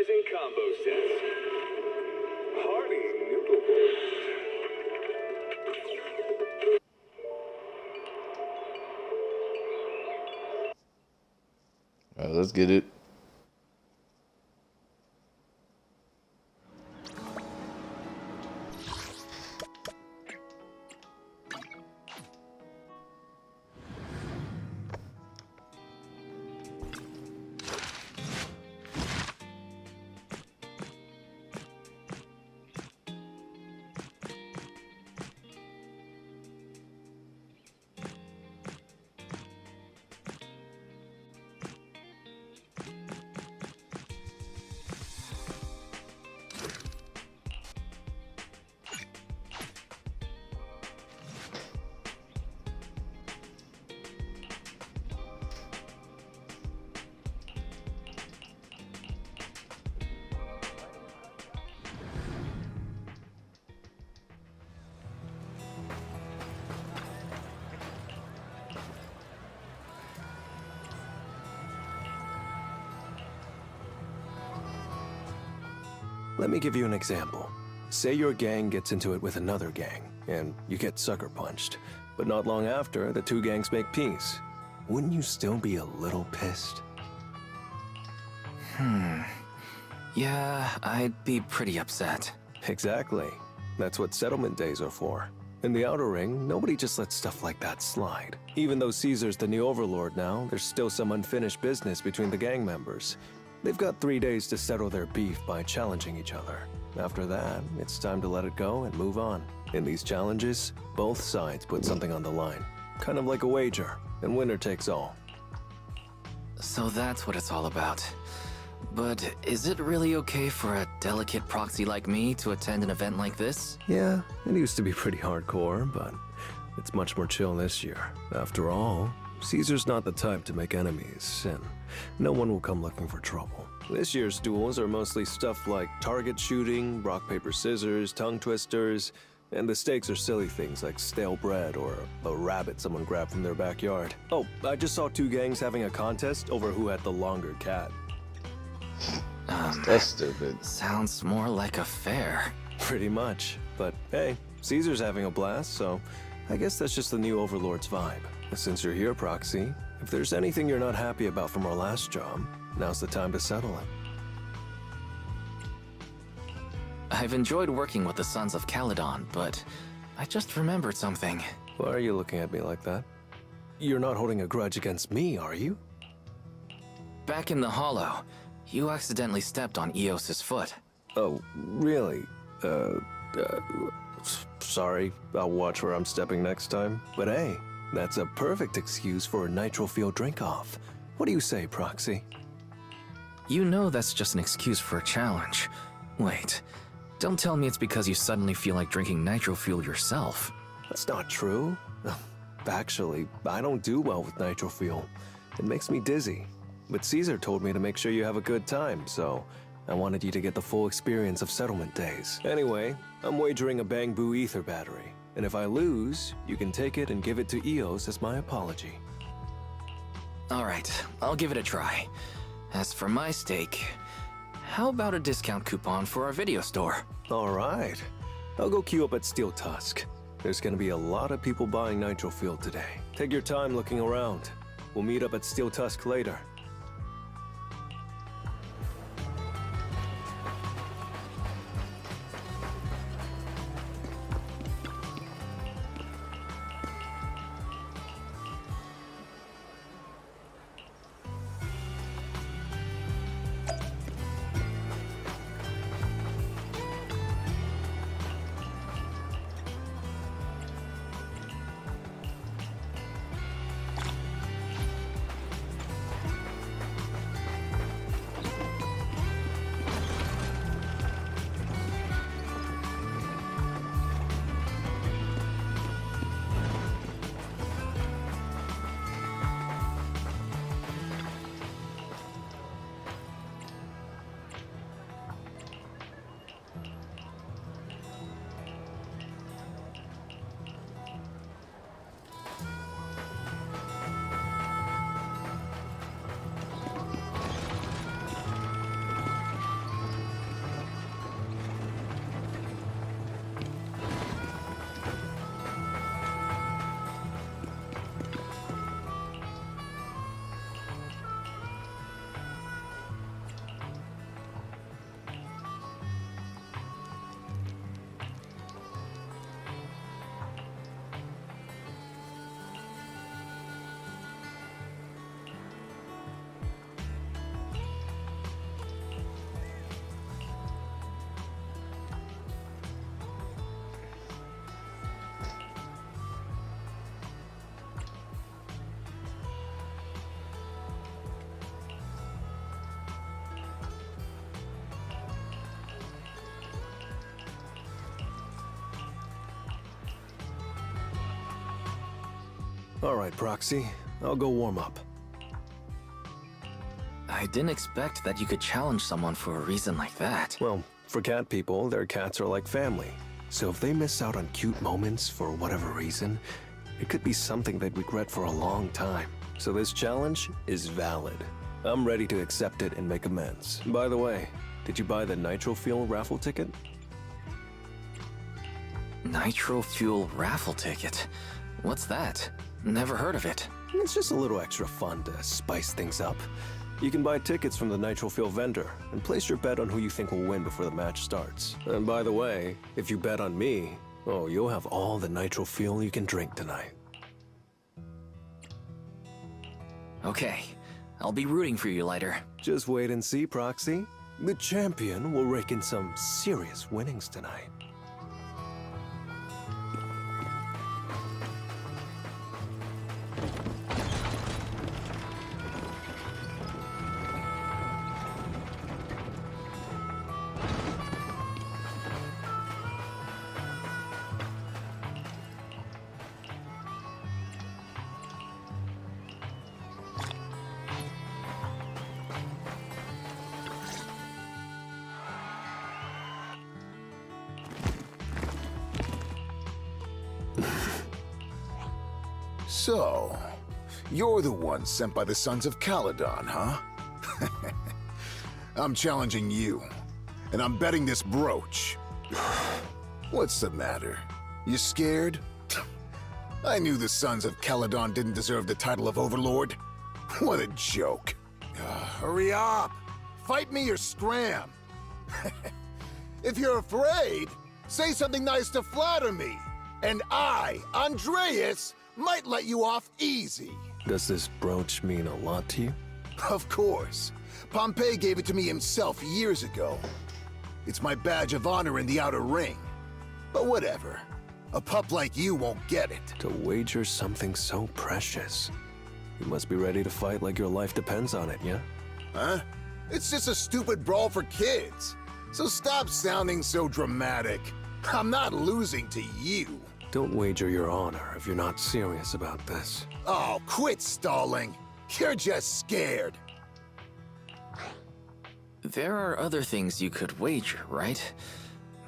Supervising combo sets. Hearty noodle bowl. All right, let's get it. Let me give you an example. Say your gang gets into it with another gang, and you get sucker punched. But not long after, the two gangs make peace. Wouldn't you still be a little pissed? Yeah, I'd be pretty upset. Exactly. That's what settlement days are for. In the Outer Ring, nobody just lets stuff like that slide. Even though Caesar's the new overlord now, there's still some unfinished business between the gang members. They've got 3 days to settle their beef by challenging each other. After that, it's time to let it go and move on. In these challenges, both sides put something on the line. Kind of like a wager, and winner takes all. So that's what it's all about. But is it really okay for a delicate proxy like me to attend an event like this? Yeah, it used to be pretty hardcore, but it's much more chill this year. After all, Caesar's not the type to make enemies, and no one will come looking for trouble. This year's duels are mostly stuff like target shooting, rock, paper, scissors, tongue twisters, and the stakes are silly things like stale bread or a rabbit someone grabbed from their backyard. Oh, I just saw 2 gangs having a contest over who had the longer cat. That's stupid. Sounds more like a fair. Pretty much. But hey, Caesar's having a blast, so I guess that's just the new Overlord's vibe. Since you're here, Proxy, if there's anything you're not happy about from our last job, now's the time to settle it. I've enjoyed working with the Sons of Caledon, but I just remembered something. Why are you looking at me like that? You're not holding a grudge against me, are you? Back in the Hollow, you accidentally stepped on Eos's foot. Oh, really? Sorry. I'll watch where I'm stepping next time. But hey, that's a perfect excuse for a nitro-fuel drink-off. What do you say, Proxy? You know that's just an excuse for a challenge. Wait, don't tell me it's because you suddenly feel like drinking nitro fuel yourself. That's not true. Actually, I don't do well with nitro fuel. It makes me dizzy. But Caesar told me to make sure you have a good time, so I wanted you to get the full experience of settlement days. Anyway, I'm wagering a Bang Boo ether battery. And if I lose, you can take it and give it to Eos as my apology. Alright, I'll give it a try. As for my stake, how about a discount coupon for our video store? Alright. I'll go queue up at Steel Tusk. There's gonna be a lot of people buying nitro fuel today. Take your time looking around. We'll meet up at Steel Tusk later. Alright, Proxy. I'll go warm up. I didn't expect that you could challenge someone for a reason like that. Well, for cat people, their cats are like family. So if they miss out on cute moments for whatever reason, it could be something they'd regret for a long time. So this challenge is valid. I'm ready to accept it and make amends. By the way, did you buy the Nitro Fuel raffle ticket? Nitro Fuel raffle ticket? What's that? Never heard of it. It's just a little extra fun to spice things up. You can buy tickets from the Nitro Fuel vendor and place your bet on who you think will win before the match starts. And by the way, if you bet on me, oh, you'll have all the Nitro Fuel you can drink tonight. Okay, I'll be rooting for you, Lighter. Just wait and see, Proxy. The champion will rake in some serious winnings tonight. So, you're the one sent by the Sons of Caledon, huh? I'm challenging you, and I'm betting this brooch. What's the matter? You scared? I knew the Sons of Caledon didn't deserve the title of Overlord. What a joke. Hurry up! Fight me or scram! If you're afraid, say something nice to flatter me, and I, Andreas, might let you off easy. Does this brooch mean a lot to you? Of course. Pompey gave it to me himself years ago. It's my badge of honor in the outer ring. But whatever. A pup like you won't get it. To wager something so precious. You must be ready to fight like your life depends on it, yeah? Huh? It's just a stupid brawl for kids. So stop sounding so dramatic. I'm not losing to you. Don't wager your honor if you're not serious about this. Oh, quit stalling. You're just scared. There are other things you could wager, right?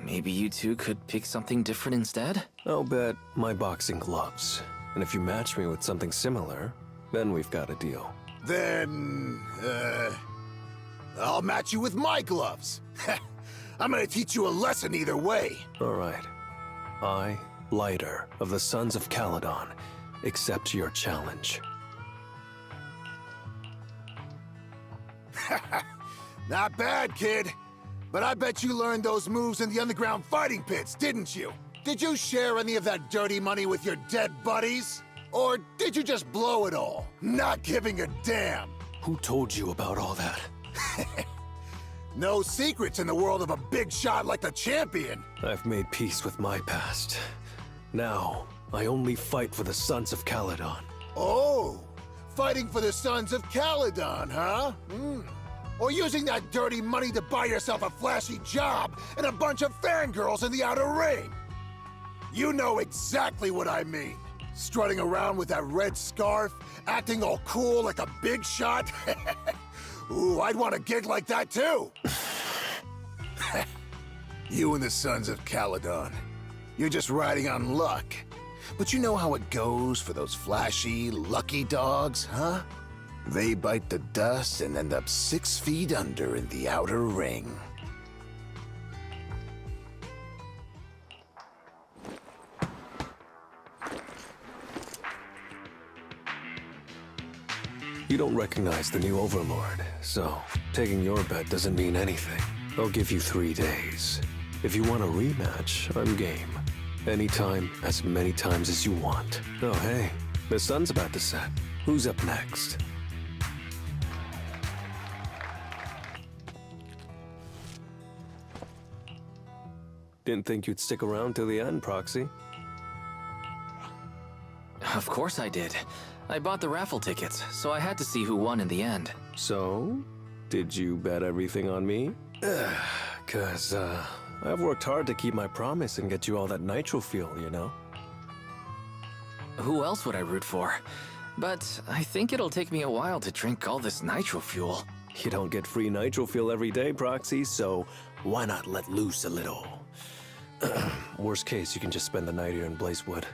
Maybe you two could pick something different instead? I'll bet my boxing gloves. And if you match me with something similar, then we've got a deal. Then, I'll match you with my gloves. I'm gonna teach you a lesson either way. All right. I, Lighter of the Sons of Caledon, accept your challenge. Not bad, kid. But I bet you learned those moves in the underground fighting pits, didn't you? Did you share any of that dirty money with your dead buddies? Or did you just blow it all, not giving a damn? Who told you about all that? No secrets in the world of a big shot like the champion. I've made peace with my past. Now, I only fight for the Sons of Caledon. Oh, fighting for the Sons of Caledon, huh? Or using that dirty money to buy yourself a flashy job and a bunch of fangirls in the outer ring. You know exactly what I mean. Strutting around with that red scarf, acting all cool like a big shot. Ooh, I'd want a gig like that too. You and the Sons of Caledon. You're just riding on luck. But you know how it goes for those flashy, lucky dogs, huh? They bite the dust and end up 6 feet under in the outer ring. You don't recognize the new Overlord, so taking your bet doesn't mean anything. I'll give you 3 days. If you want a rematch, I'm game. Anytime, as many times as you want. Oh hey, the sun's about to set. Who's up next? Didn't think you'd stick around till the end, Proxy. Of course I did. I bought the raffle tickets, so I had to see who won in the end. So, did you bet everything on me? Cause, I've worked hard to keep my promise and get you all that nitro fuel, you know? who else would I root for? But I think it'll take me a while to drink all this nitro fuel. You don't get free nitro fuel every day, Proxy, so why not let loose a little? Worst case, you can just spend the night here in Blazewood.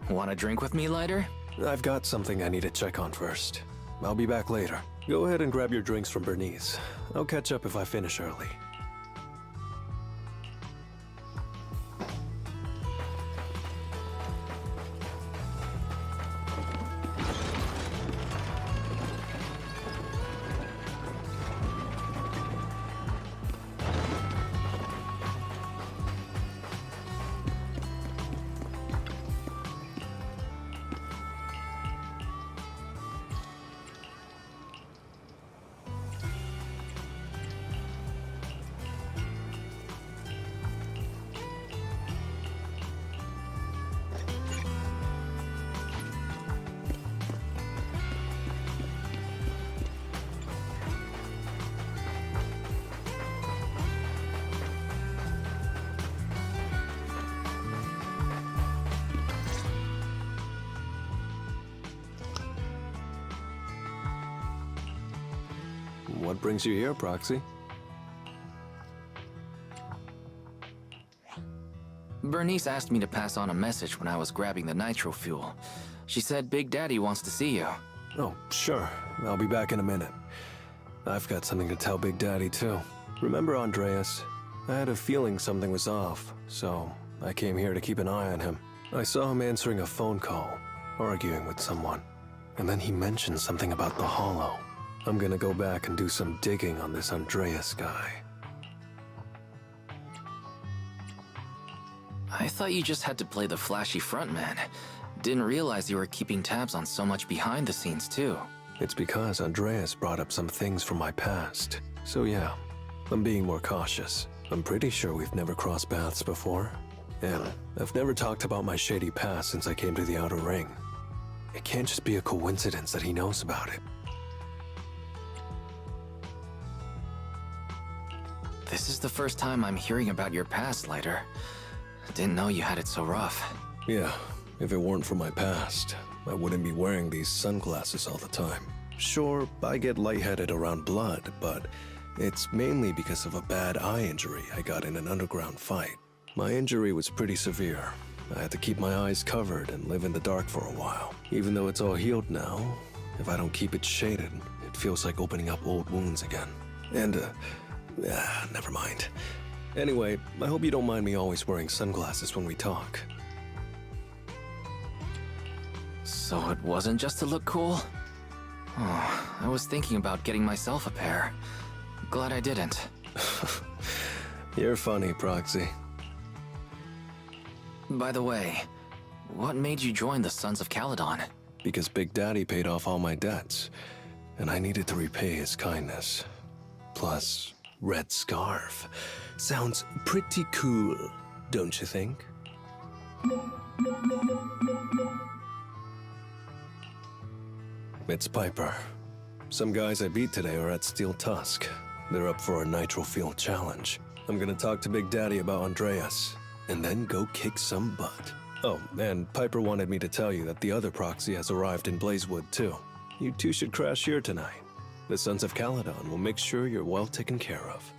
Want a drink with me, Lighter? I've got something I need to check on first. I'll be back later. Go ahead and grab your drinks from Bernice. I'll catch up if I finish early. What brings you here, Proxy? Bernice asked me to pass on a message when I was grabbing the nitro fuel. She said Big Daddy wants to see you. Oh, sure. I'll be back in a minute. I've got something to tell Big Daddy, too. Remember Andreas? I had a feeling something was off, so I came here to keep an eye on him. I saw him answering a phone call, arguing with someone, and then he mentioned something about the Hollow. I'm gonna go back and do some digging on this Andreas guy. I thought you just had to play the flashy frontman. Didn't realize you were keeping tabs on so much behind the scenes, too. It's because Andreas brought up some things from my past. So yeah, I'm being more cautious. I'm pretty sure we've never crossed paths before. And I've never talked about my shady past since I came to the Outer Ring. It can't just be a coincidence that he knows about it. This is the first time I'm hearing about your past, Lighter. Didn't know you had it so rough. Yeah, if it weren't for my past, I wouldn't be wearing these sunglasses all the time. Sure, I get lightheaded around blood, but it's mainly because of a bad eye injury I got in an underground fight. My injury was pretty severe. I had to keep my eyes covered and live in the dark for a while. Even though it's all healed now, if I don't keep it shaded, it feels like opening up old wounds again. And, never mind. Anyway, I hope you don't mind me always wearing sunglasses when we talk. So it wasn't just to look cool? Oh, I was thinking about getting myself a pair. Glad I didn't. You're funny, Proxy. By the way, what made you join the Sons of Caledon? Because Big Daddy paid off all my debts, and I needed to repay his kindness. Plus, Red Scarf. Sounds pretty cool, don't you think? It's Piper. Some guys I beat today are at Steel Tusk. They're up for a Nitro Field challenge. I'm gonna talk to Big Daddy about Andreas, and then go kick some butt. Oh, and Piper wanted me to tell you that the other proxy has arrived in Blazewood, too. You two should crash here tonight. The Sons of Caledon will make sure you're well taken care of.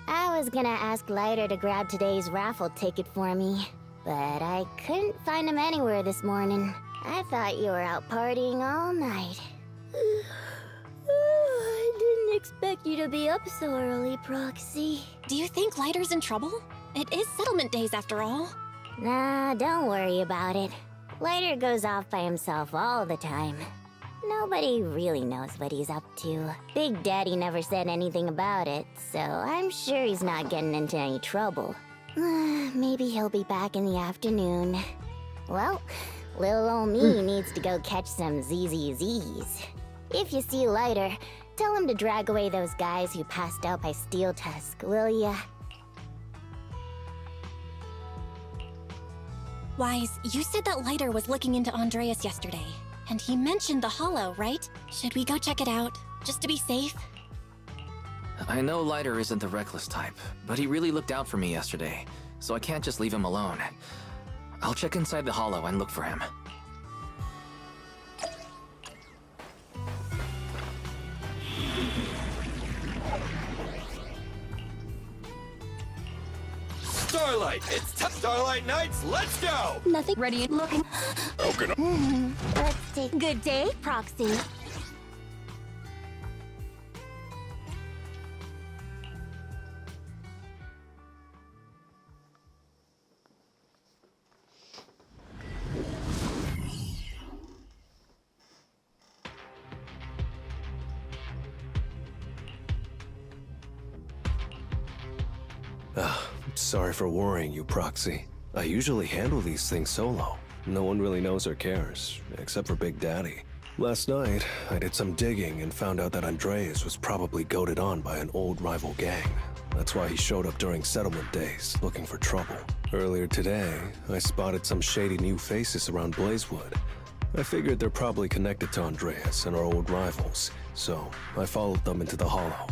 I was gonna ask Lighter to grab today's raffle ticket for me, but I couldn't find him anywhere this morning. I thought you were out partying all night. I you to be up so early, Proxy. Do you think Lighter's in trouble? It is settlement days after all. Nah, don't worry about it. Lighter goes off by himself all the time. Nobody really knows what he's up to. Big Daddy never said anything about it, so I'm sure he's not getting into any trouble. Maybe he'll be back in the afternoon. Well, little ol' me needs to go catch some ZZZs. If you see Lighter, tell him to drag away those guys who passed out by Steel Tusk, will ya? Wise, you said that Lighter was looking into Andreas yesterday. And he mentioned the Hollow, right? Should we go check it out, just to be safe? I know Lighter isn't the reckless type, but he really looked out for me yesterday, so I can't just leave him alone. I'll check inside the Hollow and look for him. Starlight! It's Starlight Nights! Let's go! Nothing ready and looking. Let's take... Good day, Proxy. Sorry for worrying you, Proxy. I usually handle these things solo. No one really knows or cares, except for Big Daddy. Last night, I did some digging and found out that Andreas was probably goaded on by an old rival gang. That's why he showed up during settlement days, looking for trouble. Earlier today, I spotted some shady new faces around Blazewood. I figured they're probably connected to Andreas and our old rivals, so I followed them into the Hollow.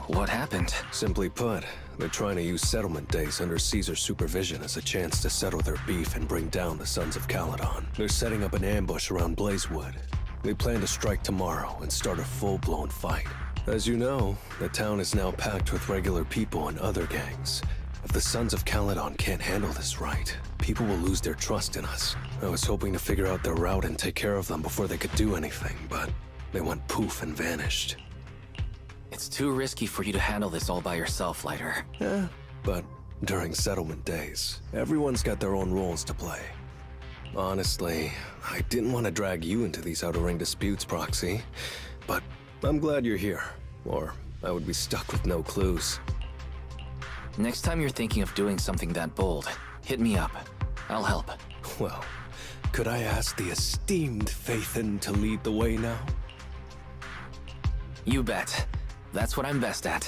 What happened? Simply put, they're trying to use settlement days under Caesar's supervision as a chance to settle their beef and bring down the Sons of Caledon. They're setting up an ambush around Blazewood. They plan to strike tomorrow and start a full-blown fight. As you know, the town is now packed with regular people and other gangs. If the Sons of Caledon can't handle this right, people will lose their trust in us. I was hoping to figure out their route and take care of them before they could do anything, but they went poof and vanished. It's too risky for you to handle this all by yourself, Lighter. Yeah, but during settlement days, everyone's got their own roles to play. Honestly, I didn't want to drag you into these outer ring disputes, Proxy, but I'm glad you're here, or I would be stuck with no clues. Next time you're thinking of doing something that bold, hit me up. I'll help. Well, could I ask the esteemed Phaethon to lead the way now? You bet. That's what I'm best at.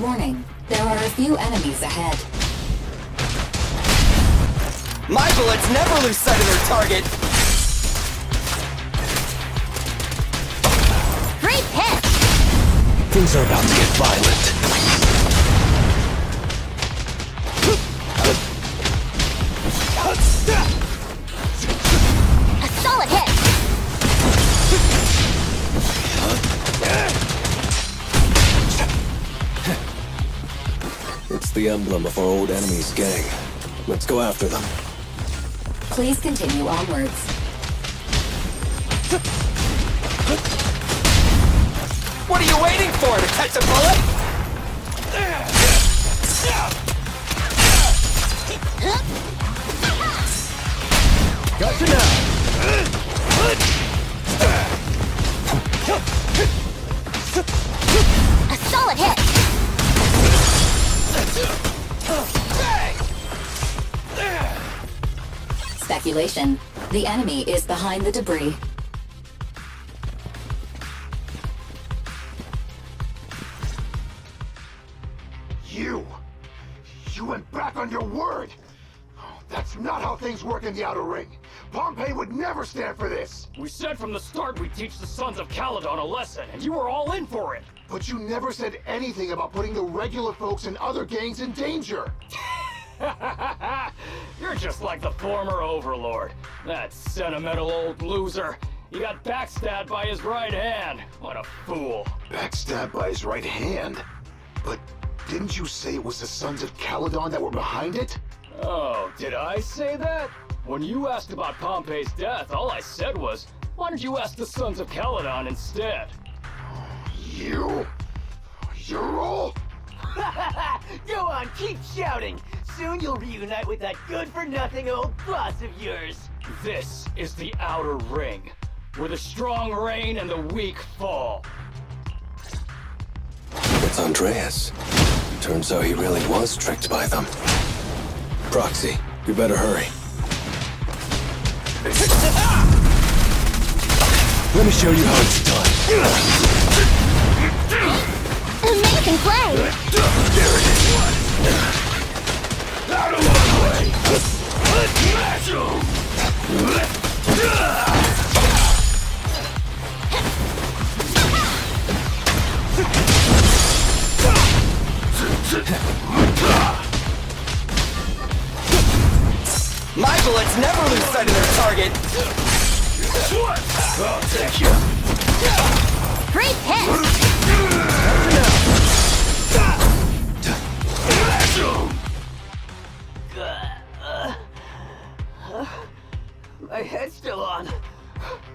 Warning, there are a few enemies ahead. My bullets never lose sight of their target! Great hit! Things are about to get violent. A solid hit! It's the emblem of our old enemy's gang. Let's go after them. Please continue onwards. What are you waiting for, to catch a bullet? Gotcha now! A solid hit! Speculation. The enemy is behind the debris. You went back on your word! That's not how things work in the Outer Ring. Pompeii would never stand for this! We said from the start we'd teach the Sons of Caledon a lesson, and you were all in for it! But you never said anything about putting the regular folks and other gangs in danger! You're just like the former Overlord. That sentimental old loser. He got backstabbed by his right hand. What a fool. Backstabbed by his right hand? But didn't you say it was the Sons of Caledon that were behind it? Oh, did I say that? When you asked about Pompey's death, all I said was, why don't you ask the Sons of Caledon instead? You're all... Go on, keep shouting. Soon you'll reunite with that good-for-nothing old boss of yours. This is the Outer Ring, where the strong reign and the weak fall. It's Andreas. Turns out he really was tricked by them. Proxy, you better hurry. Let me show you how it's done. Amazing play! There it is. Out of my way! Smash him! My bullets never lose sight of their target. I'll take you. Great hit! Smash him! My head's still on.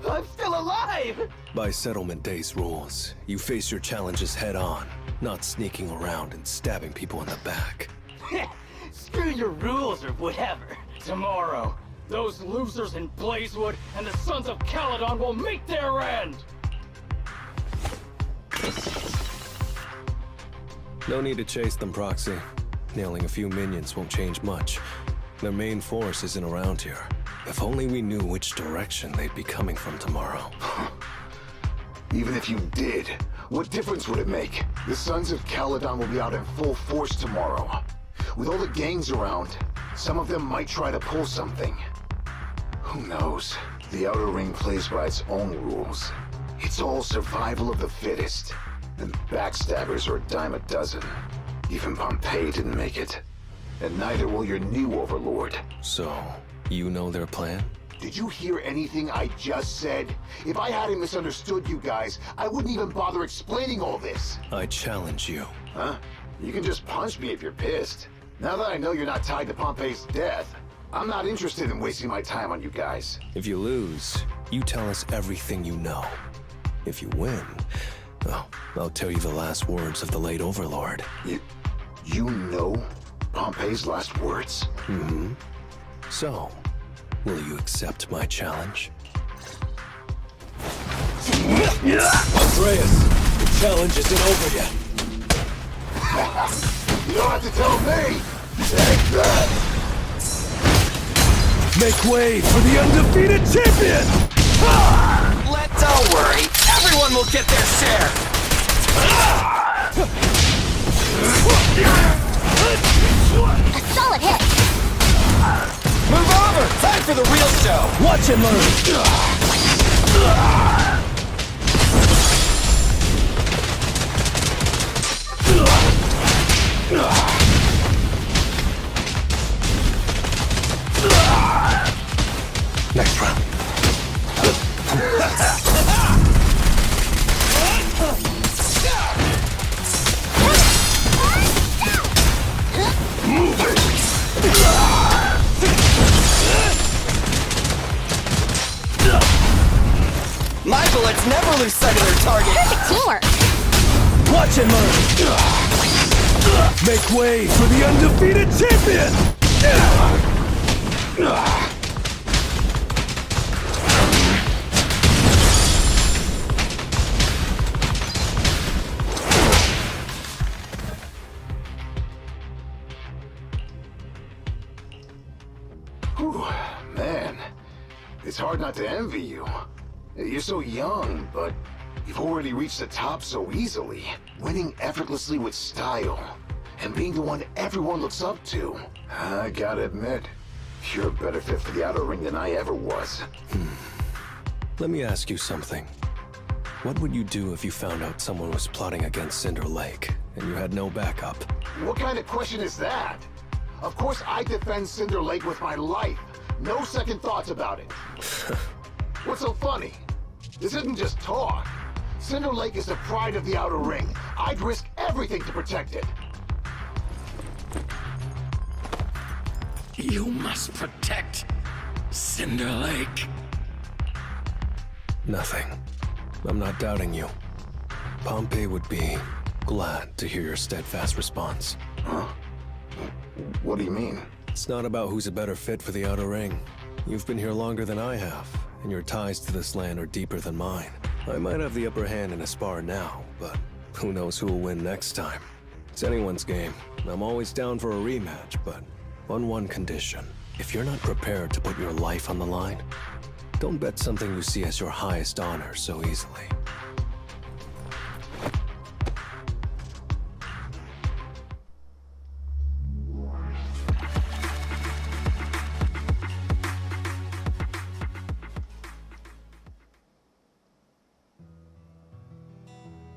I'm still alive! By Settlement Day's rules, you face your challenges head on, not sneaking around and stabbing people in the back. Screw your rules or whatever. Tomorrow, those losers in Blazewood and the Sons of Caledon will meet their end! No need to chase them, Proxy. Nailing a few minions won't change much. Their main force isn't around here. If only we knew which direction they'd be coming from tomorrow. Even if you did, what difference would it make? The Sons of Caledon will be out in full force tomorrow. With all the gangs around, some of them might try to pull something. Who knows? The Outer Ring plays by its own rules. It's all survival of the fittest. And backstabbers are a dime a dozen. Even Pompey didn't make it. And neither will your new overlord. So, you know their plan? Did you hear anything I just said? If I hadn't misunderstood you guys, I wouldn't even bother explaining all this. I challenge you. Huh? You can just punch me if you're pissed. Now that I know you're not tied to Pompey's death, I'm not interested in wasting my time on you guys. If you lose, you tell us everything you know. If you win, well, I'll tell you the last words of the late Overlord. You know Pompey's last words? Mm-hmm. So, will you accept my challenge? Andreas, the challenge isn't over yet. You don't have to tell me! Take that! Make way for the undefeated champion! Don't worry, everyone will get their share! A solid hit! Move over! Time for the real show! Watch and learn! Next round. My bullets never lose sight of their target! Perfect teamwork! Watch and learn! Make way for the undefeated champion! Whew, man, it's hard not to envy you. You're so young, but you've already reached the top so easily. Winning effortlessly with style, and being the one everyone looks up to. I gotta admit, you're a better fit for the Outer Ring than I ever was. Let me ask you something. What would you do if you found out someone was plotting against Cinder Lake, and you had no backup? What kind of question is that? Of course I defend Cinder Lake with my life. No second thoughts about it. What's so funny? This isn't just talk. Cinder Lake is the pride of the Outer Ring. I'd risk everything to protect it. You must protect Cinder Lake? Nothing. I'm not doubting you. Pompey would be glad to hear your steadfast response. Huh? What do you mean? It's not about who's a better fit for the Outer Ring. You've been here longer than I have, and your ties to this land are deeper than mine. I might have the upper hand in a spar now, but who knows who will win next time. It's anyone's game. I'm always down for a rematch, but on one condition. If you're not prepared to put your life on the line, don't bet something you see as your highest honor so easily.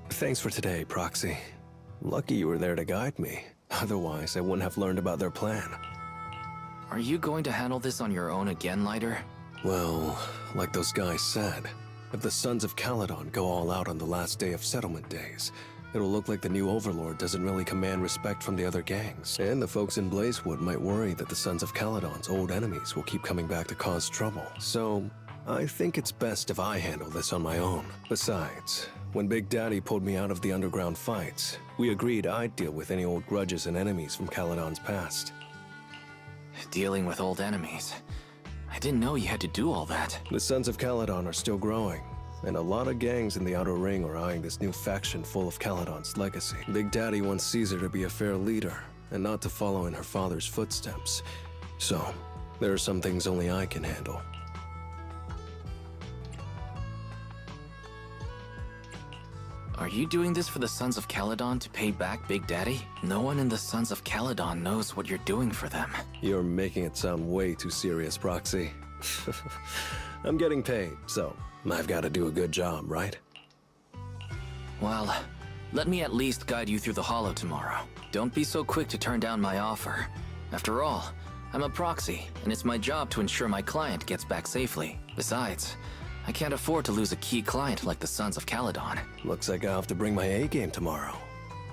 Thanks for today, Proxy. Lucky you were there to guide me. Otherwise, I wouldn't have learned about their plan. Are you going to handle this on your own again, Lighter? Well, like those guys said, if the Sons of Caledon go all out on the last day of settlement days, it'll look like the new Overlord doesn't really command respect from the other gangs. And the folks in Blazewood might worry that the Sons of Caledon's old enemies will keep coming back to cause trouble. So, I think it's best if I handle this on my own. Besides, when Big Daddy pulled me out of the underground fights, we agreed I'd deal with any old grudges and enemies from Caledon's past. Dealing with old enemies. I didn't know you had to do all that. The Sons of Caledon are still growing, and a lot of gangs in the Outer Ring are eyeing this new faction full of Caledon's legacy. Big Daddy wants Caesar to be a fair leader, and not to follow in her father's footsteps. So, there are some things only I can handle. Are you doing this for the Sons of Caledon to pay back Big Daddy? No one in the Sons of Caledon knows what you're doing for them. You're making it sound way too serious, Proxy. I'm getting paid, so I've got to do a good job, right? Well, let me at least guide you through the Hollow tomorrow. Don't be so quick to turn down my offer. After all, I'm a proxy, and it's my job to ensure my client gets back safely. Besides, I can't afford to lose a key client like the Sons of Caledon. Looks like I'll have to bring my A-game tomorrow.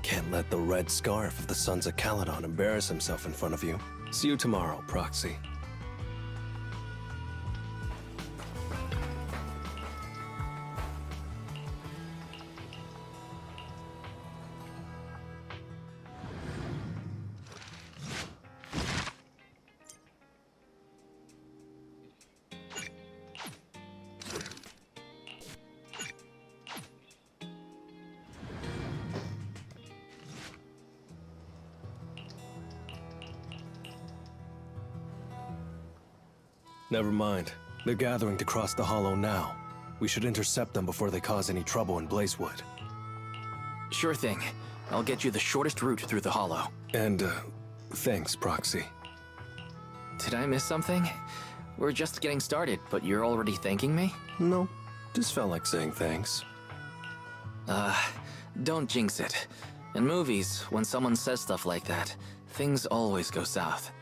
Can't let the red scarf of the Sons of Caledon embarrass himself in front of you. See you tomorrow, Proxy. Never mind. They're gathering to cross the Hollow now. We should intercept them before they cause any trouble in Blazewood. Sure thing. I'll get you the shortest route through the Hollow. And, thanks, Proxy. Did I miss something? We're just getting started, but you're already thanking me? No, just felt like saying thanks. Don't jinx it. In movies, when someone says stuff like that, things always go south.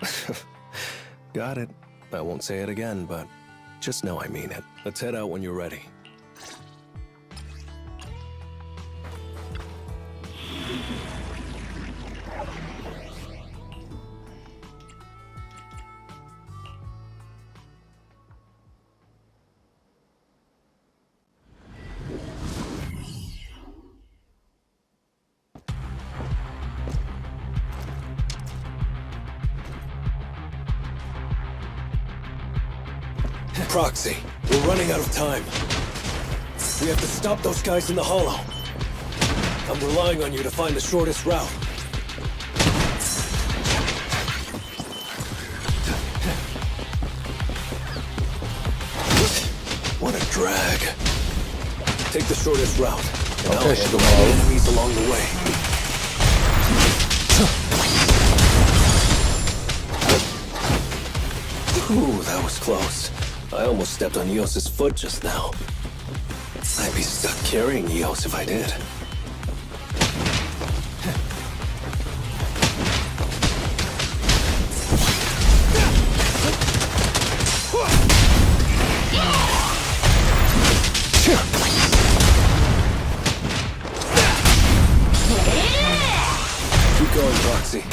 Got it. I won't say it again, but just know I mean it. Let's head out when you're ready. Proxy, we're running out of time. We have to stop those guys in the Hollow. I'm relying on you to find the shortest route. What a drag. Take the shortest route, and I'll handle all the enemies along the way. Ooh, that was close. I almost stepped on Eos's foot just now. I'd be stuck carrying Eos if I did. Keep going, Proxy.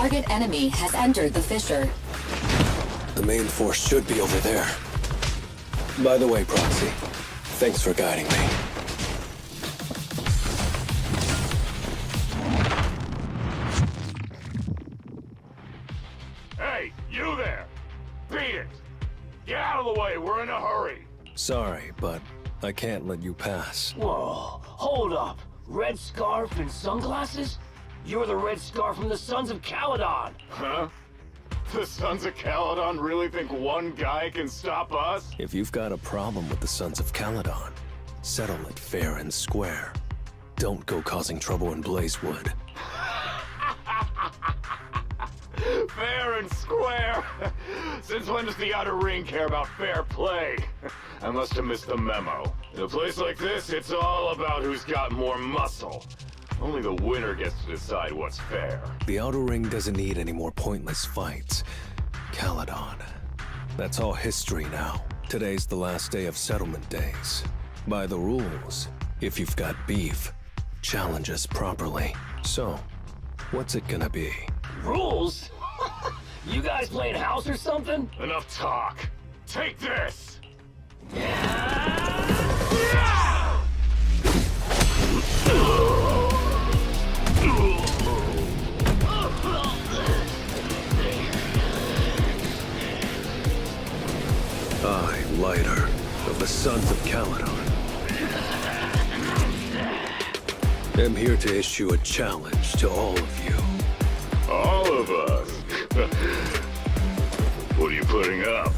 target enemy has entered the fissure. The main force should be over there. By the way, Proxy, thanks for guiding me. Hey, you there! Beat it! Get out of the way, we're in a hurry! Sorry, but I can't let you pass. Whoa, hold up. Red scarf and sunglasses? You're the red scarf from the Sons of Caledon. Huh? The Sons of Caledon really think one guy can stop us? If you've got a problem with the Sons of Caledon, settle it fair and square. Don't go causing trouble in Blazewood. Fair and square? Since when does the Outer Ring care about fair play? I must have missed the memo. In a place like this, it's all about who's got more muscle. Only the winner gets to decide what's fair. The Outer Ring doesn't need any more pointless fights. Caledon. That's all history now. Today's the last day of settlement days. By the rules, if you've got beef, challenge us properly. So, what's it gonna be? Rules? You guys playing house or something? Enough talk. Take this! I, Lighter, of the Sons of Caledon, am here to issue a challenge to all of you. All of us? What are you putting up?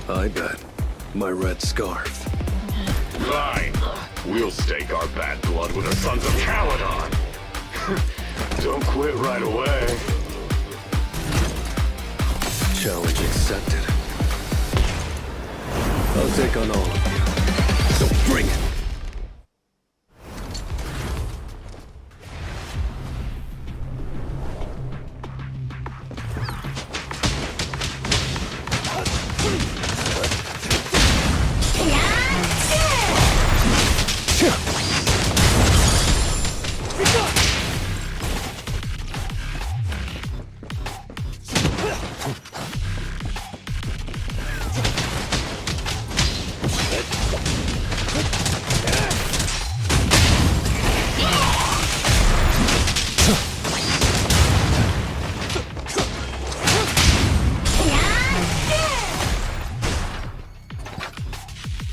I bet my red scarf. Fine. We'll stake our bad blood with the Sons of Caledon. Don't quit right away. Challenge accepted. I'll take on all of you. So bring it!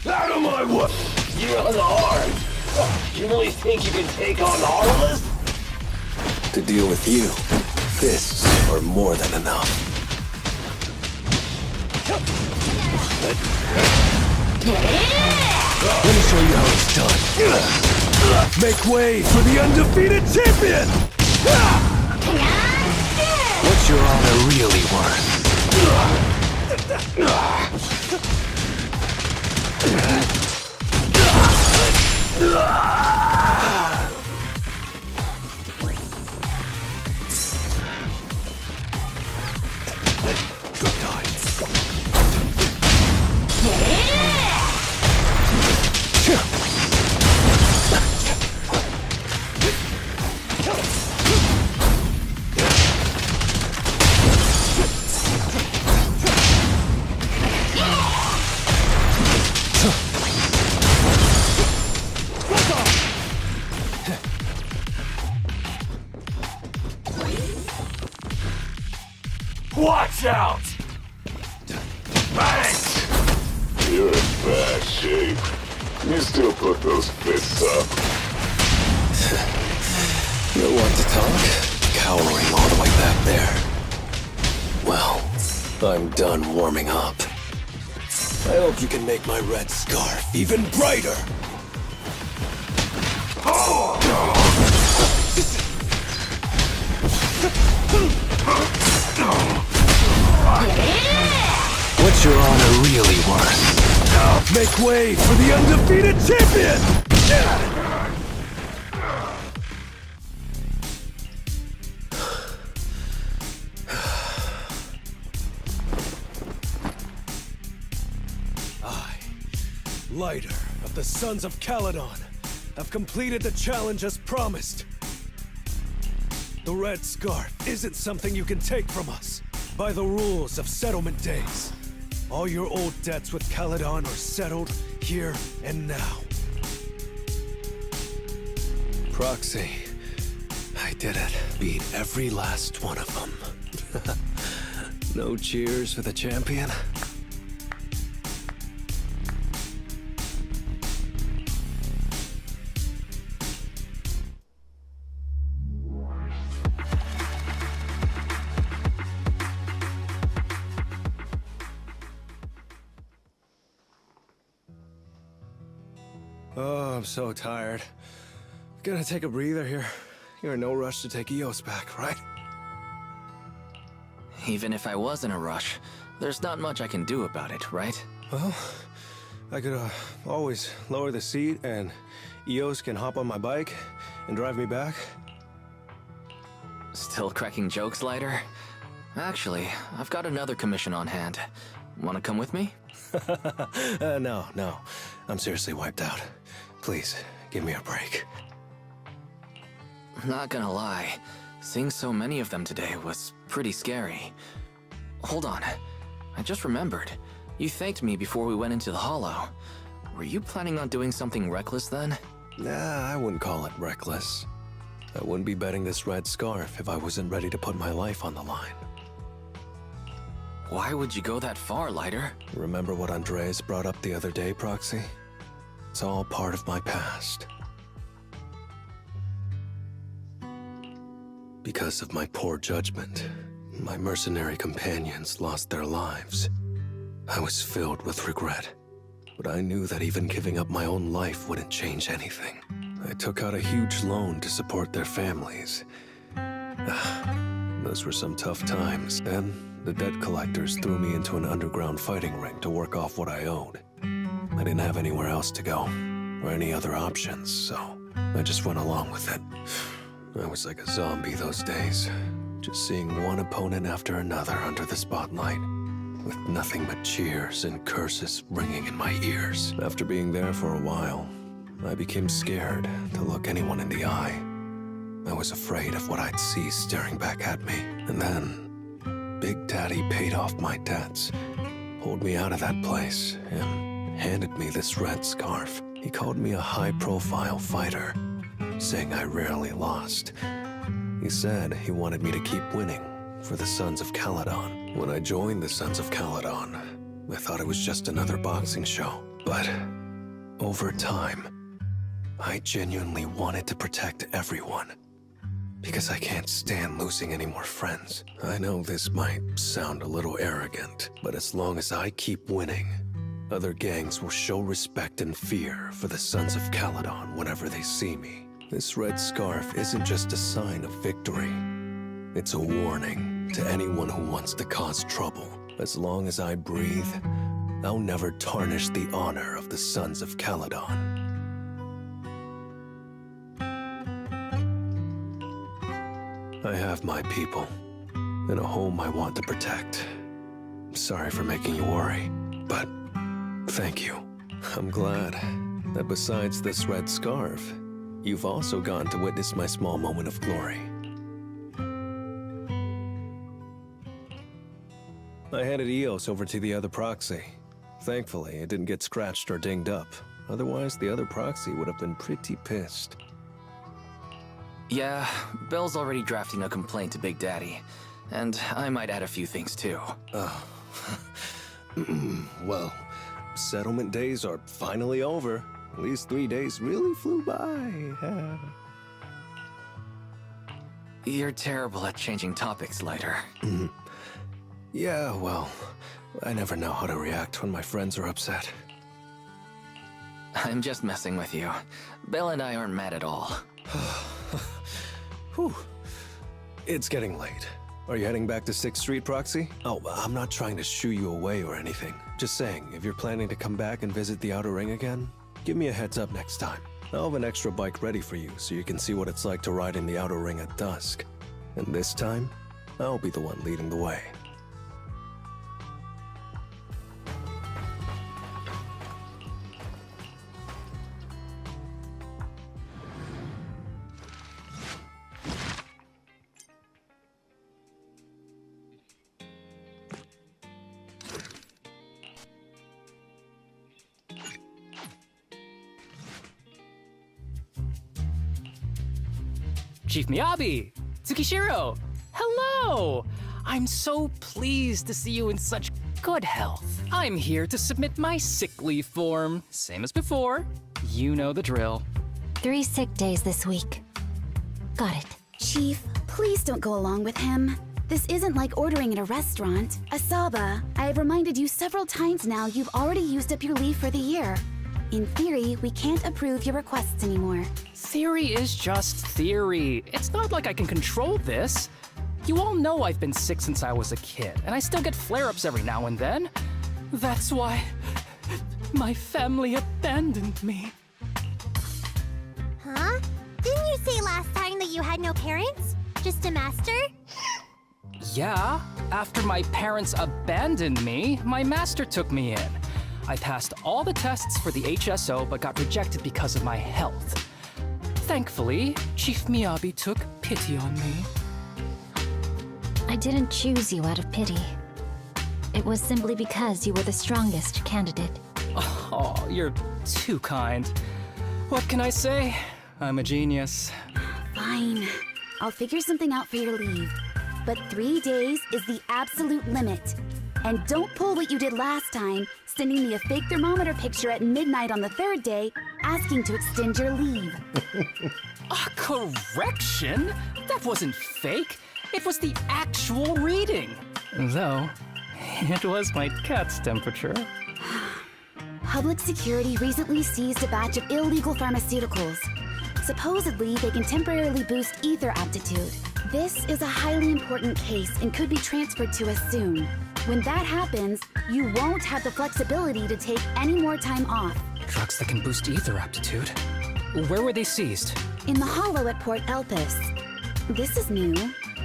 Out of my way! You're unarmed. You really think you can take on Harless? To deal with you, fists are more than enough. Let me show you how it's done. Make way for the undefeated champion! What's your honor really worth? Good times. Watch out! Thanks! You're in bad shape. You still put those fists up. You want to talk? Cowering all the way back there. Well, I'm done warming up. I hope you can make my red scarf even brighter! What's your honor really worth? Make way for the undefeated champion! I, Lighter of the Sons of Caledon, have completed the challenge as promised. The red scarf isn't something you can take from us. By the rules of settlement days, all your old debts with Caledon are settled here and now. Proxy, I did it. Beat every last one of them. No cheers for the champion? Oh, I'm so tired. Gonna take a breather here. You're in no rush to take Eos back, right? Even if I was in a rush, there's not much I can do about it, right? Well, I could always lower the seat and Eos can hop on my bike and drive me back. Still cracking jokes, Lighter? Actually, I've got another commission on hand. Wanna come with me? No. I'm seriously wiped out. Please, give me a break. Not gonna lie, seeing so many of them today was pretty scary. Hold on, I just remembered. You thanked me before we went into the Hollow. Were you planning on doing something reckless then? Nah, I wouldn't call it reckless. I wouldn't be betting this red scarf if I wasn't ready to put my life on the line. Why would you go that far, Lighter? Remember what Andreas brought up the other day, Proxy? It's all part of my past. Because of my poor judgment, my mercenary companions lost their lives. I was filled with regret, but I knew that even giving up my own life wouldn't change anything. I took out a huge loan to support their families. Those were some tough times. Then, the debt collectors threw me into an underground fighting ring to work off what I owed. I didn't have anywhere else to go, or any other options, so I just went along with it. I was like a zombie those days, just seeing one opponent after another under the spotlight, with nothing but cheers and curses ringing in my ears. After being there for a while, I became scared to look anyone in the eye. I was afraid of what I'd see staring back at me. And then, Big Daddy paid off my debts, pulled me out of that place, and handed me this red scarf. He called me a high-profile fighter, saying I rarely lost. He said he wanted me to keep winning for the Sons of Caledon. When I joined the Sons of Caledon, I thought it was just another boxing show. But over time, I genuinely wanted to protect everyone. Because I can't stand losing any more friends. I know this might sound a little arrogant, but as long as I keep winning, other gangs will show respect and fear for the Sons of Caledon whenever they see me. This red scarf isn't just a sign of victory. It's a warning to anyone who wants to cause trouble. As long as I breathe, I'll never tarnish the honor of the Sons of Caledon. I have my people, and a home I want to protect. Sorry for making you worry, but thank you. I'm glad that besides this red scarf, you've also gotten to witness my small moment of glory. I handed Eos over to the other proxy. Thankfully, it didn't get scratched or dinged up. Otherwise, the other proxy would have been pretty pissed. Yeah, Belle's already drafting a complaint to Big Daddy. And I might add a few things too. Oh. Well, settlement days are finally over. These 3 days really flew by. You're terrible at changing topics, Lighter. Yeah, well, I never know how to react when my friends are upset. I'm just messing with you. Belle and I aren't mad at all. Whew. It's getting late. Are you heading back to 6th Street, Proxy? Oh, I'm not trying to shoo you away or anything. Just saying, if you're planning to come back and visit the Outer Ring again, give me a heads up next time. I'll have an extra bike ready for you so you can see what it's like to ride in the Outer Ring at dusk. And this time, I'll be the one leading the way. Chief Miyabi! Tsukishiro! Hello! I'm so pleased to see you in such good health. I'm here to submit my sick leave form. Same as before. You know the drill. 3 sick days this week. Got it. Chief, please don't go along with him. This isn't like ordering at a restaurant. Asaba, I have reminded you several times now you've already used up your leave for the year. In theory, we can't approve your requests anymore. Theory is just theory. It's not like I can control this. You all know I've been sick since I was a kid, and I still get flare-ups every now and then. That's why my family abandoned me. Huh? Didn't you say last time that you had no parents? Just a master? Yeah, after my parents abandoned me, my master took me in. I passed all the tests for the HSO but got rejected because of my health. Thankfully, Chief Miyabi took pity on me. I didn't choose you out of pity. It was simply because you were the strongest candidate. Oh, you're too kind. What can I say? I'm a genius. Fine. I'll figure something out for your leave. But 3 days is the absolute limit. And don't pull what you did last time, sending me a fake thermometer picture at midnight on the 3rd day, asking to extend your leave. A correction? That wasn't fake. It was the actual reading. Though, it was my cat's temperature. Public security recently seized a batch of illegal pharmaceuticals. Supposedly, they can temporarily boost ether aptitude. This is a highly important case and could be transferred to us soon. When that happens, you won't have the flexibility to take any more time off. Drugs that can boost ether aptitude. Where were they seized? In the hollow at Port Elpis. This is new.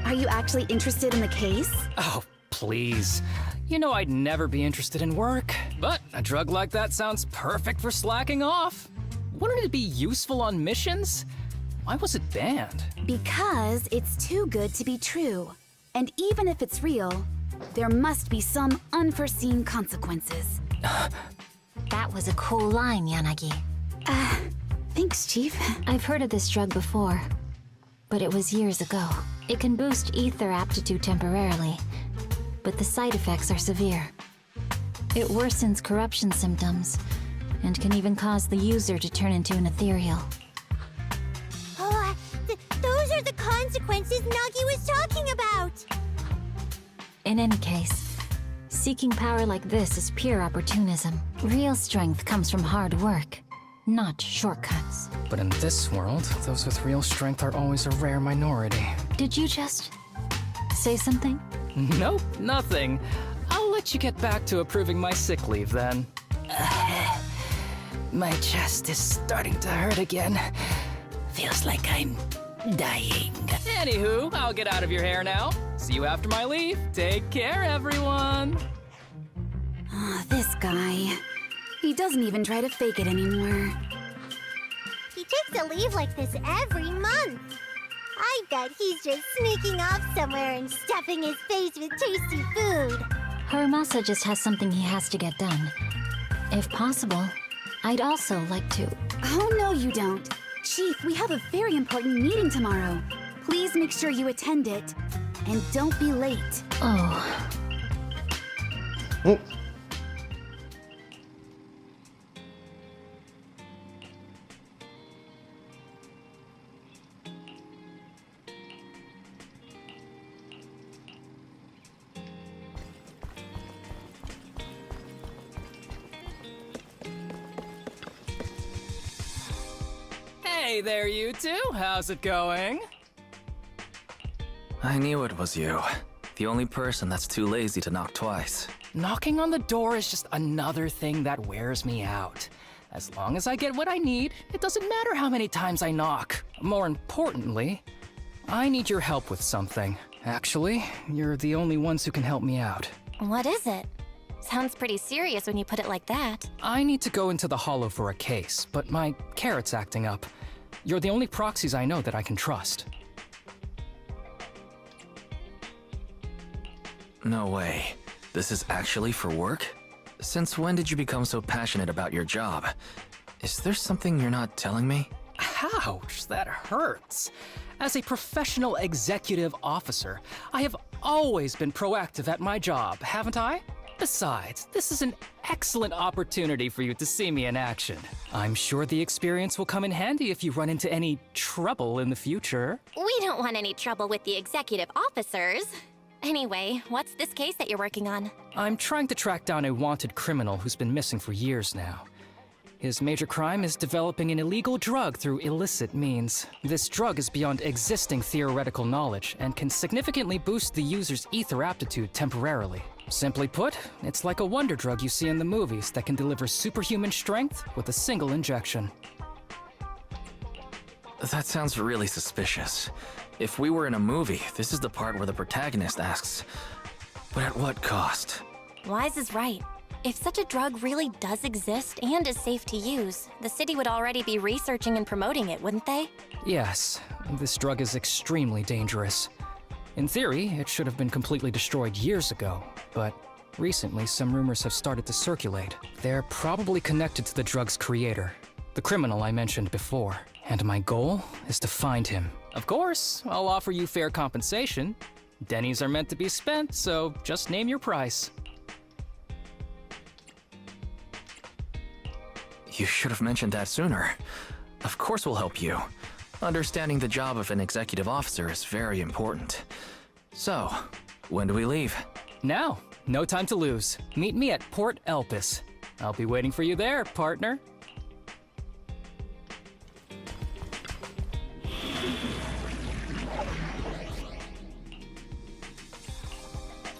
Are you actually interested in the case? Oh, please. You know I'd never be interested in work. But a drug like that sounds perfect for slacking off. Wouldn't it be useful on missions? Why was it banned? Because it's too good to be true. And even if it's real, there must be some unforeseen consequences. That was a cool line, Yanagi. Thanks, Chief. I've heard of this drug before, but it was years ago. It can boost ether aptitude temporarily, but the side effects are severe. It worsens corruption symptoms, and can even cause the user to turn into an ethereal. Oh, those are the consequences Nagi was talking about! In any case, seeking power like this is pure opportunism. Real strength comes from hard work, not shortcuts. But in this world, those with real strength are always a rare minority. Did you just say something? Nope, nothing. I'll let you get back to approving my sick leave then. My chest is starting to hurt again. Feels like I'm dying. Anywho, I'll get out of your hair now. See you after my leave. Take care, everyone. This guy. He doesn't even try to fake it anymore. He takes a leave like this every month. I bet he's just sneaking off somewhere and stuffing his face with tasty food. Haramasa just has something he has to get done. If possible, I'd also like to... Oh, no, you don't. Chief, we have a very important meeting tomorrow. Please make sure you attend it. And don't be late. Oh. Hey there, you two. How's it going? I knew it was you. The only person that's too lazy to knock twice. Knocking on the door is just another thing that wears me out. As long as I get what I need, it doesn't matter how many times I knock. More importantly, I need your help with something. Actually, you're the only ones who can help me out. What is it? Sounds pretty serious when you put it like that. I need to go into the Hollow for a case, but my carrot's acting up. You're the only proxies I know that I can trust. No way. This is actually for work? Since when did you become so passionate about your job? Is there something you're not telling me? Ouch, that hurts. As a professional executive officer, I have always been proactive at my job, haven't I? Besides, this is an excellent opportunity for you to see me in action. I'm sure the experience will come in handy if you run into any trouble in the future. We don't want any trouble with the executive officers. Anyway, what's this case that you're working on? I'm trying to track down a wanted criminal who's been missing for years now. His major crime is developing an illegal drug through illicit means. This drug is beyond existing theoretical knowledge and can significantly boost the user's ether aptitude temporarily. Simply put, it's like a wonder drug you see in the movies that can deliver superhuman strength with a single injection. That sounds really suspicious. If we were in a movie, this is the part where the protagonist asks, but at what cost? Wise is right. If such a drug really does exist and is safe to use, the city would already be researching and promoting it, wouldn't they? Yes, this drug is extremely dangerous. In theory, it should have been completely destroyed years ago, but recently some rumors have started to circulate. They're probably connected to the drug's creator, the criminal I mentioned before, and my goal is to find him. Of course, I'll offer you fair compensation. Dennies are meant to be spent, so just name your price. You should have mentioned that sooner. Of course we'll help you. Understanding the job of an executive officer is very important. So, when do we leave? Now, no time to lose. Meet me at Port Elpis. I'll be waiting for you there, partner.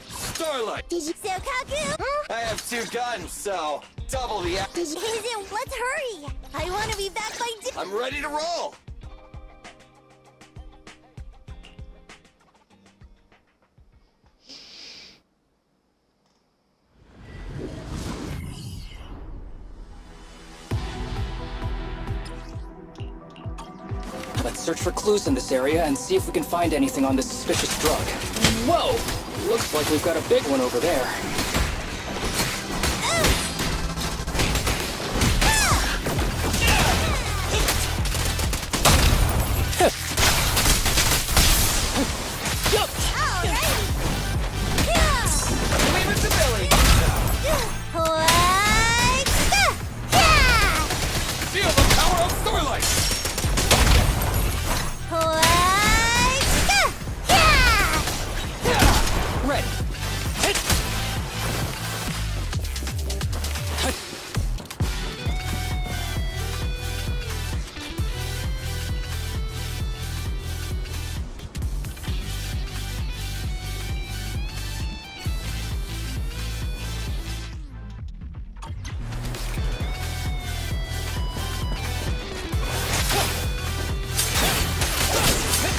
Starlight! Did you so Kaku? I have 2 guns, so double the Isn't, let's hurry! I want to be back by I'm ready to roll! Let's search for clues in this area and see if we can find anything on this suspicious drug. Whoa! Looks like we've got a big one over there. Leave it to Billy! Feel the power of Starlight! Ready.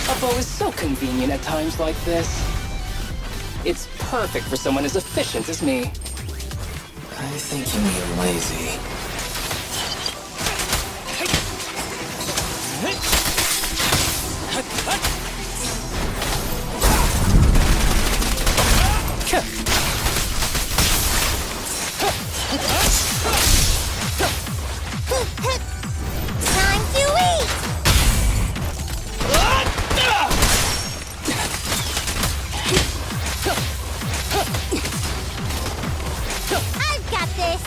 A bow is so convenient at times like this. It's perfect for someone as efficient as me. I think you mean lazy. Time to eat! I've got this!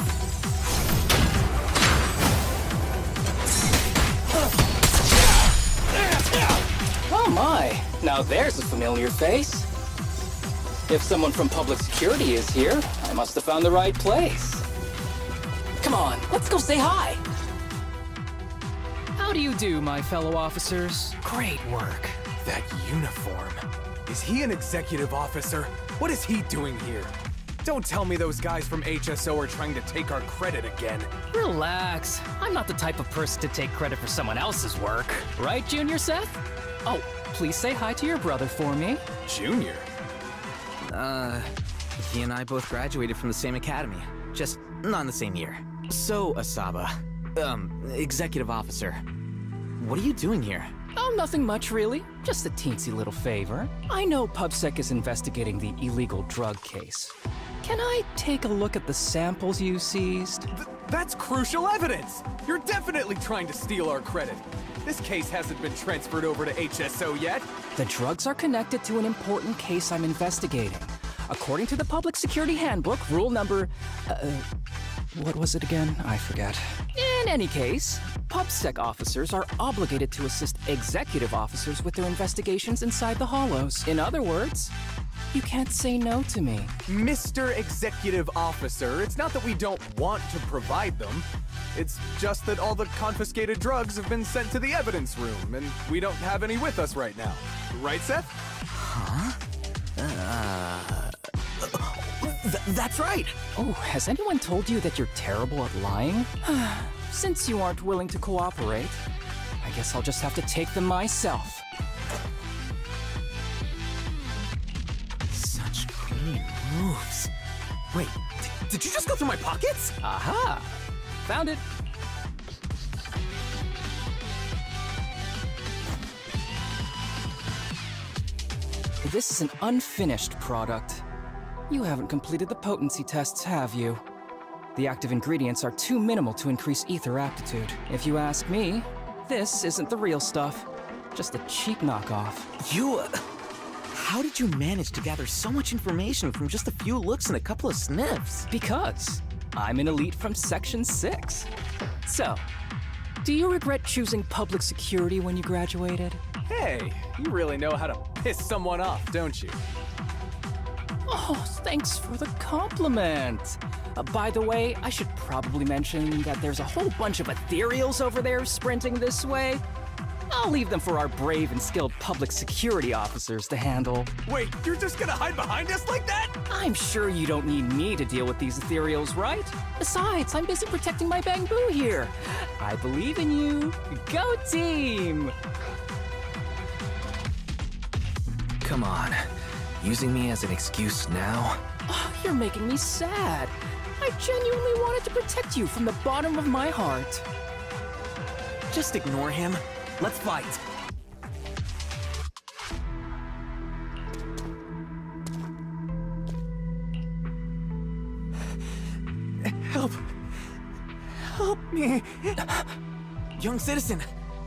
Oh my, now there's a familiar face. If someone from public security is here, I must have found the right place. Come on, let's go say hi. How do you do, my fellow officers? Great work. That uniform. Is he an executive officer? What is he doing here? Don't tell me those guys from HSO are trying to take our credit again. Relax. I'm not the type of person to take credit for someone else's work. Right, Junior Seth? Oh, please say hi to your brother for me. Junior? He and I both graduated from the same academy. Just not in the same year. So, Asaba, executive officer, what are you doing here? Oh, nothing much, really. Just a teensy little favor. I know PubSec is investigating the illegal drug case. Can I take a look at the samples you seized? That's crucial evidence! You're definitely trying to steal our credit. This case hasn't been transferred over to HSO yet. The drugs are connected to an important case I'm investigating. According to the Public Security Handbook, rule number... what was it again? I forget. In any case, PubSec officers are obligated to assist executive officers with their investigations inside the Hollows. In other words, you can't say no to me. Mr. Executive Officer, it's not that we don't want to provide them. It's just that all the confiscated drugs have been sent to the evidence room, and we don't have any with us right now. Right, Seth? Huh? That's right! Oh, has anyone told you that you're terrible at lying? Since you aren't willing to cooperate, I guess I'll just have to take them myself. Such clean moves. Wait, did you just go through my pockets? Aha! Found it! This is an unfinished product. You haven't completed the potency tests, have you? The active ingredients are too minimal to increase ether aptitude. If you ask me, this isn't the real stuff. Just a cheap knockoff. How did you manage to gather so much information from just a few looks and a couple of sniffs? Because I'm an elite from Section 6. So, do you regret choosing public security when you graduated? Hey, you really know how to piss someone off, don't you? Oh, thanks for the compliment. By the way, I should probably mention that there's a whole bunch of ethereals over there sprinting this way. I'll leave them for our brave and skilled public security officers to handle. Wait, you're just gonna hide behind us like that? I'm sure you don't need me to deal with these ethereals, right? Besides, I'm busy protecting my bamboo here. I believe in you. Go team! Come on. Using me as an excuse now? Oh, you're making me sad. I genuinely wanted to protect you from the bottom of my heart. Just ignore him. Let's fight. Help. Help me. Young citizen,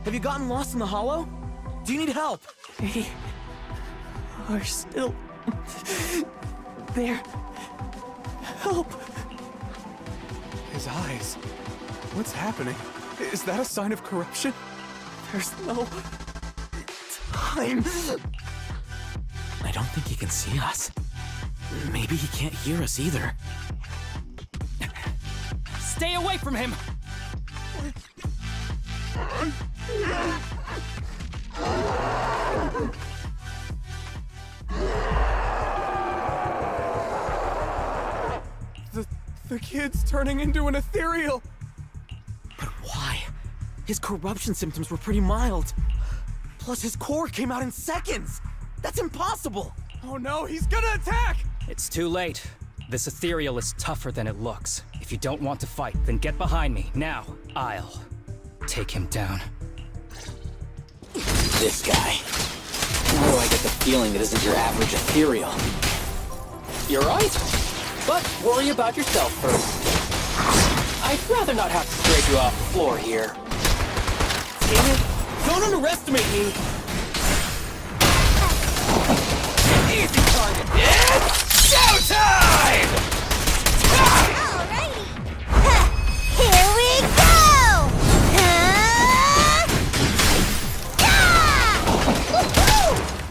have you gotten lost in the hollow? Do you need help? We are still there. Help. His eyes. What's happening? Is that a sign of corruption? There's no time. I don't think he can see us. Maybe he can't hear us either. Stay away from him! The kid's turning into an ethereal! But why? His corruption symptoms were pretty mild. Plus his core came out in seconds! That's impossible! Oh no, he's gonna attack! It's too late. This ethereal is tougher than it looks. If you don't want to fight, then get behind me, now. I'll take him down. This guy. Why do I get the feeling it isn't your average ethereal? You're right. But worry about yourself first. I'd rather not have to scrape you off the floor here. Damn it! Don't underestimate me! Easy target! It's showtime! Alrighty! Here we go!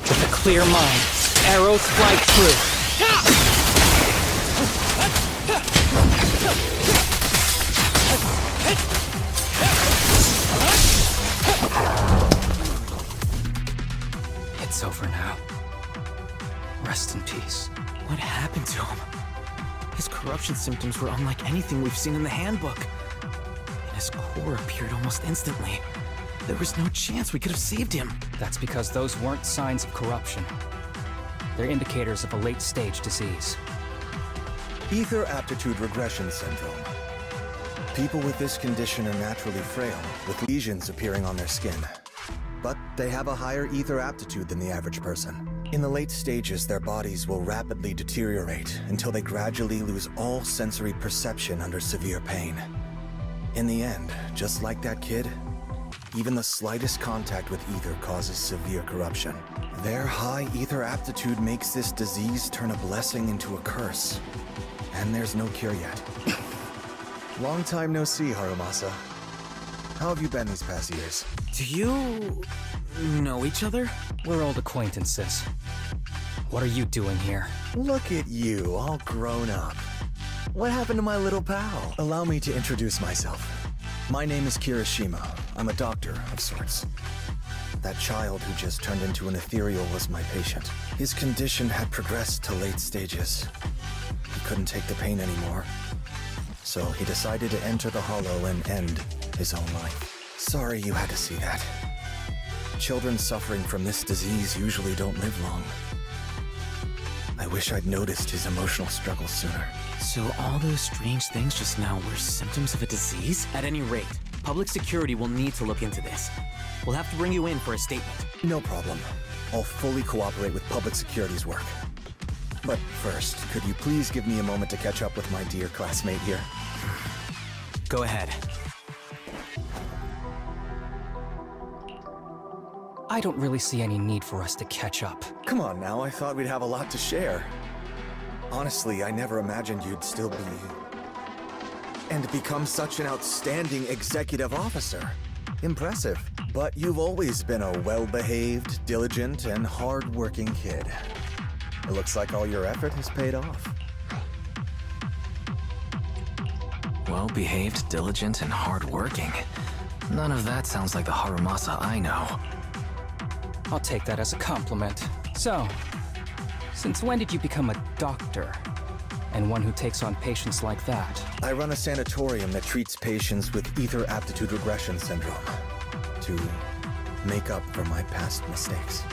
With a clear mind, arrows fly true. It's over now. Rest in peace. What happened to him? His corruption symptoms were unlike anything we've seen in the handbook. And his core appeared almost instantly. There was no chance we could have saved him. That's because those weren't signs of corruption. They're indicators of a late-stage disease. Ether aptitude regression syndrome. People with this condition are naturally frail, with lesions appearing on their skin. But they have a higher ether aptitude than the average person. In the late stages, their bodies will rapidly deteriorate until they gradually lose all sensory perception under severe pain. In the end, just like that kid, even the slightest contact with ether causes severe corruption. Their high ether aptitude makes this disease turn a blessing into a curse. And there's no cure yet. Long time no see, Harumasa. How have you been these past years? Do you know each other? We're old acquaintances. What are you doing here? Look at you, all grown up. What happened to my little pal? Allow me to introduce myself. My name is Kirishima. I'm a doctor of sorts. That child who just turned into an ethereal was my patient. His condition had progressed to late stages. He couldn't take the pain anymore. So he decided to enter the Hollow and end his own life. Sorry you had to see that. Children suffering from this disease usually don't live long. I wish I'd noticed his emotional struggles sooner. So all those strange things just now were symptoms of a disease? At any rate, public security will need to look into this. We'll have to bring you in for a statement. No problem. I'll fully cooperate with public security's work. But first, could you please give me a moment to catch up with my dear classmate here? Go ahead. I don't really see any need for us to catch up. Come on now, I thought we'd have a lot to share. Honestly, I never imagined you'd still be... and become such an outstanding executive officer. Impressive. But you've always been a well-behaved, diligent, and hard-working kid. It looks like all your effort has paid off. Well-behaved, diligent, and hardworking. None of that sounds like the Harumasa I know. I'll take that as a compliment. So, since when did you become a doctor? And one who takes on patients like that? I run a sanatorium that treats patients with ether aptitude regression syndrome. To make up for my past mistakes.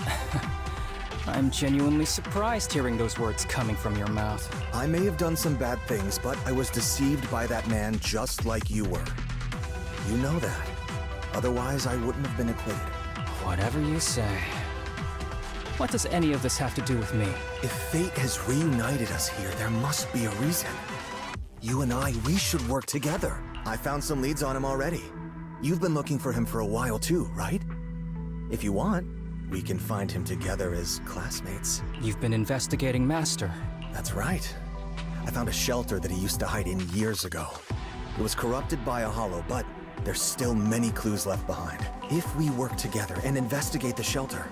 I'm genuinely surprised hearing those words coming from your mouth. I may have done some bad things, but I was deceived by that man just like you were. You know that. Otherwise, I wouldn't have been acquitted. Whatever you say. What does any of this have to do with me? If fate has reunited us here, there must be a reason. You and I, we should work together. I found some leads on him already. You've been looking for him for a while too, right? If you want, we can find him together as classmates. You've been investigating Master. That's right. I found a shelter that he used to hide in years ago. It was corrupted by a hollow, but there's still many clues left behind. If we work together and investigate the shelter,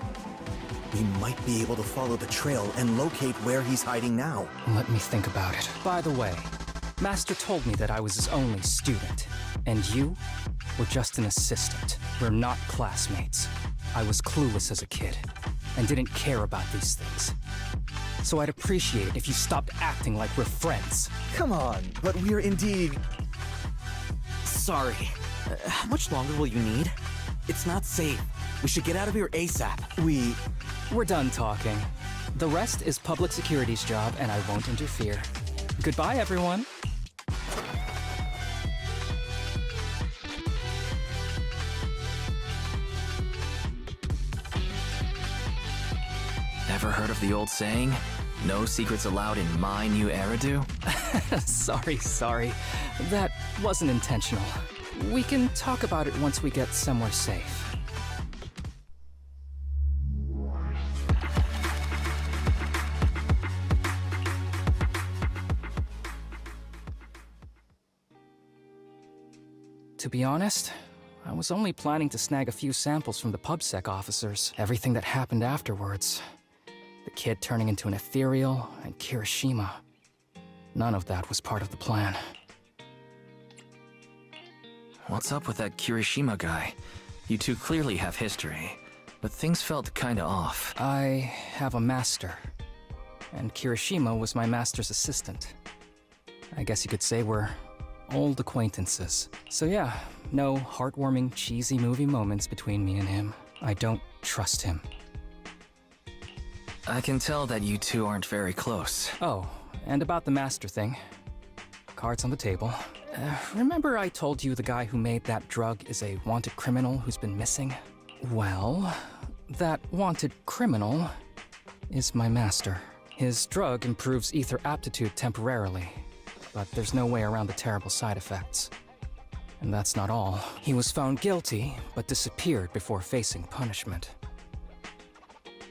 we might be able to follow the trail and locate where he's hiding now. Let me think about it. By the way, Master told me that I was his only student, and you were just an assistant. We're not classmates. I was clueless as a kid, and didn't care about these things. So I'd appreciate it if you stopped acting like we're friends. Come on, but we're indeed... Sorry. How much longer will you need? It's not safe. We should get out of here ASAP. We're done talking. The rest is public security's job, and I won't interfere. Goodbye, everyone. Ever heard of the old saying? No secrets allowed in my new Eridu? Sorry. That wasn't intentional. We can talk about it once we get somewhere safe. To be honest, I was only planning to snag a few samples from the PubSec officers. Everything that happened afterwards. The kid turning into an ethereal, and Kirishima. None of that was part of the plan. What's up with that Kirishima guy? You two clearly have history, but things felt kinda off. I have a master, and Kirishima was my master's assistant. I guess you could say we're old acquaintances. So yeah, no heartwarming, cheesy movie moments between me and him. I don't trust him. I can tell that you two aren't very close. Oh, and about the master thing. Cards on the table. Remember I told you the guy who made that drug is a wanted criminal who's been missing? Well, that wanted criminal is my master. His drug improves ether aptitude temporarily, but there's no way around the terrible side effects. And that's not all. He was found guilty, but disappeared before facing punishment.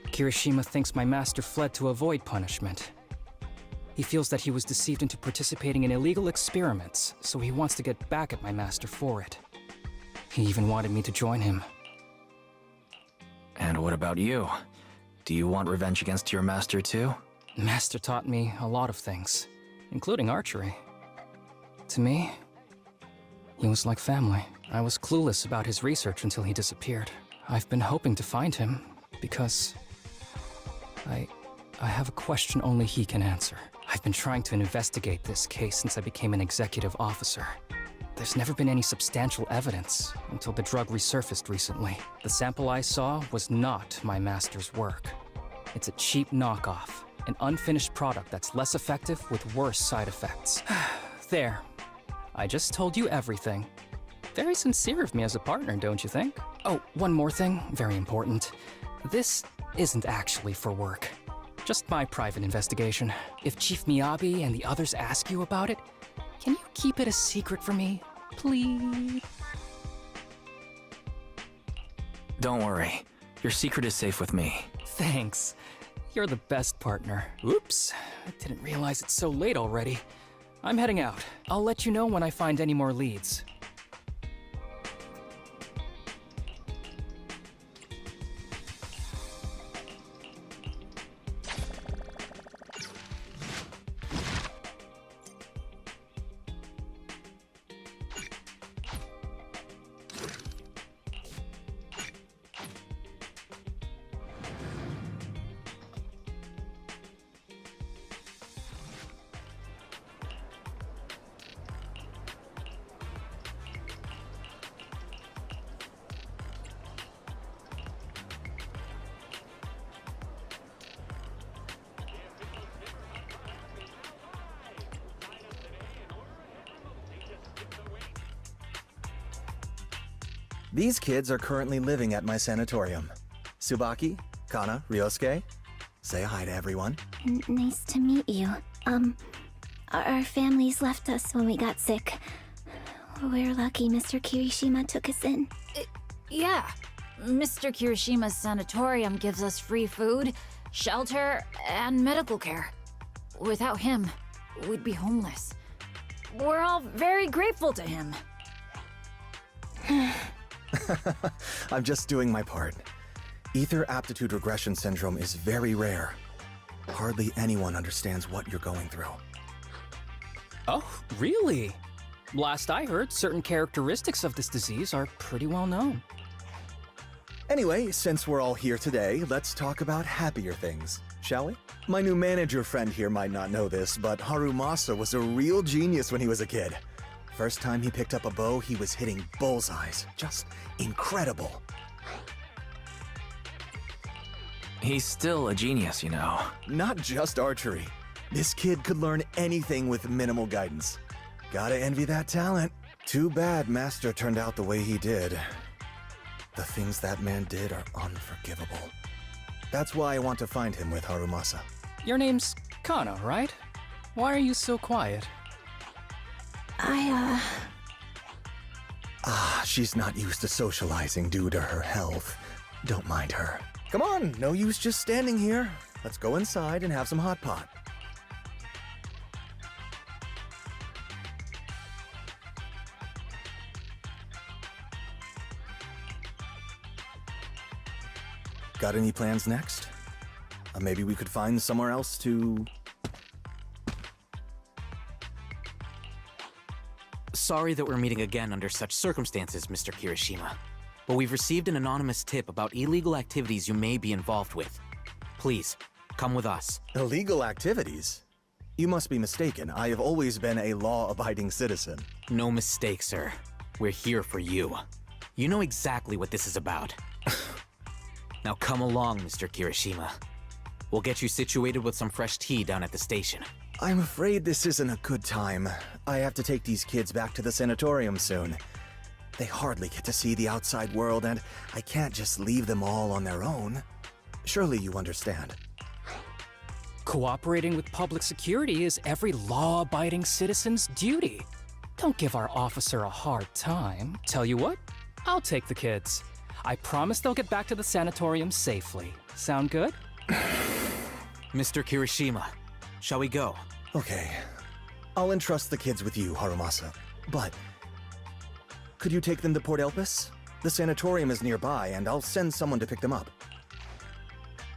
Kirishima thinks my master fled to avoid punishment. He feels that he was deceived into participating in illegal experiments, so he wants to get back at my master for it. He even wanted me to join him. And what about you? Do you want revenge against your master too? Master taught me a lot of things, including archery. To me, he was like family. I was clueless about his research until he disappeared. I've been hoping to find him, because I have a question only he can answer. I've been trying to investigate this case since I became an executive officer. There's never been any substantial evidence until the drug resurfaced recently. The sample I saw was not my master's work. It's a cheap knockoff, an unfinished product that's less effective with worse side effects. There. I just told you everything. Very sincere of me as a partner, don't you think? Oh, one more thing, very important. This isn't actually for work. Just my private investigation. If Chief Miyabi and the others ask you about it, can you keep it a secret from me, please? Don't worry. Your secret is safe with me. Thanks. You're the best partner. Oops, I didn't realize it's so late already. I'm heading out. I'll let you know when I find any more leads. These kids are currently living at my sanatorium. Tsubaki, Kana, Ryosuke, say hi to everyone. Nice to meet you. Our families left us when we got sick. We're lucky Mr. Kirishima took us in. Yeah. Mr. Kirishima's sanatorium gives us free food, shelter, and medical care. Without him, we'd be homeless. We're all very grateful to him. I'm just doing my part. Ether aptitude regression syndrome is very rare. Hardly anyone understands what you're going through. Oh, really? Last I heard, certain characteristics of this disease are pretty well known. Anyway, since we're all here today, let's talk about happier things, shall we? My new manager friend here might not know this, but Harumasa was a real genius when he was a kid. First time he picked up a bow, he was hitting bullseyes. Just incredible. He's still a genius, you know. Not just archery. This kid could learn anything with minimal guidance. Gotta envy that talent. Too bad Master turned out the way he did. The things that man did are unforgivable. That's why I want to find him with Harumasa. Your name's Kana, right? Why are you so quiet? She's not used to socializing due to her health. Don't mind her. Come on, no use just standing here. Let's go inside and have some hot pot. Got any plans next? Maybe we could find somewhere else to... Sorry that we're meeting again under such circumstances, Mr. Kirishima. But we've received an anonymous tip about illegal activities you may be involved with. Please, come with us. Illegal activities? You must be mistaken. I have always been a law-abiding citizen. No mistake, sir. We're here for you. You know exactly what this is about. Now come along, Mr. Kirishima. We'll get you situated with some fresh tea down at the station. I'm afraid this isn't a good time. I have to take these kids back to the sanatorium soon. They hardly get to see the outside world, and I can't just leave them all on their own. Surely you understand. Cooperating with public security is every law-abiding citizen's duty. Don't give our officer a hard time. Tell you what, I'll take the kids. I promise they'll get back to the sanatorium safely. Sound good? Mr. Kirishima, shall we go? Okay. I'll entrust the kids with you, Harumasa. But could you take them to Port Elpis? The sanatorium is nearby, and I'll send someone to pick them up.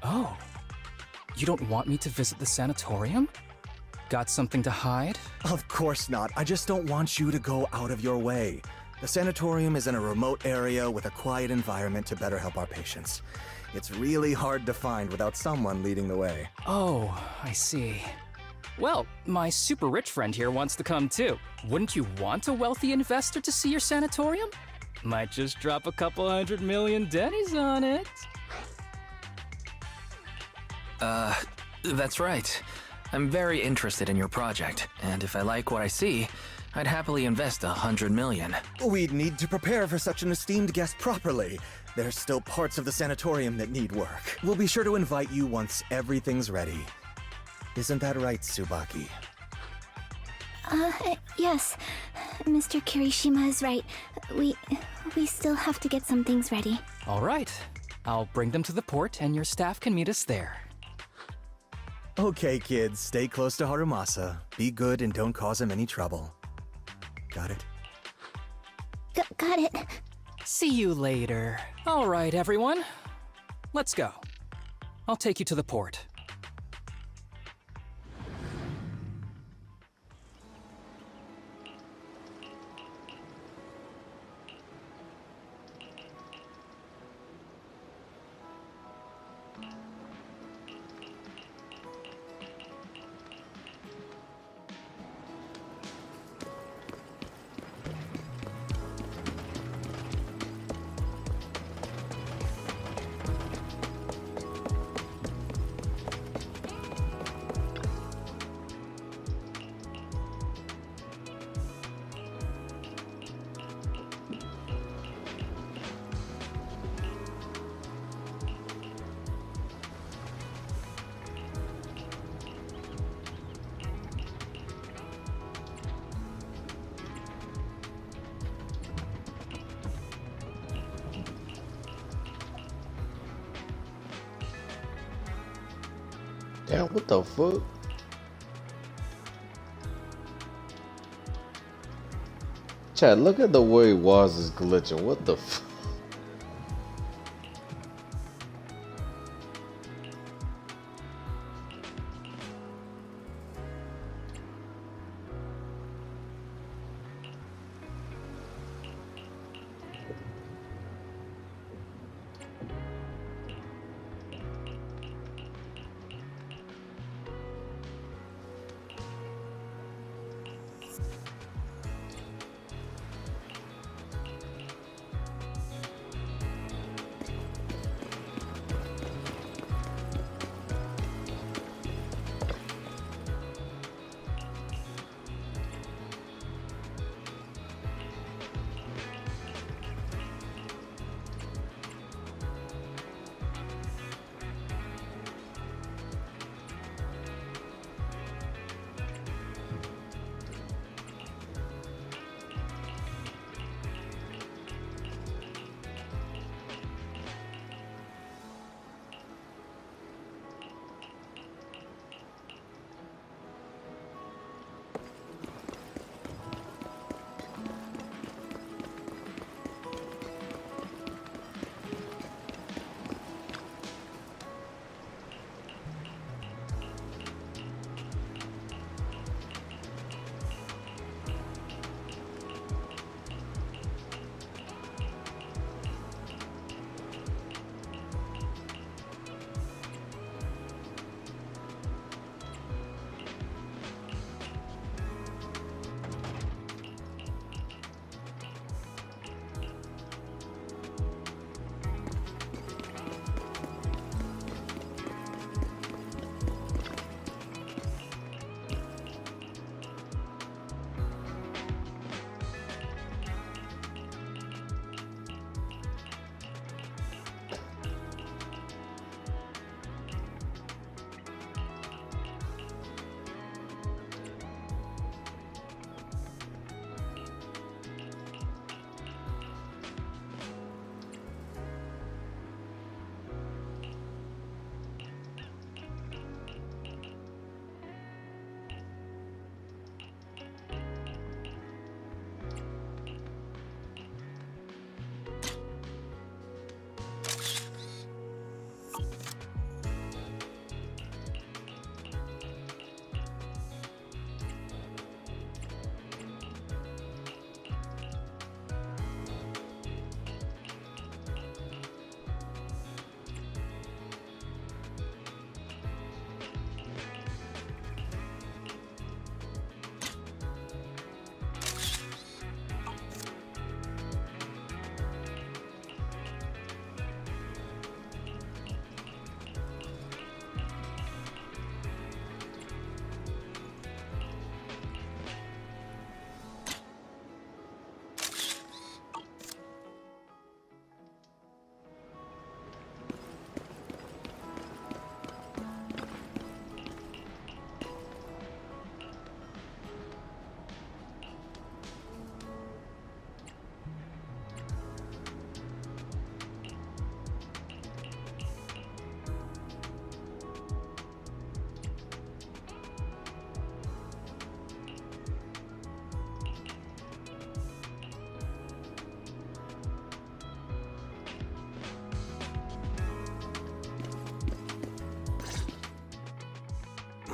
Oh. You don't want me to visit the sanatorium? Got something to hide? Of course not. I just don't want you to go out of your way. The sanatorium is in a remote area with a quiet environment to better help our patients. It's really hard to find without someone leading the way. Oh, I see. Well, my super rich friend here wants to come too. Wouldn't you want a wealthy investor to see your sanatorium? Might just drop a couple $100 million dennies on it. That's right. I'm very interested in your project, and if I like what I see, I'd happily invest $100 million. We'd need to prepare for such an esteemed guest properly. There's still parts of the sanatorium that need work. We'll be sure to invite you once everything's ready. Isn't that right, Tsubaki? Yes. Mr. Kirishima is right. We still have to get some things ready. All right. I'll bring them to the port, and your staff can meet us there. Okay, kids, stay close to Harumasa. Be good and don't cause him any trouble. Got it? Got it. See you later. All right, everyone. Let's go. I'll take you to the port. Damn, what the fuck? Chad, look at the way Waz is glitching. What the fuck?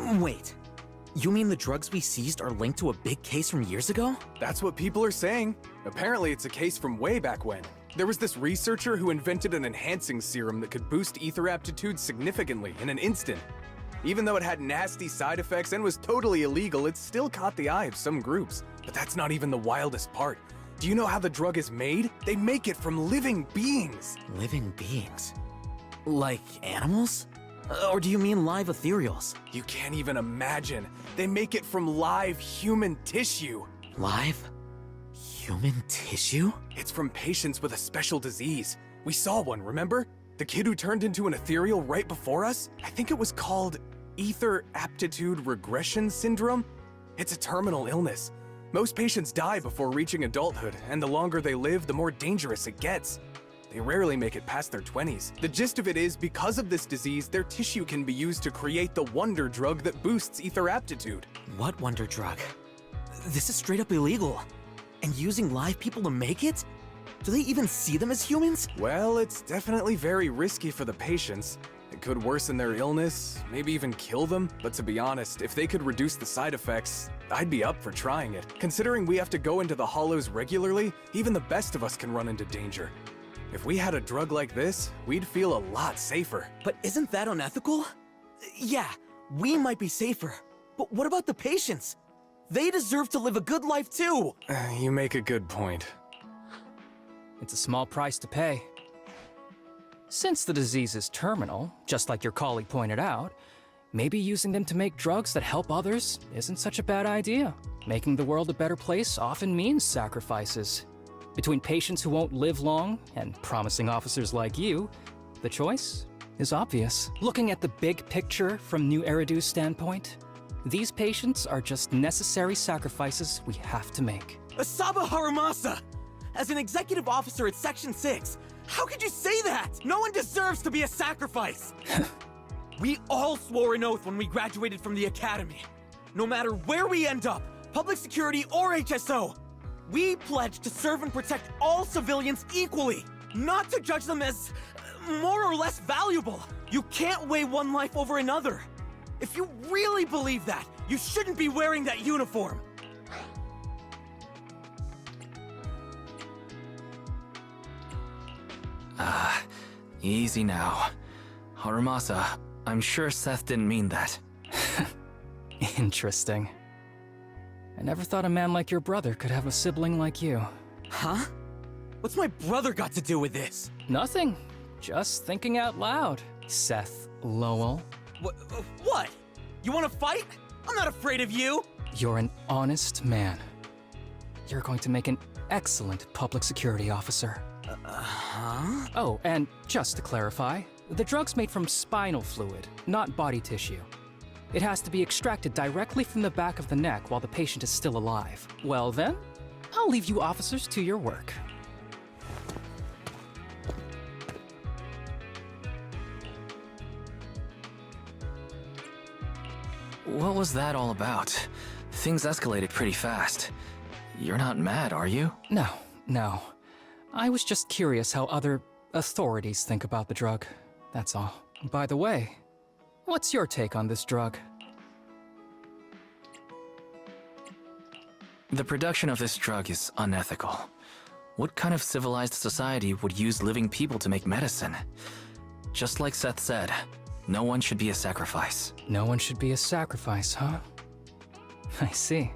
Wait. You mean the drugs we seized are linked to a big case from years ago? That's what people are saying. Apparently it's a case from way back when. There was this researcher who invented an enhancing serum that could boost ether aptitude significantly in an instant. Even though it had nasty side effects and was totally illegal, it still caught the eye of some groups. But that's not even the wildest part. Do you know how the drug is made? They make it from living beings. Living beings? Like animals? Or do you mean live ethereals? You can't even imagine. They make it from live human tissue. Live? Human tissue? It's from patients with a special disease. We saw one, remember? The kid who turned into an ethereal right before us? I think it was called ether aptitude regression syndrome. It's a terminal illness. Most patients die before reaching adulthood, and the longer they live, the more dangerous it gets. They rarely make it past their 20s. The gist of it is, because of this disease, their tissue can be used to create the wonder drug that boosts ether aptitude. What wonder drug? This is straight up illegal. And using live people to make it? Do they even see them as humans? Well, it's definitely very risky for the patients. It could worsen their illness, maybe even kill them. But to be honest, if they could reduce the side effects, I'd be up for trying it. Considering we have to go into the hollows regularly, even the best of us can run into danger. If we had a drug like this, we'd feel a lot safer. But isn't that unethical? Yeah, we might be safer. But what about the patients? They deserve to live a good life too! You make a good point. It's a small price to pay. Since the disease is terminal, just like your colleague pointed out, maybe using them to make drugs that help others isn't such a bad idea. Making the world a better place often means sacrifices. Between patients who won't live long and promising officers like you, the choice is obvious. Looking at the big picture from New Eridu's standpoint, these patients are just necessary sacrifices we have to make. Asaba Harumasa! As an executive officer at Section 6, how could you say that? No one deserves to be a sacrifice! We all swore an oath when we graduated from the academy. No matter where we end up, public security or HSO, we pledge to serve and protect all civilians equally, not to judge them as more or less valuable. You can't weigh one life over another. If you really believe that, you shouldn't be wearing that uniform. Easy now. Harumasa, I'm sure Seth didn't mean that. Interesting. I never thought a man like your brother could have a sibling like you. Huh? What's my brother got to do with this? Nothing. Just thinking out loud, Seth Lowell. What? You want to fight? I'm not afraid of you! You're an honest man. You're going to make an excellent public security officer. Huh? Oh, and just to clarify, the drug's made from spinal fluid, not body tissue. It has to be extracted directly from the back of the neck while the patient is still alive. Well then, I'll leave you officers to your work. What was that all about? Things escalated pretty fast. You're not mad, are you? No. I was just curious how other authorities think about the drug. That's all. By the way, what's your take on this drug? The production of this drug is unethical. What kind of civilized society would use living people to make medicine? Just like Seth said, no one should be a sacrifice. No one should be a sacrifice, huh? I see.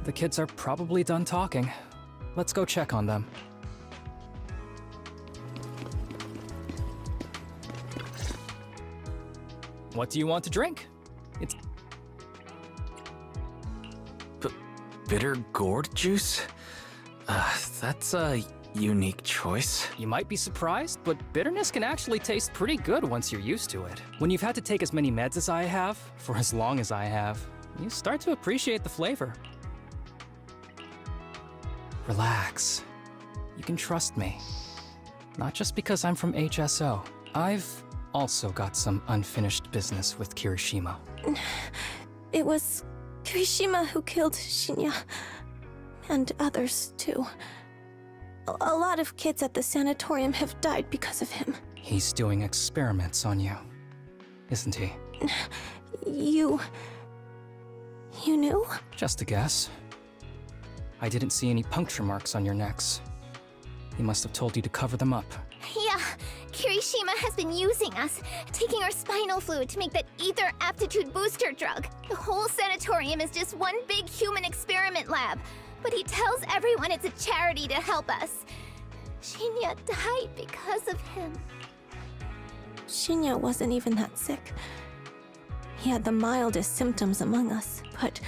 The kids are probably done talking. Let's go check on them. What do you want to drink? It's bitter gourd juice? That's a unique choice. You might be surprised, but bitterness can actually taste pretty good once you're used to it. When you've had to take as many meds as I have, for as long as I have, you start to appreciate the flavor. Relax. You can trust me. Not just because I'm from HSO. I've also got some unfinished business with Kirishima. It was Kirishima who killed Shinya. And others, too. A lot of kids at the sanatorium have died because of him. He's doing experiments on you, isn't he? You knew? Just a guess. I didn't see any puncture marks on your necks. He must have told you to cover them up. Yeah, Kirishima has been using us, taking our spinal fluid to make that ether aptitude booster drug. The whole sanatorium is just one big human experiment lab, but he tells everyone it's a charity to help us. Shinya died because of him. Shinya wasn't even that sick. He had the mildest symptoms among us, but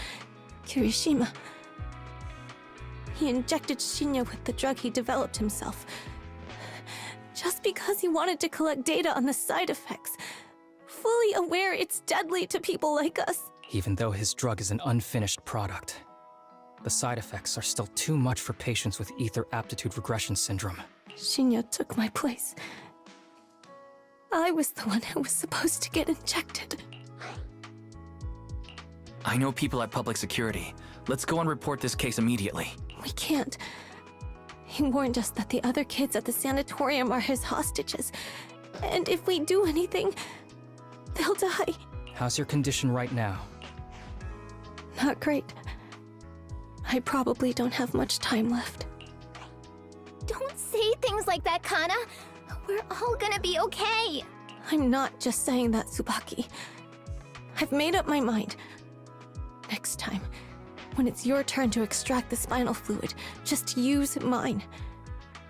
Kirishima... He injected Shinya with the drug he developed himself. Just because he wanted to collect data on the side effects, fully aware it's deadly to people like us. Even though his drug is an unfinished product, the side effects are still too much for patients with ether aptitude regression syndrome. Shinya took my place. I was the one who was supposed to get injected. I know people at public security. Let's go and report this case immediately. We can't. He warned us that the other kids at the sanatorium are his hostages. And if we do anything, they'll die. How's your condition right now? Not great. I probably don't have much time left. Don't say things like that, Kana. We're all gonna be okay. I'm not just saying that, Tsubaki. I've made up my mind. Next time, when it's your turn to extract the spinal fluid, just use mine.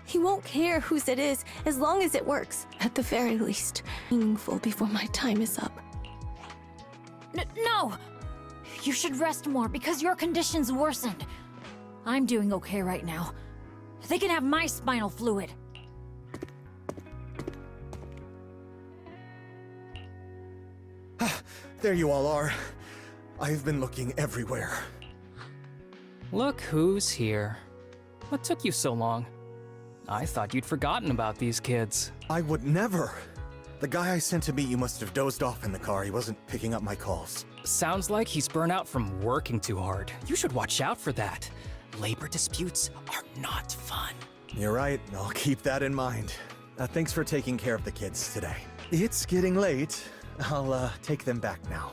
He won't care whose it is, as long as it works. At the very least, meaningful before my time is up. No! You should rest more because your condition's worsened. I'm doing okay right now. They can have my spinal fluid. There you all are. I've been looking everywhere. Look who's here. What took you so long? I thought you'd forgotten about these kids. I would never. The guy I sent to meet you must have dozed off in the car. He wasn't picking up my calls. Sounds like he's burnt out from working too hard. You should watch out for that. Labor disputes are not fun. You're right. I'll keep that in mind. Thanks for taking care of the kids today. It's getting late. I'll take them back now.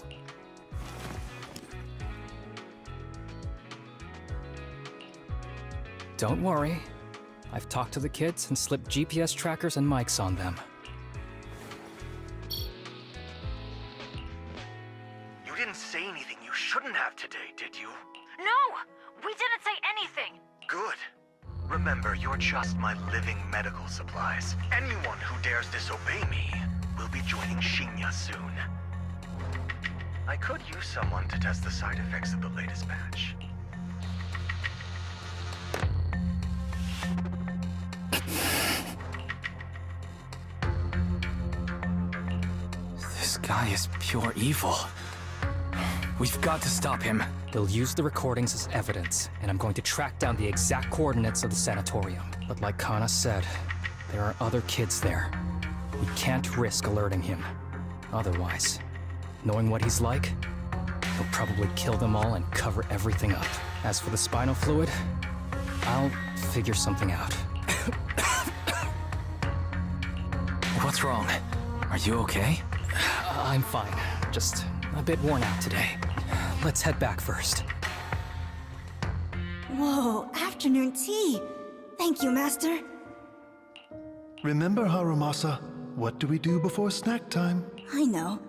Don't worry. I've talked to the kids and slipped GPS trackers and mics on them. You didn't say anything you shouldn't have today, did you? No! We didn't say anything! Good. Remember, you're just my living medical supplies. Anyone who dares disobey me will be joining Shinya soon. I could use someone to test the side effects of the latest batch. This guy is pure evil. We've got to stop him. They'll use the recordings as evidence, and I'm going to track down the exact coordinates of the sanatorium. But like Kana said, there are other kids there. We can't risk alerting him. Otherwise, knowing what he's like, he'll probably kill them all and cover everything up. As for the spinal fluid, I'll figure something out. What's wrong? Are you okay? I'm fine. Just a bit worn out today. Let's head back first. Whoa, afternoon tea. Thank you, Master. Remember, Harumasa, what do we do before snack time? I know.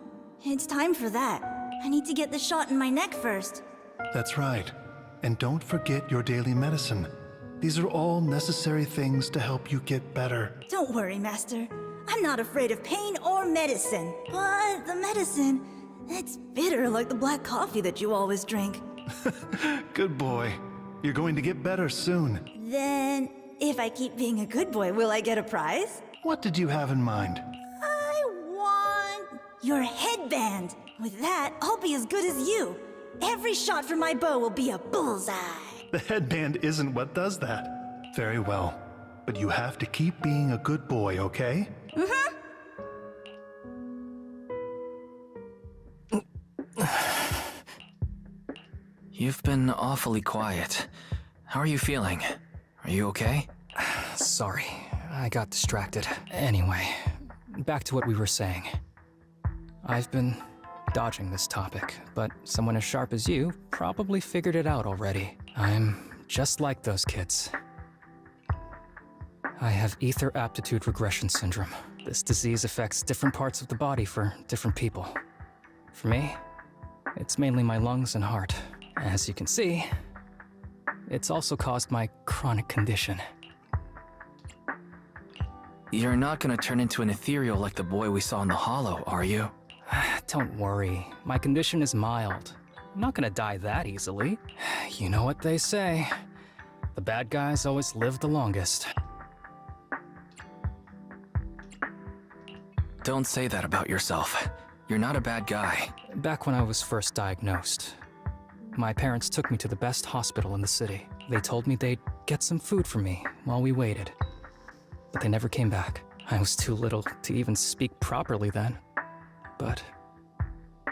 It's time for that. I need to get the shot in my neck first. That's right. And don't forget your daily medicine. These are all necessary things to help you get better. Don't worry, Master. I'm not afraid of pain or medicine. But the medicine, it's bitter like the black coffee that you always drink. Good boy. You're going to get better soon. Then, if I keep being a good boy, will I get a prize? What did you have in mind? I want your headband. With that, I'll be as good as you. Every shot from my bow will be a bullseye. The headband isn't what does that. Very well. But you have to keep being a good boy, okay? Mm-hmm. You've been awfully quiet. How are you feeling? Are you okay? Sorry, I got distracted. Anyway, back to what we were saying. I've been dodging this topic, but someone as sharp as you probably figured it out already. I'm just like those kids. I have ether aptitude regression syndrome. This disease affects different parts of the body for different people. For me, it's mainly my lungs and heart. As you can see, it's also caused my chronic condition. You're not gonna turn into an ethereal like the boy we saw in the Hollow, are you? Don't worry, my condition is mild. I'm not gonna die that easily. You know what they say. The bad guys always live the longest. Don't say that about yourself. You're not a bad guy. Back when I was first diagnosed, my parents took me to the best hospital in the city. They told me they'd get some food for me while we waited. But they never came back. I was too little to even speak properly then. But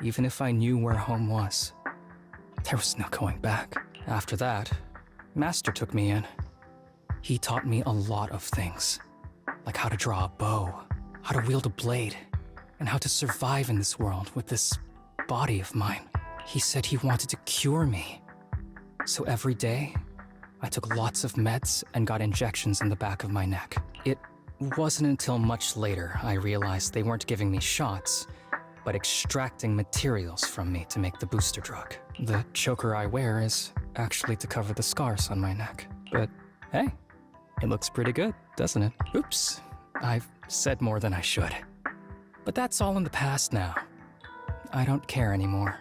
even if I knew where home was, there was no going back. After that, Master took me in. He taught me a lot of things, like how to draw a bow, how to wield a blade, and how to survive in this world with this body of mine. He said he wanted to cure me. So every day, I took lots of meds and got injections in the back of my neck. It wasn't until much later I realized they weren't giving me shots, but extracting materials from me to make the booster drug. The choker I wear is actually to cover the scars on my neck. But hey, it looks pretty good, doesn't it? Oops, I've said more than I should. But that's all in the past now. I don't care anymore.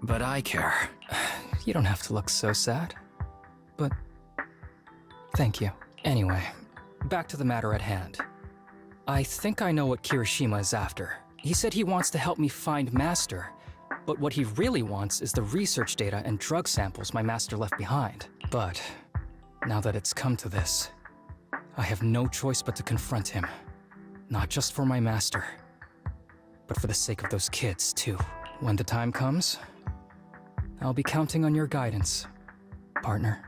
But I care. You don't have to look so sad. But thank you. Anyway, back to the matter at hand. I think I know what Kirishima is after. He said he wants to help me find Master, but what he really wants is the research data and drug samples my Master left behind. But now that it's come to this, I have no choice but to confront him. Not just for my Master, but for the sake of those kids, too. When the time comes, I'll be counting on your guidance, partner.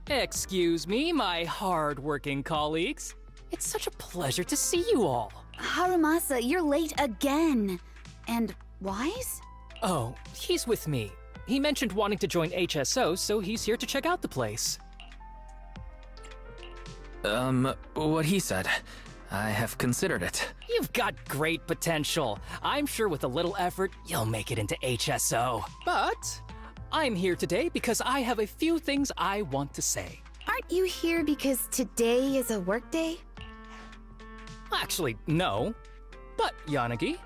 Excuse me, my hard-working colleagues. It's such a pleasure to see you all. Harumasa, you're late again. And Wise? Oh, he's with me. He mentioned wanting to join HSO, so he's here to check out the place. What he said. I have considered it. You've got great potential. I'm sure with a little effort, you'll make it into HSO. But I'm here today because I have a few things I want to say. Aren't you here because today is a work day? Actually, no. But, Yanagi,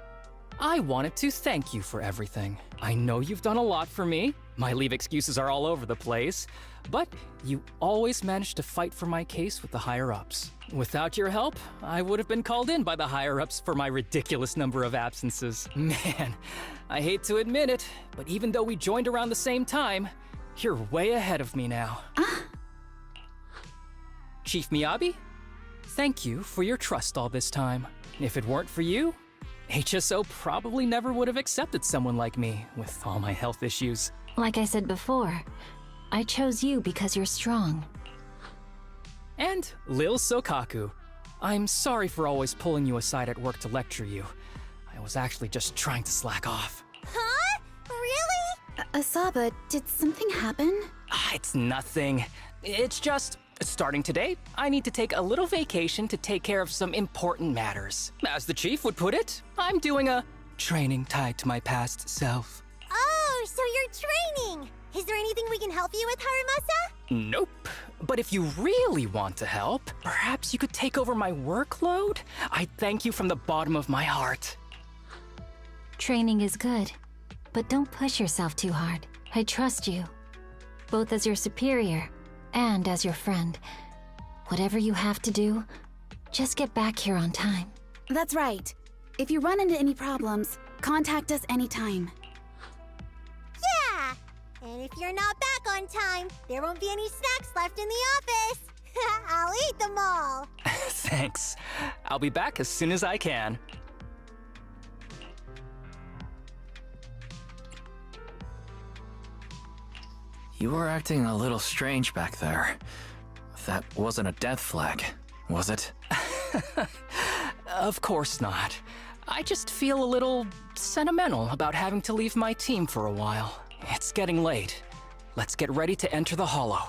I wanted to thank you for everything. I know you've done a lot for me. My leave excuses are all over the place. But you always managed to fight for my case with the higher-ups. Without your help, I would have been called in by the higher-ups for my ridiculous number of absences. Man, I hate to admit it, but even though we joined around the same time, you're way ahead of me now. Chief Miyabi, thank you for your trust all this time. If it weren't for you, HSO probably never would have accepted someone like me with all my health issues. Like I said before, I chose you because you're strong. And Lil Sokaku, I'm sorry for always pulling you aside at work to lecture you. I was actually just trying to slack off. Huh? Really? Asaba, did something happen? It's nothing. It's just, starting today, I need to take a little vacation to take care of some important matters. As the chief would put it, I'm doing a training tied to my past self. Oh, so you're training! Is there anything we can help you with, Harumasa? Nope. But if you really want to help, perhaps you could take over my workload? I thank you from the bottom of my heart. Training is good, but don't push yourself too hard. I trust you, both as your superior and as your friend. Whatever you have to do, just get back here on time. That's right. If you run into any problems, contact us anytime. Yeah! And if you're not back on time, there won't be any snacks left in the office. I'll eat them all. Thanks. I'll be back as soon as I can. You were acting a little strange back there. That wasn't a death flag, was it? Of course not. I just feel a little sentimental about having to leave my team for a while. It's getting late. Let's get ready to enter the Hollow.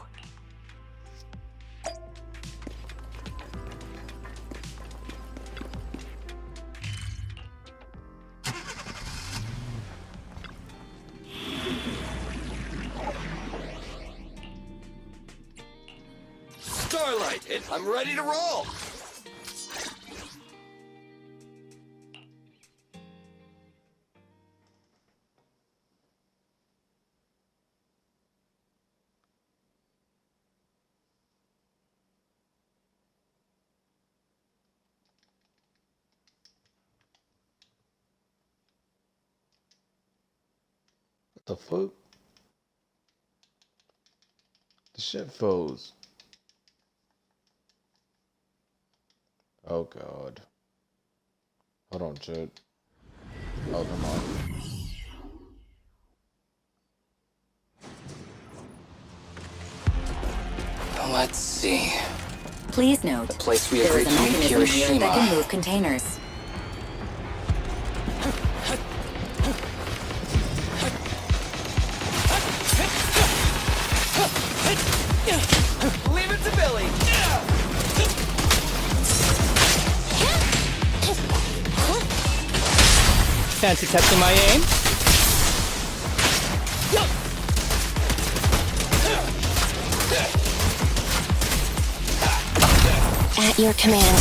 Starlight, I'm ready to roll! What the fuck? The shit froze. Oh god. Hold on, chat. Oh, come on. Let's see. Please note, The place we there agreed is a to meet mechanism here Kirishima. that can move containers. Leave it to Billy! Fancy testing my aim? At your command.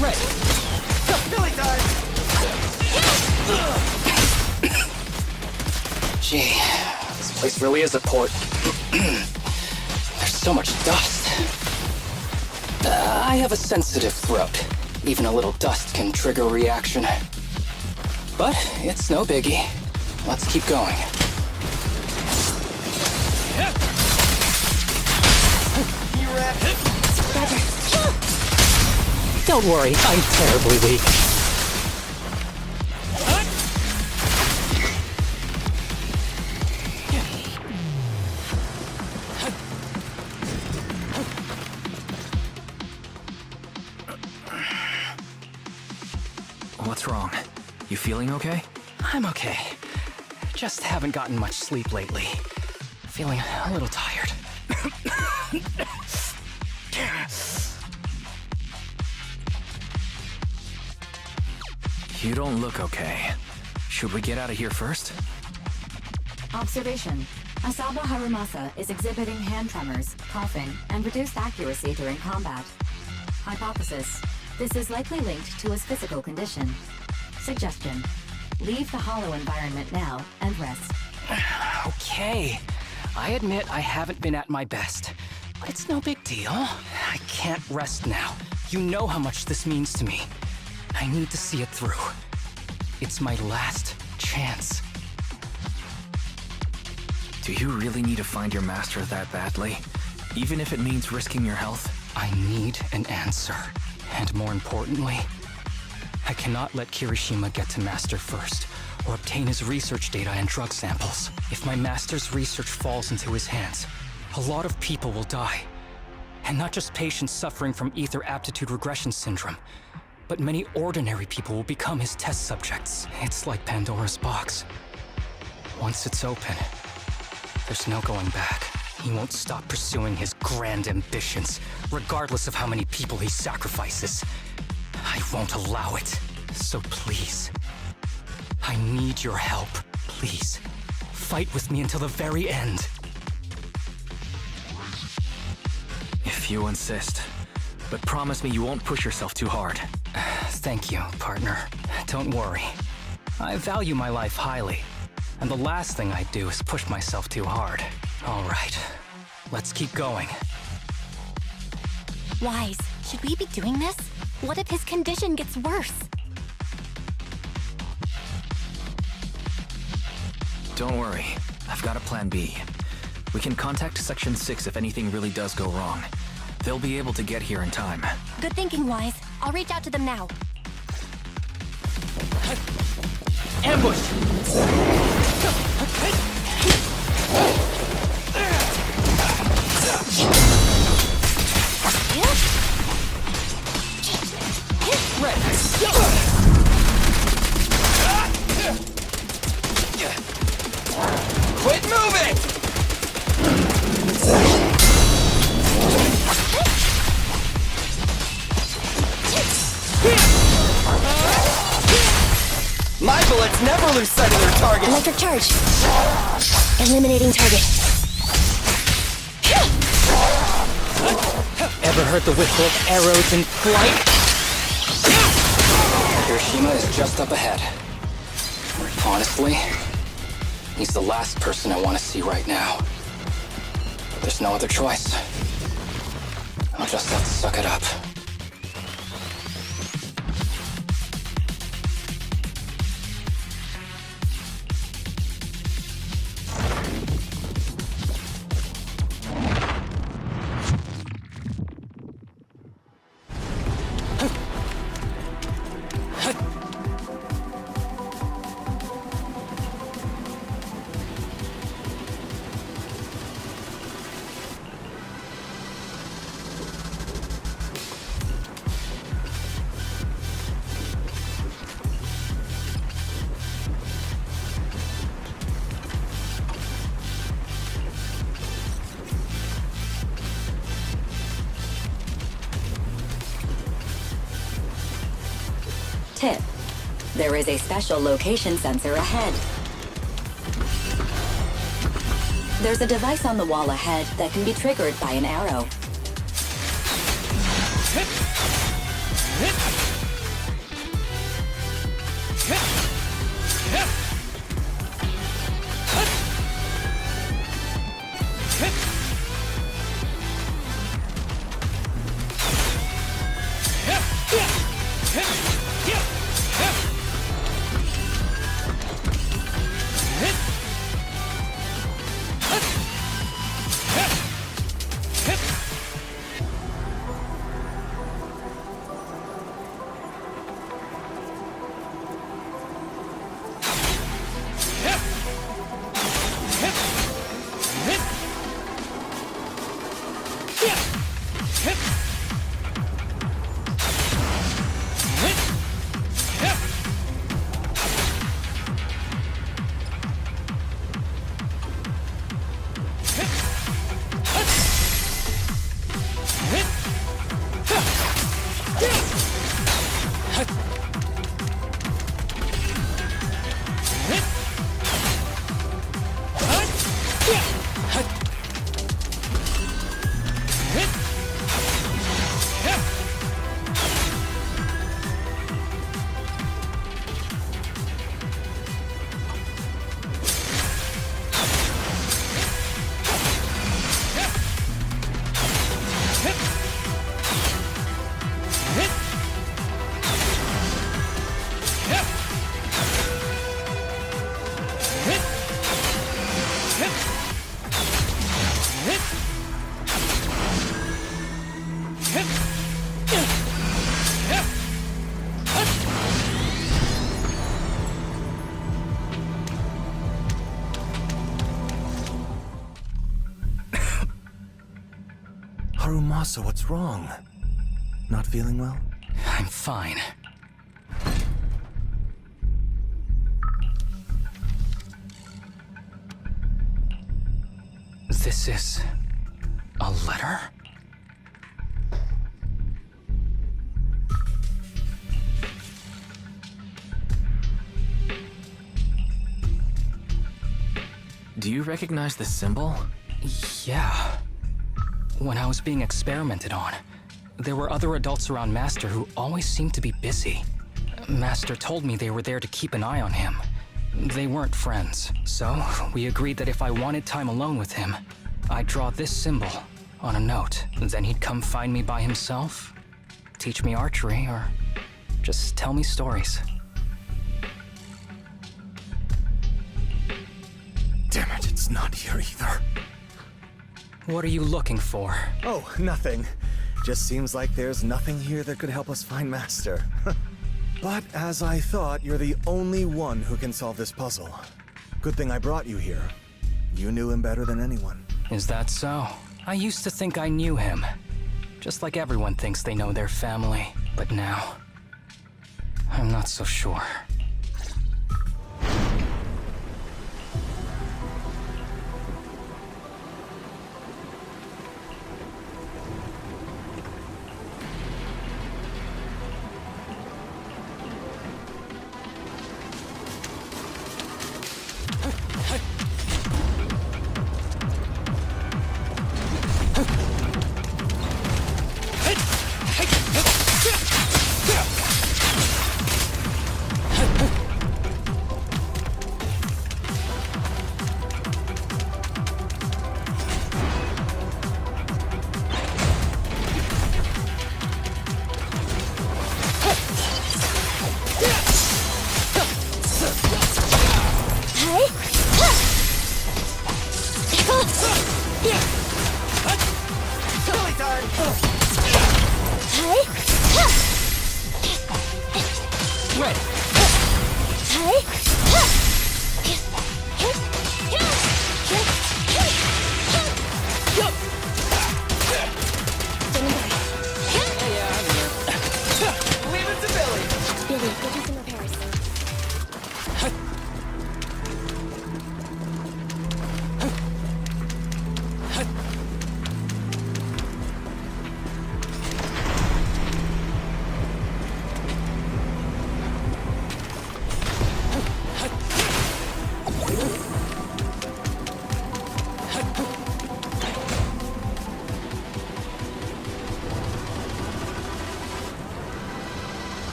Ready. Billy time! Gee, this place really is a port. There's so much dust. I have a sensitive throat. Even a little dust can trigger a reaction. But it's no biggie. Let's keep going. Don't worry, I'm terribly weak. What's wrong? You feeling okay? I'm okay. Just haven't gotten much sleep lately. Feeling a little tired. You don't look okay. Should we get out of here first? Observation. Asaba Harumasa is exhibiting hand tremors, coughing, and reduced accuracy during combat. Hypothesis. This is likely linked to his physical condition. Suggestion. Leave the hollow environment now and rest. Okay. I admit I haven't been at my best. But it's no big deal. I can't rest now. You know how much this means to me. I need to see it through. It's my last chance. Do you really need to find your master that badly? Even if it means risking your health? I need an answer. And more importantly, I cannot let Kirishima get to Master first, or obtain his research data and drug samples. If my Master's research falls into his hands, a lot of people will die. And not just patients suffering from ether aptitude regression syndrome, but many ordinary people will become his test subjects. It's like Pandora's box. Once it's open, there's no going back. He won't stop pursuing his grand ambitions, regardless of how many people he sacrifices. I won't allow it. So please, I need your help. Please, fight with me until the very end. If you insist. But promise me you won't push yourself too hard. Thank you, partner. Don't worry. I value my life highly, and the last thing I do is push myself too hard. All right, let's keep going. Wise, should we be doing this? What if his condition gets worse? Don't worry, I've got a plan B. We can contact Section 6 if anything really does go wrong. They'll be able to get here in time. Good thinking, Wise. I'll reach out to them now. Ambush! Quit moving! My bullets never lose sight of their target. Electric charge. Eliminating target. Ever heard the whistle of arrows in flight? Hiroshima is just up ahead. Honestly, he's the last person I want to see right now. But there's no other choice. I'll just have to suck it up. Tip. There is a special location sensor ahead. There's a device on the wall ahead that can be triggered by an arrow. Harumasa, what's wrong? Not feeling well? I'm fine. This is a letter? Do you recognize the symbol? Yeah. When I was being experimented on, there were other adults around Master who always seemed to be busy. Master told me they were there to keep an eye on him. They weren't friends, so we agreed that if I wanted time alone with him, I'd draw this symbol on a note. Then he'd come find me by himself, teach me archery, or just tell me stories. Damn it, it's not here either. What are you looking for? Oh, nothing. Just seems like there's nothing here that could help us find Master. But as I thought, you're the only one who can solve this puzzle. Good thing I brought you here. You knew him better than anyone. Is that so? I used to think I knew him. Just like everyone thinks they know their family. But now, I'm not so sure.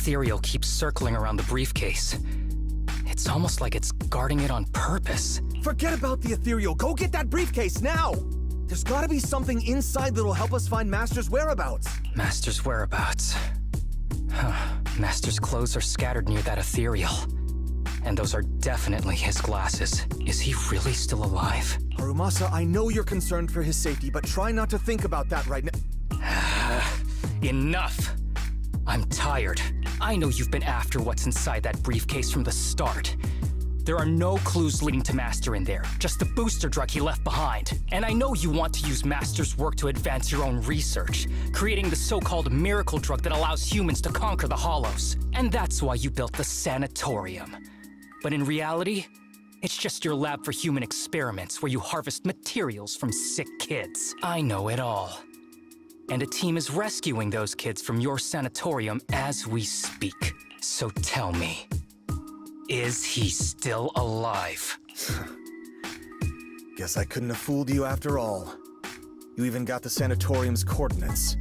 Ethereal keeps circling around the briefcase. It's almost like it's guarding it on purpose. Forget about the ethereal. Go get that briefcase now! There's gotta be something inside that'll help us find Master's whereabouts. Master's whereabouts. Huh. Master's clothes are scattered near that ethereal. And those are definitely his glasses. Is he really still alive? Harumasa, I know you're concerned for his safety, but try not to think about that right now. Enough! I'm tired. I know you've been after what's inside that briefcase from the start. There are no clues leading to Master in there, just the booster drug he left behind. And I know you want to use Master's work to advance your own research, creating the so-called miracle drug that allows humans to conquer the Hollows. And that's why you built the sanatorium. But in reality, it's just your lab for human experiments where you harvest materials from sick kids. I know it all. And a team is rescuing those kids from your sanatorium as we speak. So tell me, is he still alive? Guess I couldn't have fooled you after all. You even got the sanatorium's coordinates.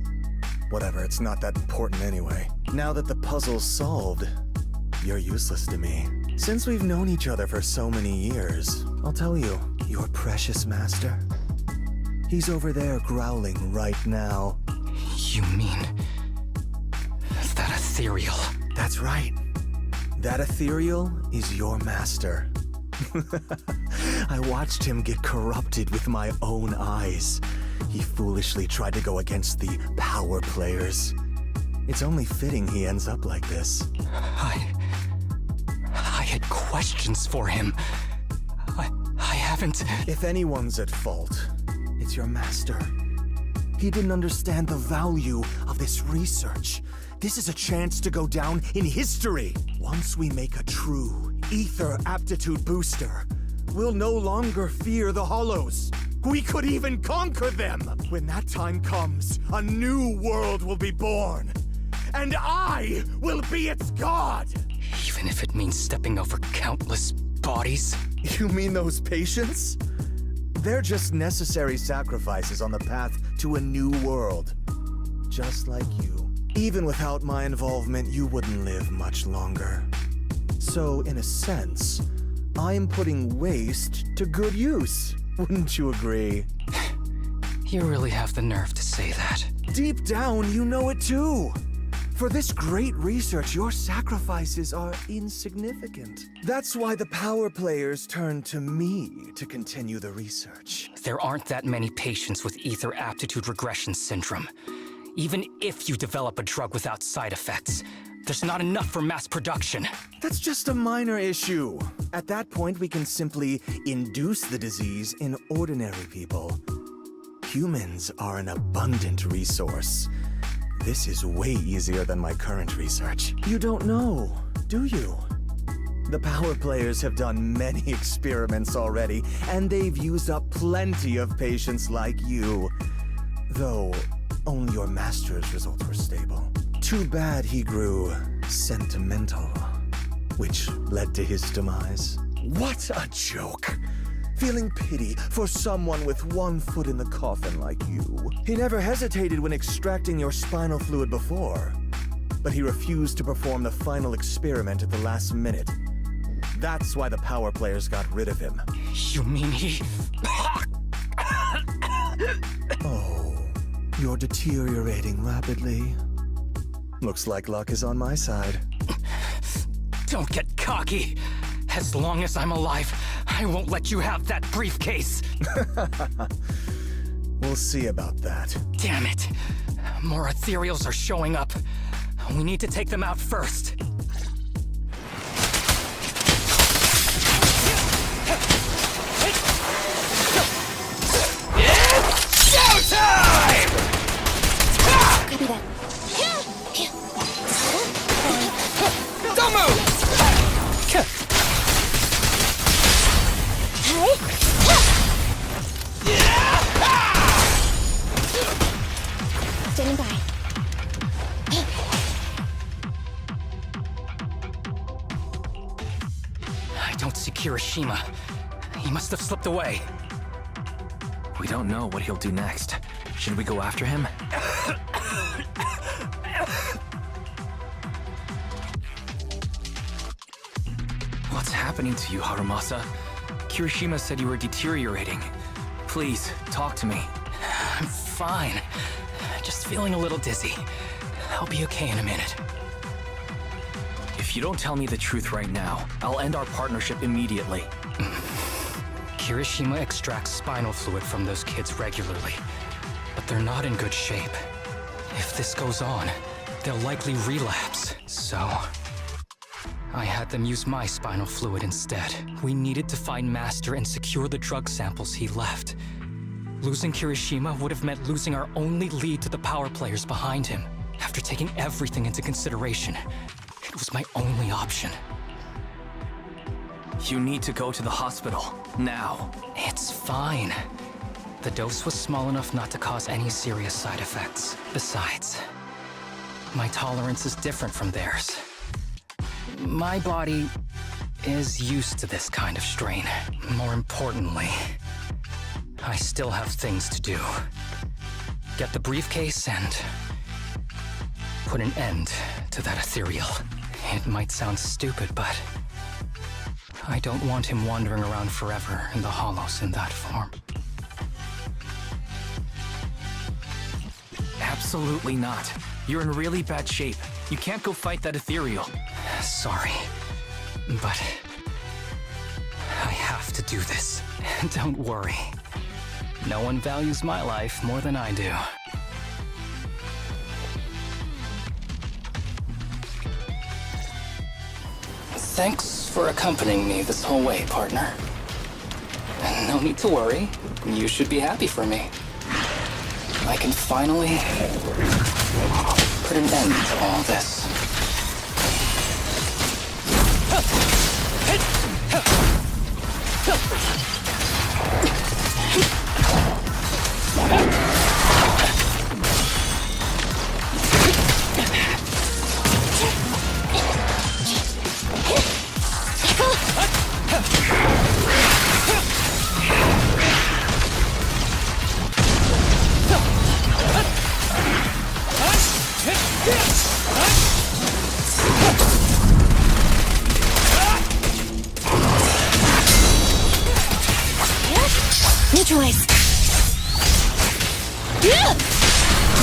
Whatever, it's not that important anyway. Now that the puzzle's solved, you're useless to me. Since we've known each other for so many years, I'll tell you, your precious master, he's over there growling right now. You mean that ethereal? That's right. That ethereal is your master. I watched him get corrupted with my own eyes. He foolishly tried to go against the power players. It's only fitting he ends up like this. I had questions for him. I haven't... If anyone's at fault, it's your master. He didn't understand the value of this research. This is a chance to go down in history. Once we make a true ether aptitude booster, we'll no longer fear the Hollows. We could even conquer them. When that time comes, a new world will be born. And I will be its god! Even if it means stepping over countless bodies? You mean those patients? They're just necessary sacrifices on the path to a new world. Just like you. Even without my involvement, you wouldn't live much longer. So, in a sense, I'm putting waste to good use. Wouldn't you agree? You really have the nerve to say that. Deep down, you know it too. For this great research, your sacrifices are insignificant. That's why the power players turn to me to continue the research. There aren't that many patients with ether aptitude regression syndrome. Even if you develop a drug without side effects, there's not enough for mass production. That's just a minor issue. At that point, we can simply induce the disease in ordinary people. Humans are an abundant resource. This is way easier than my current research. You don't know, do you? The power players have done many experiments already, and they've used up plenty of patients like you. Though, only your master's results were stable. Too bad he grew sentimental, which led to his demise. What a joke! Feeling pity for someone with one foot in the coffin like you. He never hesitated when extracting your spinal fluid before, but he refused to perform the final experiment at the last minute. That's why the power players got rid of him. You mean he... Oh, you're deteriorating rapidly. Looks like luck is on my side. Don't get cocky. As long as I'm alive, I won't let you have that briefcase. We'll see about that. Damn it. More ethereals are showing up. We need to take them out first. It's showtime! Copy that. Don't move! Standing by. I don't see Kirishima. He must have slipped away. We don't know what he'll do next. Should we go after him? What's happening to you, Harumasa? Kirishima said you were deteriorating. Please, talk to me. I'm fine. Just feeling a little dizzy. I'll be okay in a minute. If you don't tell me the truth right now, I'll end our partnership immediately. Kirishima extracts spinal fluid from those kids regularly, but they're not in good shape. If this goes on, they'll likely relapse, so... I had them use my spinal fluid instead. We needed to find Master and secure the drug samples he left. Losing Kirishima would have meant losing our only lead to the power players behind him. After taking everything into consideration, it was my only option. You need to go to the hospital, now. It's fine. The dose was small enough not to cause any serious side effects. Besides, my tolerance is different from theirs. My body is used to this kind of strain. More importantly, I still have things to do. Get the briefcase and put an end to that ethereal. It might sound stupid, but I don't want him wandering around forever in the hollows in that form. Absolutely not. You're in really bad shape. You can't go fight that ethereal. Sorry, but I have to do this. Don't worry. No one values my life more than I do. Thanks for accompanying me this whole way, partner. No need to worry. You should be happy for me. I can finally put an end to all this.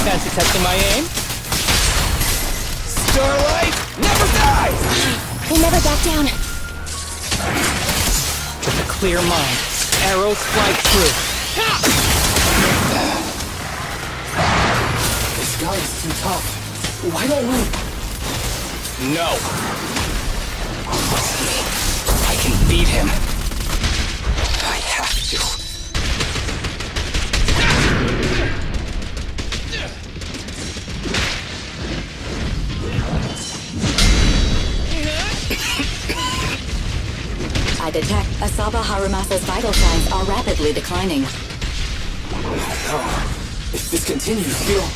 Fancy testing my aim? Starlight never dies! We'll never back down. With a clear mind, arrows fly true. This guy is too tough. Why don't we? No. I can beat him. I have to. I detect Asaba Harumasa's vital signs are rapidly declining. No. If this continues, he'll...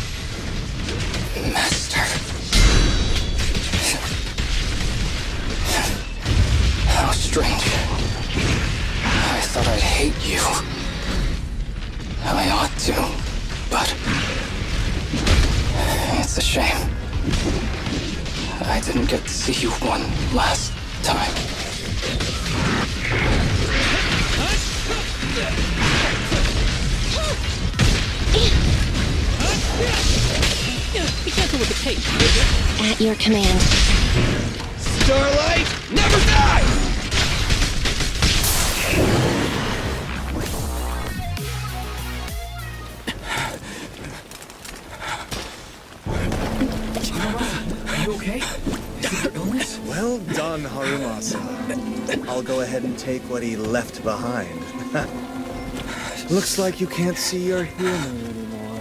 Master. How strange. I thought I'd hate you. I ought to, but... it's a shame. I didn't get to see you one last time. Be careful with the tape. At your command. Starlight never dies! Are you okay? Is it your illness? Well done, Harumasa. I'll go ahead and take what he left behind. Looks like you can't see your humor anymore.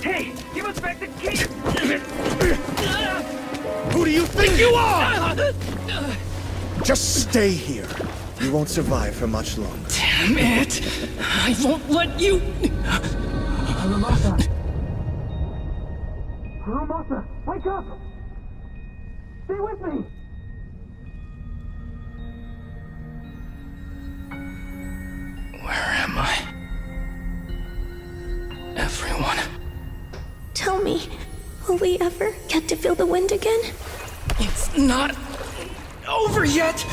Hey, give us back the key! Who do you think you are? Just stay here. You won't survive for much longer. Damn it! I won't let you... Harumasa! Harumasa, wake up! Stay with me! Where am I? Everyone. Tell me, will we ever get to feel the wind again? It's not over yet!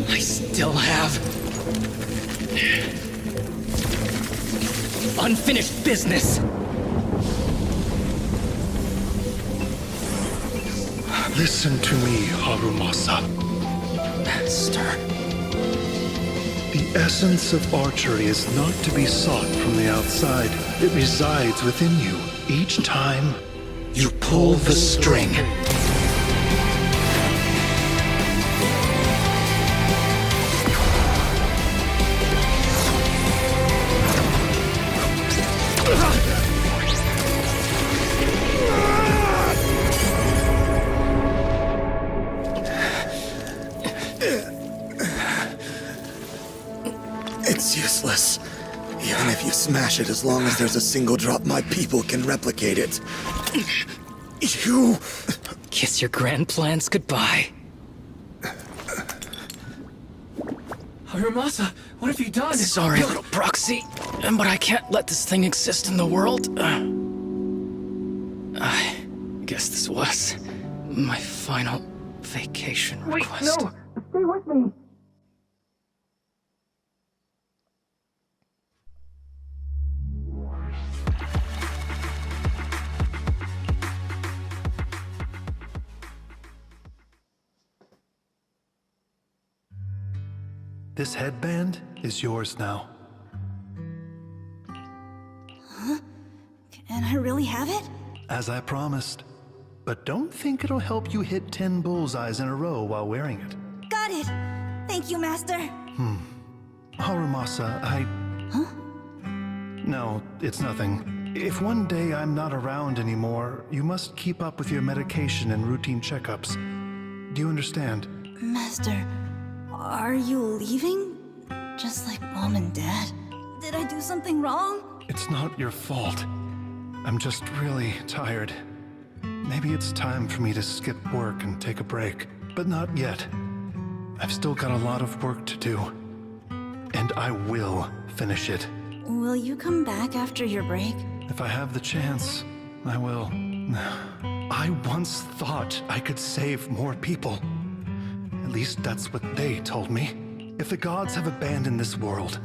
I still have unfinished business. Listen to me, Harumasa. Master. The essence of archery is not to be sought from the outside. It resides within you. Each time you pull the string. It's useless. Even if you smash it, as long as there's a single drop, my people can replicate it. You... Kiss your grand plans goodbye. Harumasa, what have you done? Sorry, little proxy, but I can't let this thing exist in the world. I guess this was my final vacation request. Wait, no! Stay with me! This headband is yours now. Huh? Can I really have it? As I promised. But don't think it'll help you hit 10 bullseyes in a row while wearing it. Got it! Thank you, Master! Harumasa, Huh? No, it's nothing. If one day I'm not around anymore, you must keep up with your medication and routine checkups. Do you understand? Master, are you leaving? Just like Mom and Dad? Did I do something wrong? It's not your fault. I'm just really tired. Maybe it's time for me to skip work and take a break, but not yet. I've still got a lot of work to do, and I will finish it. Will you come back after your break? If I have the chance, I will. I once thought I could save more people. At least that's what they told me. If the gods have abandoned this world,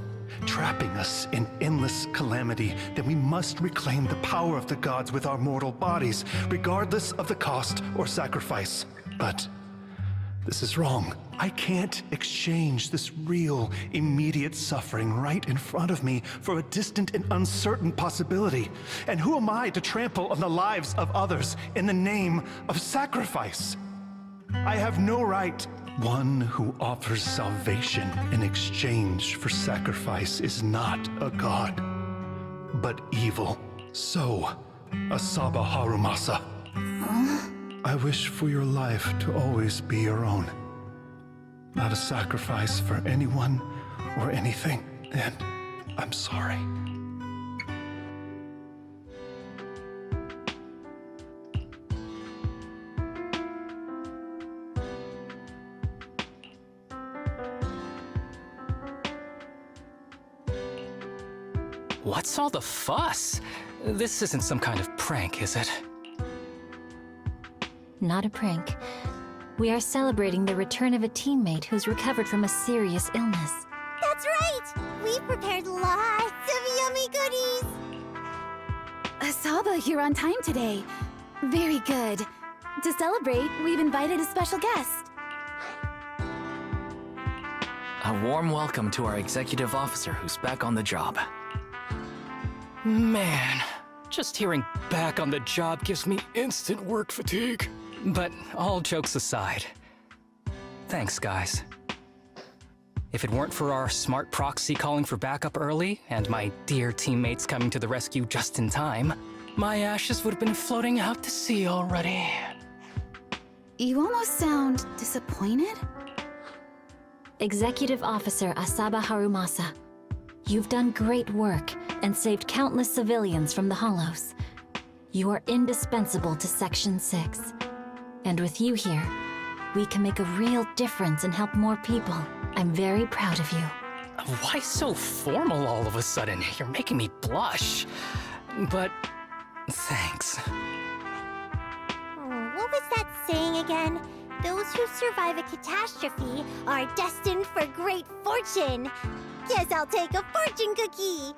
trapping us in endless calamity, then we must reclaim the power of the gods with our mortal bodies, regardless of the cost or sacrifice. But this is wrong. I can't exchange this real, immediate suffering right in front of me for a distant and uncertain possibility. And who am I to trample on the lives of others in the name of sacrifice? I have no right. One who offers salvation in exchange for sacrifice is not a god, but evil. So, Asaba Harumasa. I wish for your life to always be your own. Not a sacrifice for anyone or anything. And I'm sorry. What's all the fuss? This isn't some kind of prank, is it? Not a prank. We are celebrating the return of a teammate who's recovered from a serious illness. That's right! We prepared lots of yummy goodies! Asaba, you're on time today. Very good. To celebrate, we've invited a special guest. A warm welcome to our executive officer who's back on the job. Man, just hearing back on the job gives me instant work fatigue. But all jokes aside, thanks, guys. If it weren't for our smart proxy calling for backup early and my dear teammates coming to the rescue just in time, my ashes would have been floating out to sea already. You almost sound disappointed? Executive Officer Asaba Harumasa, you've done great work and saved countless civilians from the Hollows. You are indispensable to Section 6. And with you here, we can make a real difference and help more people. I'm very proud of you. Why so formal all of a sudden? You're making me blush. But thanks. Oh, what was that saying again? Those who survive a catastrophe are destined for great fortune. Guess I'll take a fortune cookie.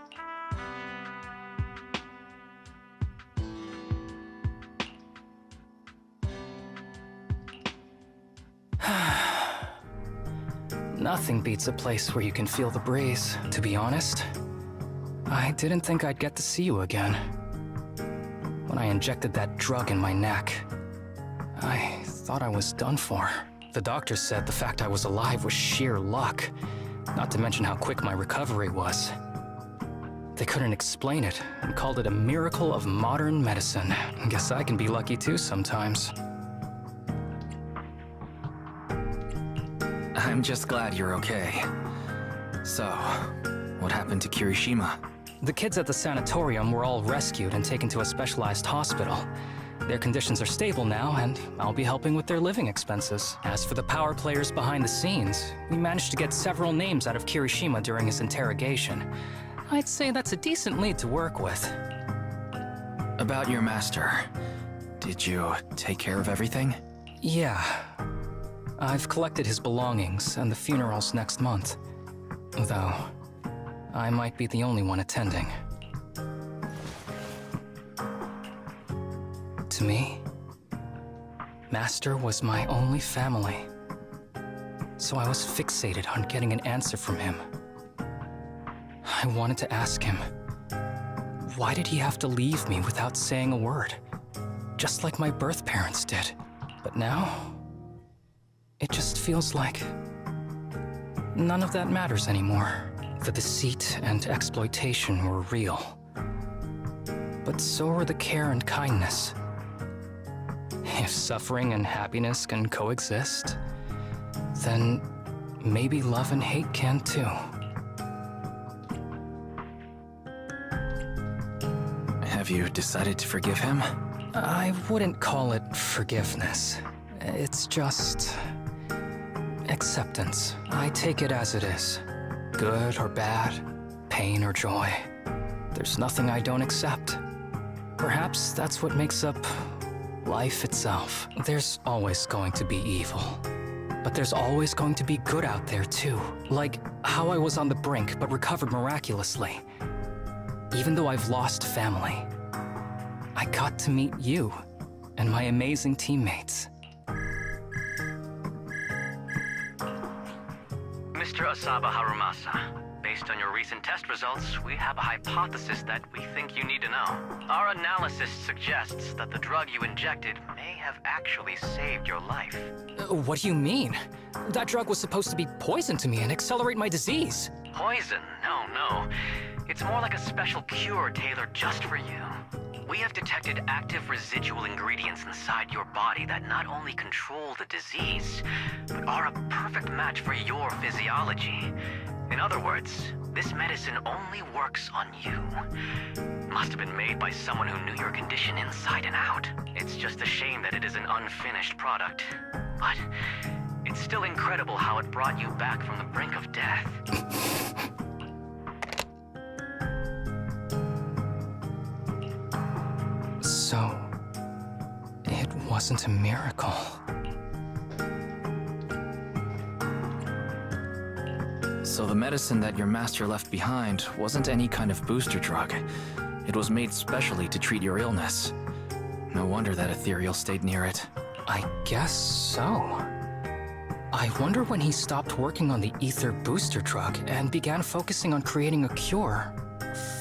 Nothing beats a place where you can feel the breeze, to be honest. I didn't think I'd get to see you again. When I injected that drug in my neck, I thought I was done for. The doctor said the fact I was alive was sheer luck, not to mention how quick my recovery was. They couldn't explain it and called it a miracle of modern medicine. Guess I can be lucky too sometimes. I'm just glad you're okay. So, what happened to Kirishima? The kids at the sanatorium were all rescued and taken to a specialized hospital. Their conditions are stable now, and I'll be helping with their living expenses. As for the power players behind the scenes, we managed to get several names out of Kirishima during his interrogation. I'd say that's a decent lead to work with. About your master, did you take care of everything? Yeah. I've collected his belongings, and the funeral's next month. Though, I might be the only one attending. To me, Master was my only family. So I was fixated on getting an answer from him. I wanted to ask him, why did he have to leave me without saying a word? Just like my birth parents did. But now, it just feels like none of that matters anymore. The deceit and exploitation were real. But so were the care and kindness. If suffering and happiness can coexist, then maybe love and hate can too. Have you decided to forgive him? I wouldn't call it forgiveness. It's just acceptance. I take it as it is. Good or bad, pain or joy. There's nothing I don't accept. Perhaps that's what makes up life itself. There's always going to be evil. But there's always going to be good out there, too. Like how I was on the brink, but recovered miraculously. Even though I've lost family, I got to meet you and my amazing teammates. Mr. Asaba Harumasa, based on your recent test results, we have a hypothesis that we think you need to know. Our analysis suggests that the drug you injected may have actually saved your life. What do you mean? That drug was supposed to be poison to me and accelerate my disease. Poison? No. It's more like a special cure tailored just for you. We have detected active residual ingredients inside your body that not only control the disease, but are a perfect match for your physiology. In other words, this medicine only works on you. Must have been made by someone who knew your condition inside and out. It's just a shame that it is an unfinished product. But it's still incredible how it brought you back from the brink of death. So, it wasn't a miracle. So the medicine that your master left behind wasn't any kind of booster drug. It was made specially to treat your illness. No wonder that ethereal stayed near it. I guess so. I wonder when he stopped working on the ether booster drug and began focusing on creating a cure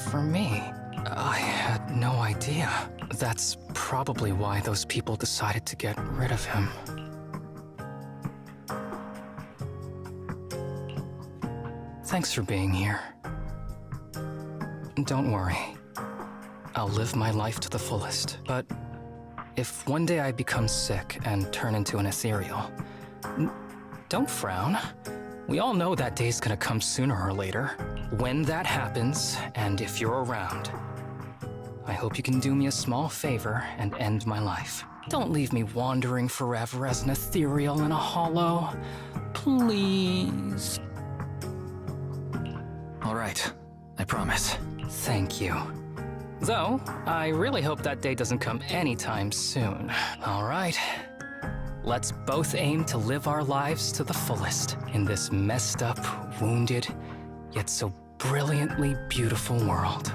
for me. I had no idea. That's probably why those people decided to get rid of him. Thanks for being here. Don't worry. I'll live my life to the fullest, but if one day I become sick and turn into an ethereal, don't frown. We all know that day's gonna come sooner or later. When that happens, and if you're around, I hope you can do me a small favor and end my life. Don't leave me wandering forever as an ethereal in a hollow. Please. All right, I promise. Thank you. Though, I really hope that day doesn't come anytime soon. All right. Let's both aim to live our lives to the fullest in this messed up, wounded, yet so brilliantly beautiful world.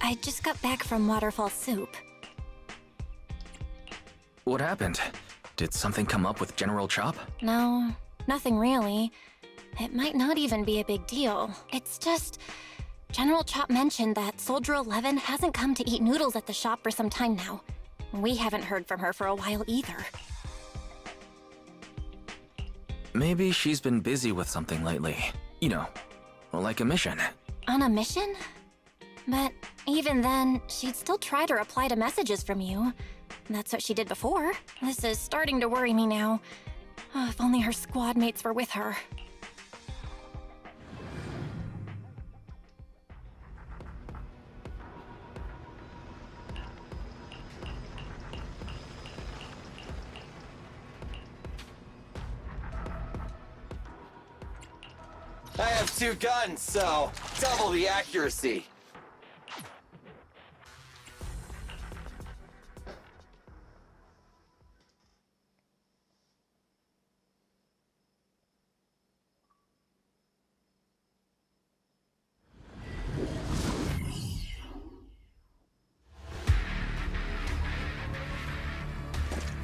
I just got back from Waterfall Soup. What happened? Did something come up with General Chop? No, nothing really. It might not even be a big deal. It's just... General Chop mentioned that Soldier 11 hasn't come to eat noodles at the shop for some time now. We haven't heard from her for a while either. Maybe she's been busy with something lately. You know, like a mission. On a mission? But even then, she'd still try to reply to messages from you. That's what she did before. This is starting to worry me now. Oh, if only her squad mates were with her. I have 2 guns, so double the accuracy.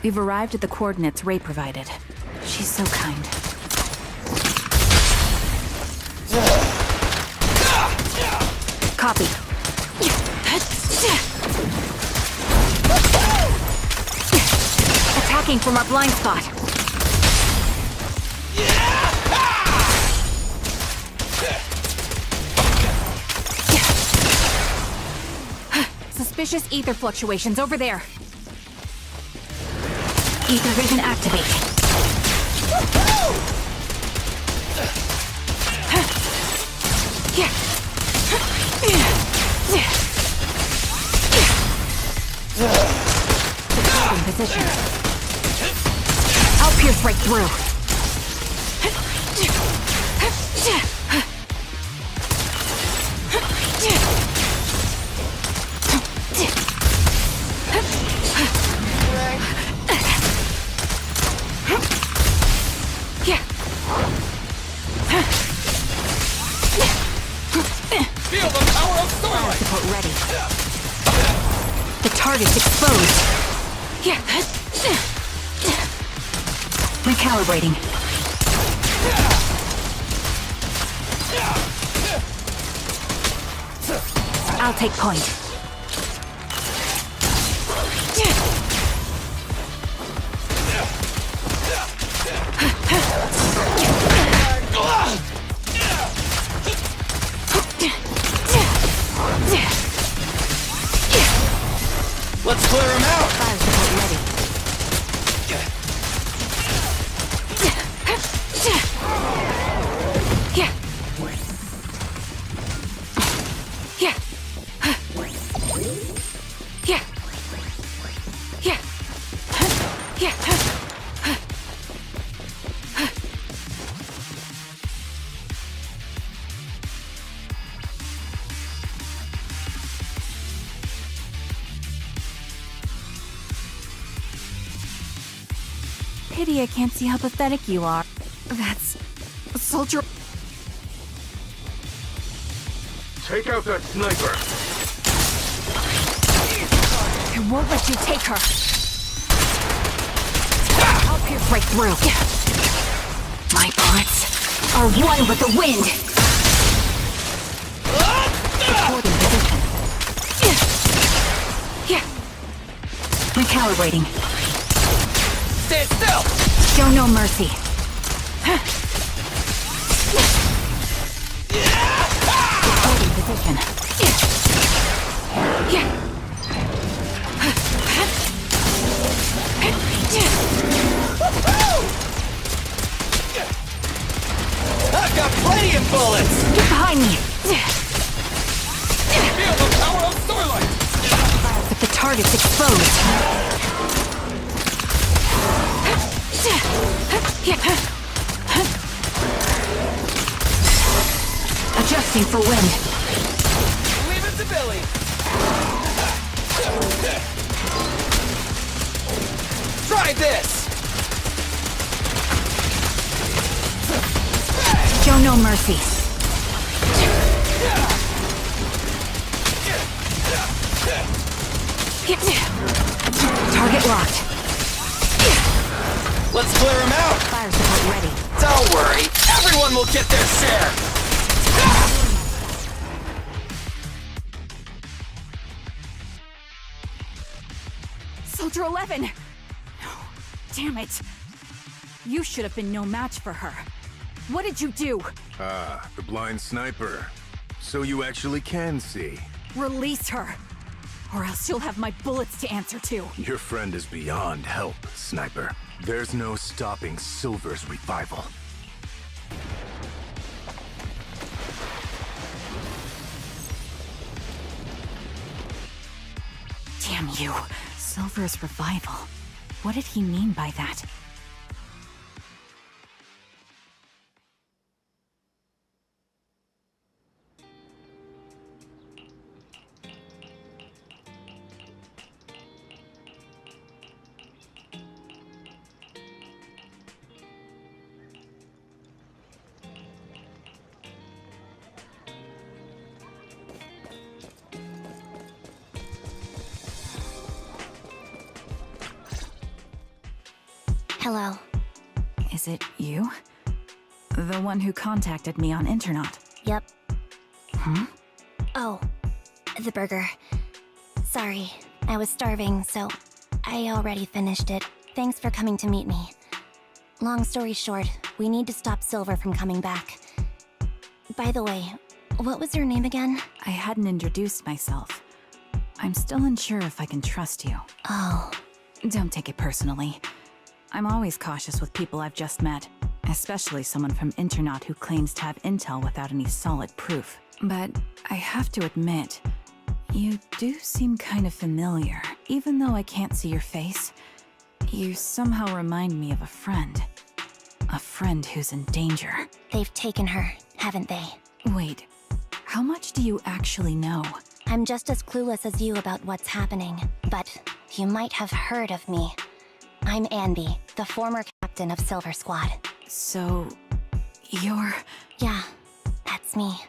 We've arrived at the coordinates Ray provided. She's so kind. Copy. Attacking from our blind spot. Suspicious ether fluctuations over there. Ether vision activate. In position. I'll pierce right through. Feel the power of Starlight! Support ready. The target's exposed. Recalibrating. I'll take point. Let's clear him out! Fire support ready. Pity I can't see how pathetic you are. That's... Soldier... Take out that sniper! I won't let you take her! I'll pierce right through. My bullets are one with the wind! Supporting position. Recalibrating. Stand still! Show no mercy. Supporting position. I've got plenty of bullets! Get behind me! Feel the power of Starlight! But the target's exposed. Adjusting for wind. Leave it to Billy! Try this! Show no mercy. Target locked. Let's clear him out! Fire support ready. Don't worry, everyone will get their share! Soldier 11! No. Damn it. You should have been no match for her. What did you do? Ah, the blind sniper. So you actually can see. Release her. Or else you'll have my bullets to answer to. Your friend is beyond help, Sniper. There's no stopping Silver's revival. Damn you. Silver's revival. What did he mean by that? Hello. Is it you? The one who contacted me on Internaut? Yep. Hmm? Oh, The burger. Sorry, I was starving, so I already finished it. Thanks for coming to meet me. Long story short, we need to stop Silver from coming back. By the way, what was your name again? I hadn't introduced myself. I'm still unsure if I can trust you. Oh. Don't take it personally. I'm always cautious with people I've just met, especially someone from Internaut who claims to have intel without any solid proof. But I have to admit, you do seem kind of familiar. Even though I can't see your face, you somehow remind me of a friend. A friend who's in danger. They've taken her, haven't they? Wait, how much do you actually know? I'm just as clueless as you about what's happening, but you might have heard of me. I'm Anby, the former captain of Silver Squad. So, you're... Yeah, that's me.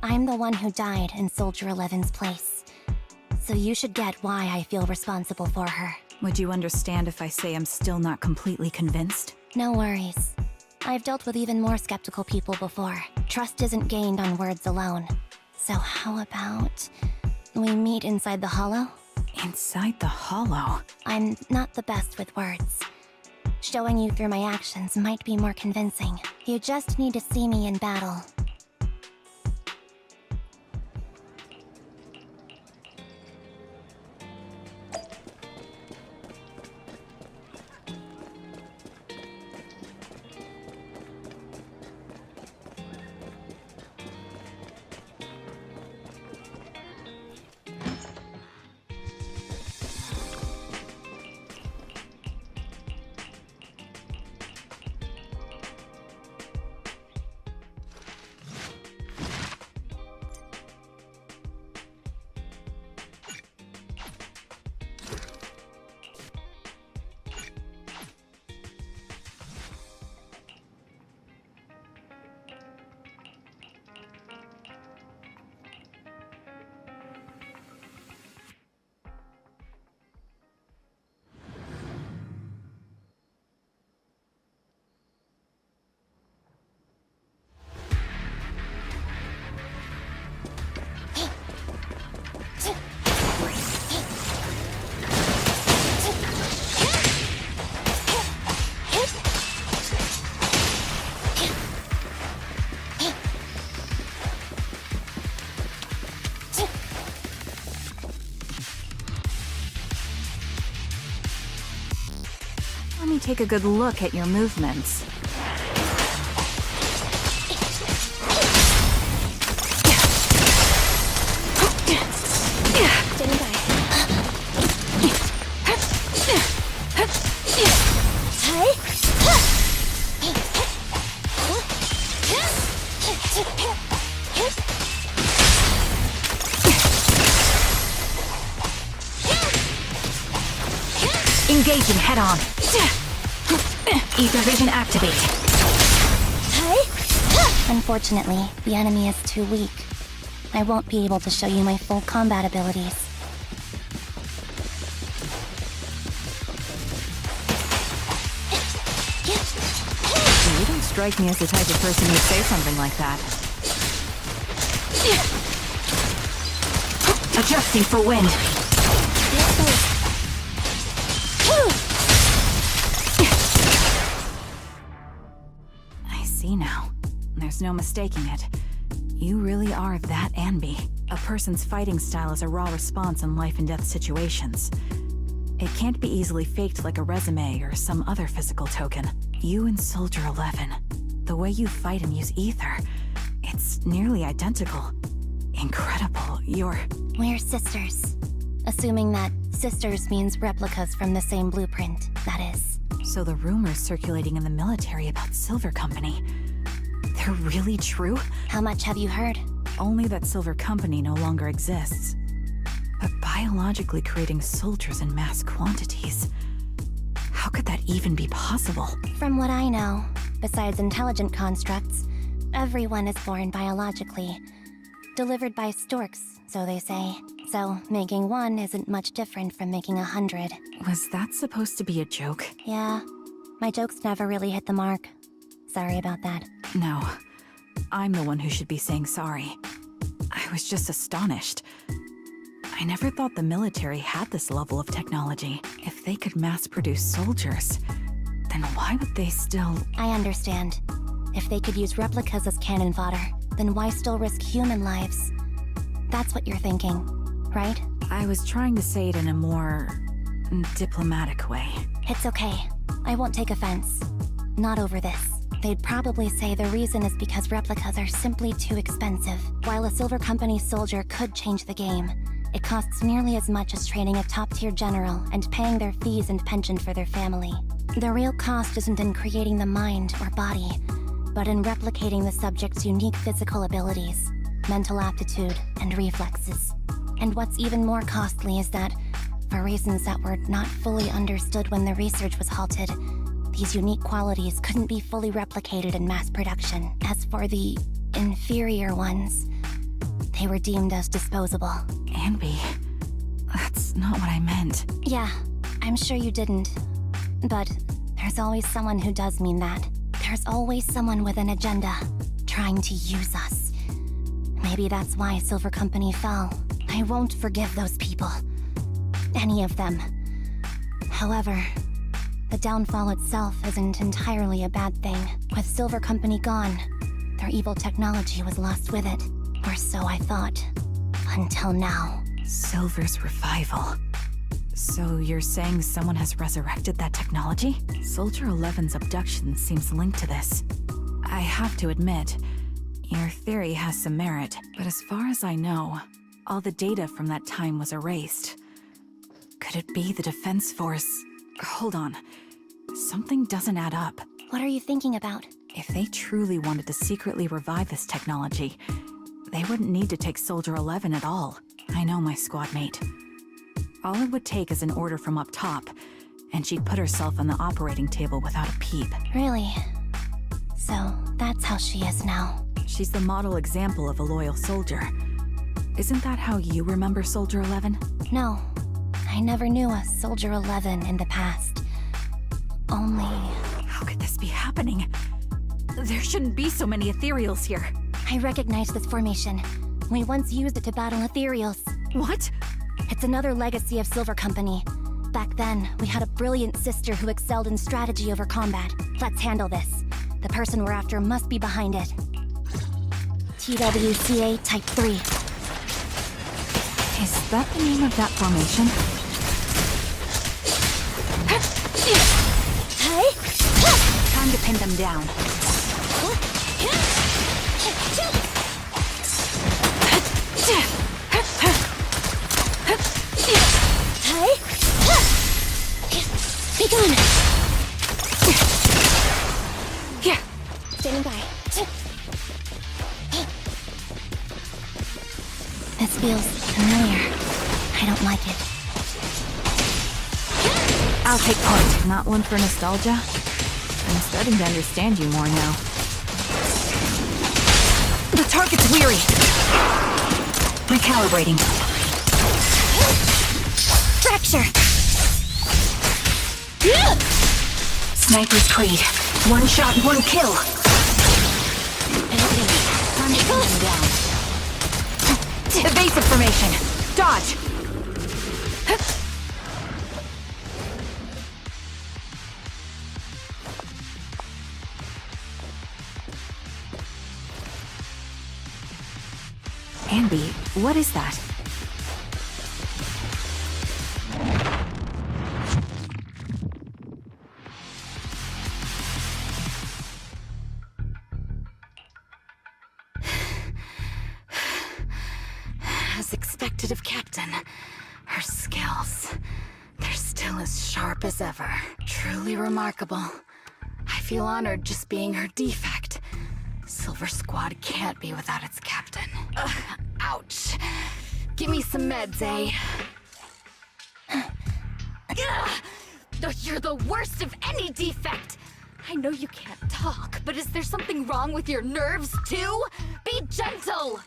I'm the one who died in Soldier 11's place. So you should get why I feel responsible for her. Would you understand if I say I'm still not completely convinced? No worries. I've dealt with even more skeptical people before. Trust isn't gained on words alone. So how about we meet inside the hollow? Inside the hollow? I'm not the best with words. Showing you through my actions might be more convincing. You just need to see me in battle. Let me take a good look at your movements. Engaging head-on. Ether vision activate. Unfortunately, the enemy is too weak. I won't be able to show you my full combat abilities. You don't strike me as the type of person who'd say something like that. Adjusting for wind. I see now. There's no mistaking it. You really are that Anby. A person's fighting style is a raw response in life and death situations. It can't be easily faked like a resume or some other physical token. You and Soldier 11, the way you fight and use ether, it's nearly identical. Incredible, We're sisters. Assuming that sisters means replicas from the same blueprint, that is. So the rumors circulating in the military about Silver Company, they're really true? How much have you heard? Only that Silver Company no longer exists. But biologically creating soldiers in mass quantities, how could that even be possible? From what I know, besides intelligent constructs, everyone is born biologically. Delivered by storks, so they say. So making one isn't much different from making 100. Was that supposed to be a joke? Yeah. My jokes never really hit the mark. Sorry about that. No. I'm the one who should be saying sorry. I was just astonished. I never thought the military had this level of technology. If they could mass-produce soldiers, then why would they still... I understand. If they could use replicas as cannon fodder, then why still risk human lives? That's what you're thinking, right? I was trying to say it in a more... diplomatic way. It's okay. I won't take offense. Not over this. They'd probably say the reason is because replicas are simply too expensive. While a Silver Company soldier could change the game, it costs nearly as much as training a top-tier general and paying their fees and pension for their family. The real cost isn't in creating the mind or body, but in replicating the subject's unique physical abilities, mental aptitude, and reflexes. And what's even more costly is that, for reasons that were not fully understood when the research was halted, these unique qualities couldn't be fully replicated in mass production. As for the inferior ones, they were deemed as disposable. Anby, that's not what I meant. Yeah, I'm sure you didn't. But there's always someone who does mean that. There's always someone with an agenda, trying to use us. Maybe that's why Silver Company fell. I won't forgive those people. Any of them. However, the downfall itself isn't entirely a bad thing. With Silver Company gone, their evil technology was lost with it. Or so I thought. Until now. Silver's revival. So you're saying someone has resurrected that technology? Soldier 11's abduction seems linked to this. I have to admit, your theory has some merit, but as far as I know, all the data from that time was erased. Could it be the Defense Force? Hold on. Something doesn't add up. What are you thinking about? If they truly wanted to secretly revive this technology, they wouldn't need to take Soldier 11 at all. I know my squad mate. All it would take is an order from up top, and she'd put herself on the operating table without a peep. Really? So, that's how she is now. She's the model example of a loyal soldier. Isn't that how you remember Soldier 11? No. I never knew a Soldier 11 in the past. Only... How could this be happening? There shouldn't be so many ethereals here. I recognize this formation. We once used it to battle ethereals. What? It's another legacy of Silver Company. Back then, we had a brilliant sister who excelled in strategy over combat. Let's handle this. The person we're after must be behind it. TWCA Type 3. Is that the name of that formation? Time to pin them down. Be gone! Standing by. This feels familiar. I don't like it. I'll take point. Not one for nostalgia? I'm starting to understand you more now. The target's weary. Recalibrating. Fracture! Sniper's Creed. One shot, one kill. Time to pin them down. Evasive formation. Dodge. Anby, what is that? As expected of Captain, her skills, they're still as sharp as ever. Truly remarkable. I feel honored just being her defect. Silver Squad can't be without its captain. Ouch. Give me some meds, eh? You're the worst of any defect! I know you can't talk, but is there something wrong with your nerves, too? Be gentle!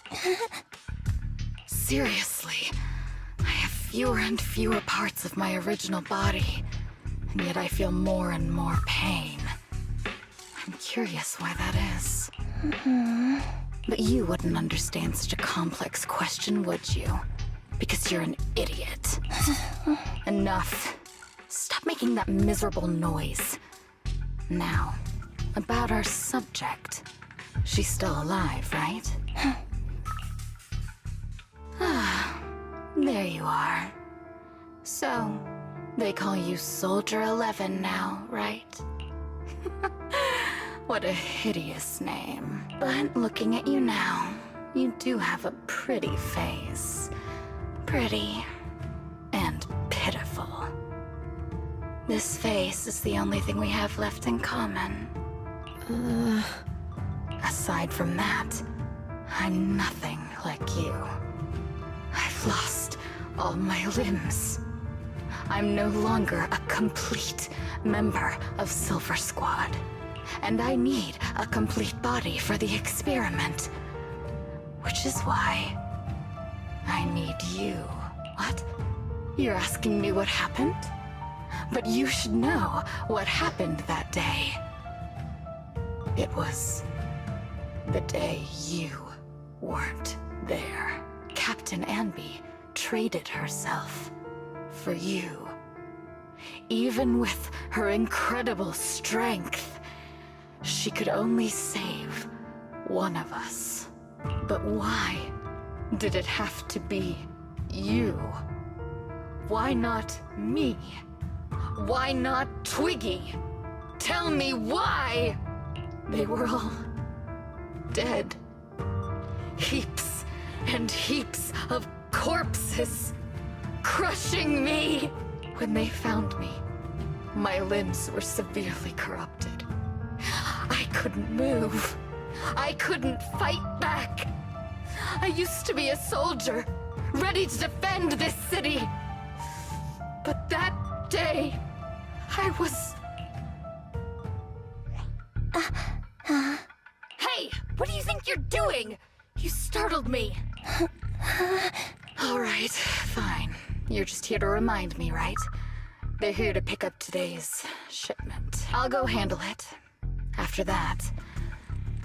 Seriously, I have fewer and fewer parts of my original body, and yet I feel more and more pain. I'm curious why that is. But you wouldn't understand such a complex question, would you? Because you're an idiot. Enough. Stop making that miserable noise. Now, about our subject. She's still alive, right? There you are. So, they call you Soldier 11 now, right? What a hideous name. But looking at you now, you do have a pretty face. Pretty and pitiful. This face is the only thing we have left in common. Aside from that, I'm nothing like you. I've lost all my limbs. I'm no longer a complete member of Silver Squad. And I need a complete body for the experiment. Which is why I need you. What? You're asking me what happened? But you should know what happened that day. It was the day you weren't there. Captain Anby traded herself for you. Even with her incredible strength, she could only save one of us. But why did it have to be you? Why not me? Why not Twiggy? Tell me why! They were all dead. Heaps and heaps of corpses crushing me. When they found me, my limbs were severely corrupted. I couldn't move. I couldn't fight back. I used to be a soldier, ready to defend this city. But that day, I was... Hey! What do you think you're doing? You startled me. All right, fine. You're just here to remind me, right? They're here to pick up today's shipment. I'll go handle it. After that,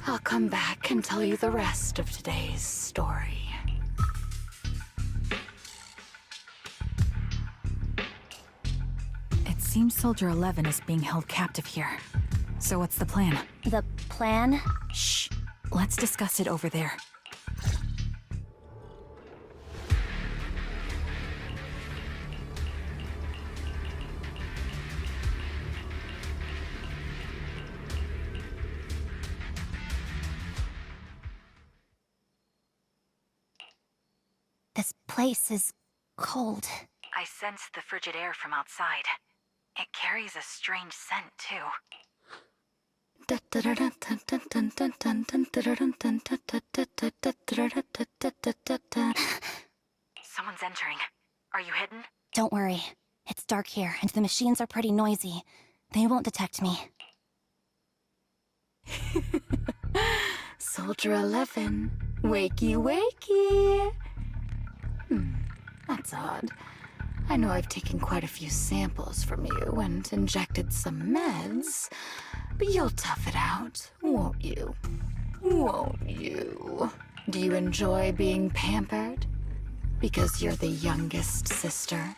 I'll come back and tell you the rest of today's story. It seems Soldier 11 is being held captive here. So what's the plan? The plan? Shh. Let's discuss it over there. This place is cold. I sense the frigid air from outside. It carries a strange scent, too. Someone's entering. Are you hidden? Don't worry. It's dark here, and the machines are pretty noisy. They won't detect me. Soldier 11, wakey wakey. That's odd. I know I've taken quite a few samples from you and injected some meds, but you'll tough it out, won't you? Won't you? Do you enjoy being pampered? Because you're the youngest sister?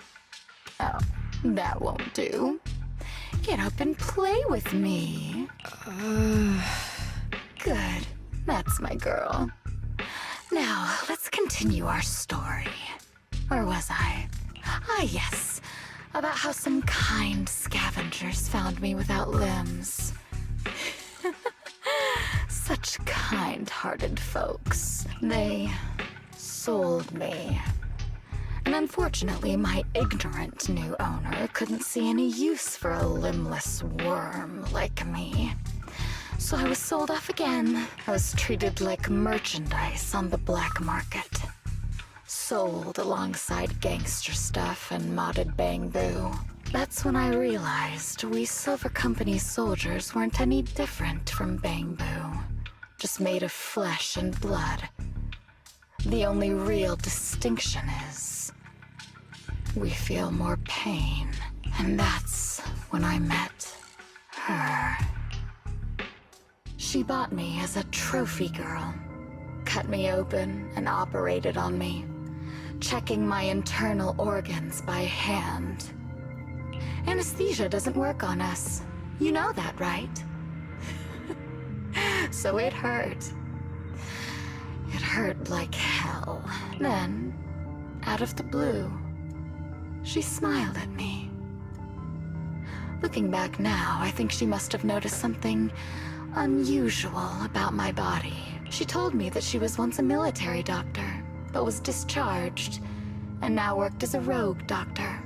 Oh, that won't do. Get up and play with me. Good. That's my girl. Now, let's continue our story. Where was I? Ah, yes. About how some kind scavengers found me without limbs. Such kind-hearted folks. They sold me. And unfortunately, my ignorant new owner couldn't see any use for a limbless worm like me. So I was sold off again. I was treated like merchandise on the black market. Sold alongside gangster stuff and modded bamboo. That's when I realized we Silver Company soldiers weren't any different from bamboo. Just made of flesh and blood. The only real distinction is we feel more pain. And that's when I met her. She bought me as a trophy girl. Cut me open and operated on me. checking my internal organs by hand. Anesthesia doesn't work on us. You know that, right? So it hurt. It hurt like hell. Then, out of the blue, she smiled at me. Looking back now, I think she must have noticed something unusual about my body. She told me that she was once a military doctor, but was discharged, and now worked as a rogue doctor.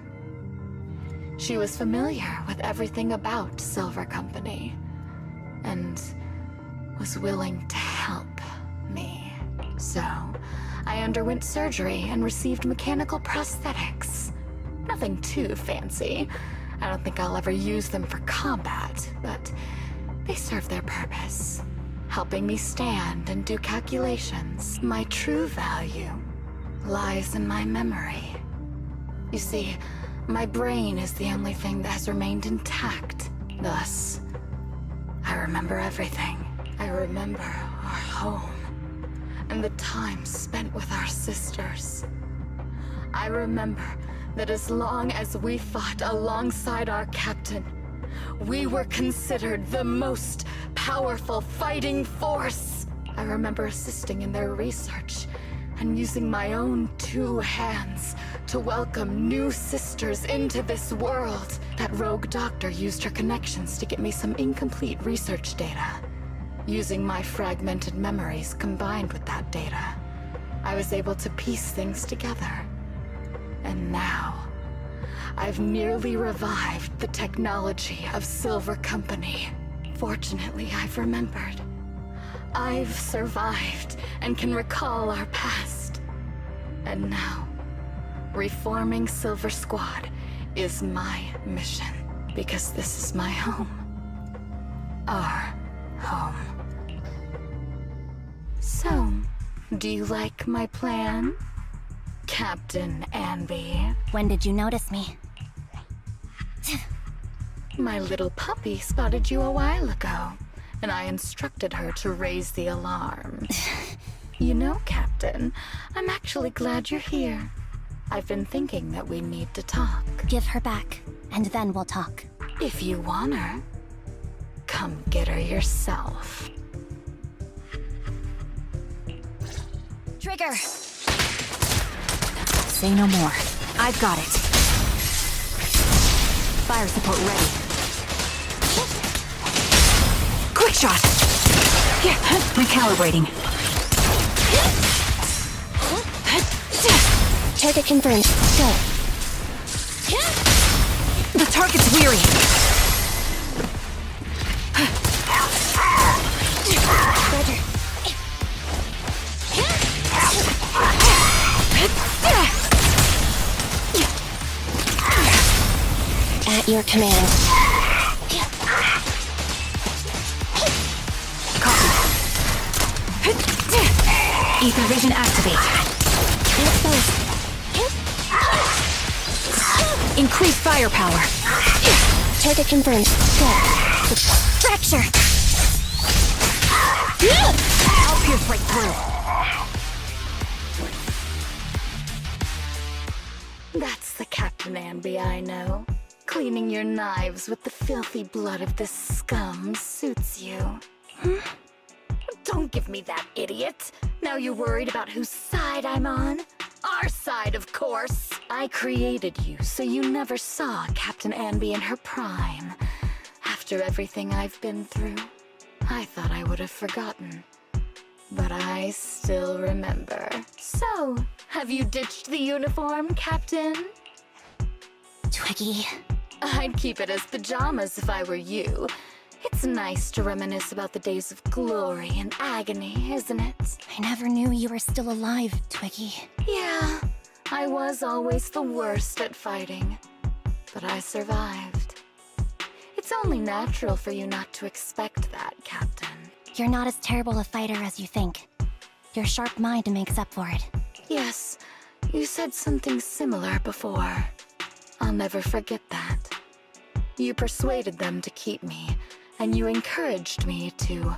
She was familiar with everything about Silver Company, and was willing to help me. So, I underwent surgery and received mechanical prosthetics. Nothing too fancy. I don't think I'll ever use them for combat, but they serve their purpose, helping me stand and do calculations. My true value lies in my memory. You see, my brain is the only thing that has remained intact. Thus, I remember everything. I remember our home, and the time spent with our sisters. I remember that as long as we fought alongside our captain, we were considered the most powerful fighting force. I remember assisting in their research and using my own 2 hands to welcome new sisters into this world. That rogue doctor used her connections to get me some incomplete research data. Using my fragmented memories combined with that data, I was able to piece things together. And now, I've nearly revived the technology of Silver Company. Fortunately, I've remembered. I've survived and can recall our past. And now, reforming Silver Squad is my mission, because this is my home. Our home. So, do you like my plan, Captain Anby? When did you notice me? My little puppy spotted you a while ago, and I instructed her to raise the alarm. You know, Captain, I'm actually glad you're here. I've been thinking that we need to talk. Give her back, and then we'll talk. If you want her, come get her yourself. Trigger! Say no more. I've got it. Fire support ready. Quick shot! Recalibrating. Target confirmed. Go. The target's weary. Roger. At your command. Copy. Ether vision activate. Increase firepower. Target confirmed. Go. Fracture. I'll pierce right through. That's the Captain Anby I know. Cleaning your knives with the filthy blood of this scum suits you. Don't give me that, idiot. Now you're worried about whose side I'm on? Our side, of course. I created you so you never saw Captain Anby in her prime. After everything I've been through, I thought I would have forgotten. But I still remember. So, have you ditched the uniform, Captain? Twiggy. I'd keep it as pajamas if I were you. It's nice to reminisce about the days of glory and agony, isn't it? I never knew you were still alive, Twiggy. Yeah, I was always the worst at fighting. But I survived. It's only natural for you not to expect that, Captain. You're not as terrible a fighter as you think. Your sharp mind makes up for it. Yes, you said something similar before. I'll never forget that. You persuaded them to keep me, and you encouraged me to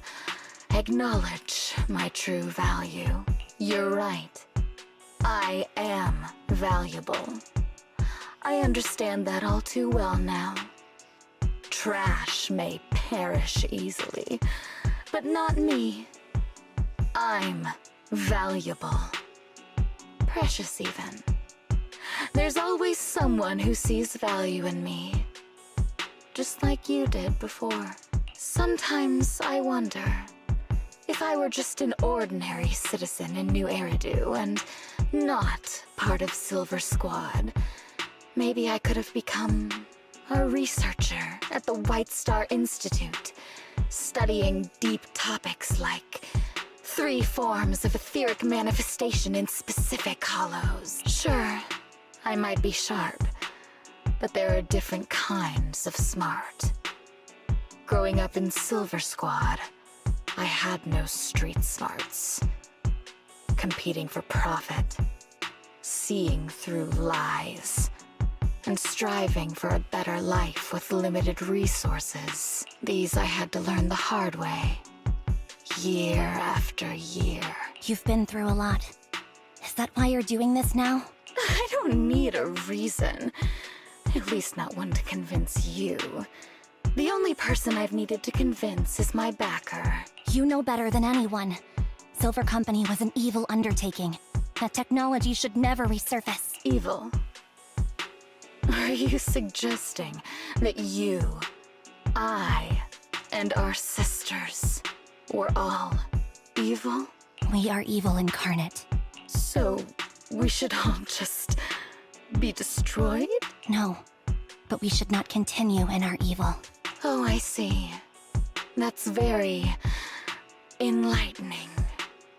acknowledge my true value. You're right. I am valuable. I understand that all too well now. Trash may perish easily, but not me. I'm valuable. Precious even. There's always someone who sees value in me. Just like you did before. Sometimes I wonder if I were just an ordinary citizen in New Eridu and not part of Silver Squad, maybe I could have become a researcher at the White Star Institute, studying deep topics like 3 forms of etheric manifestation in specific hollows. Sure, I might be sharp, but there are different kinds of smart. Growing up in Silver Squad, I had no street smarts. Competing for profit, seeing through lies, and striving for a better life with limited resources. These I had to learn the hard way, year after year. You've been through a lot. Is that why you're doing this now? I don't need a reason. At least not one to convince you. The only person I've needed to convince is my backer. You know better than anyone. Silver Company was an evil undertaking. That technology should never resurface. Evil? Are you suggesting that you, I, and our sisters were all evil? We are evil incarnate. So, we should all just be destroyed? No, but we should not continue in our evil. Oh, I see. That's very enlightening,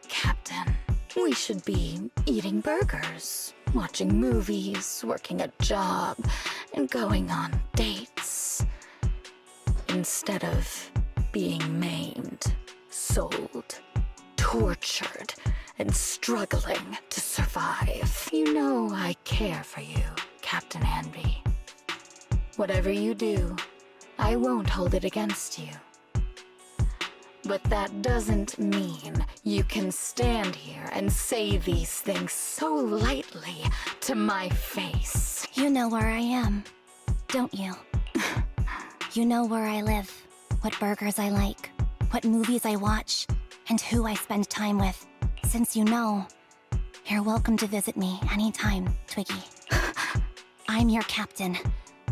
Captain. We should be eating burgers, watching movies, working a job, and going on dates. Instead of being maimed, sold, tortured, and struggling to survive. You know I care for you, Captain Anby. Whatever you do, I won't hold it against you. But that doesn't mean you can stand here and say these things so lightly to my face. You know where I am, don't you? You know where I live, what burgers I like, what movies I watch, and who I spend time with. Since you know, you're welcome to visit me anytime, Twiggy. I'm your captain.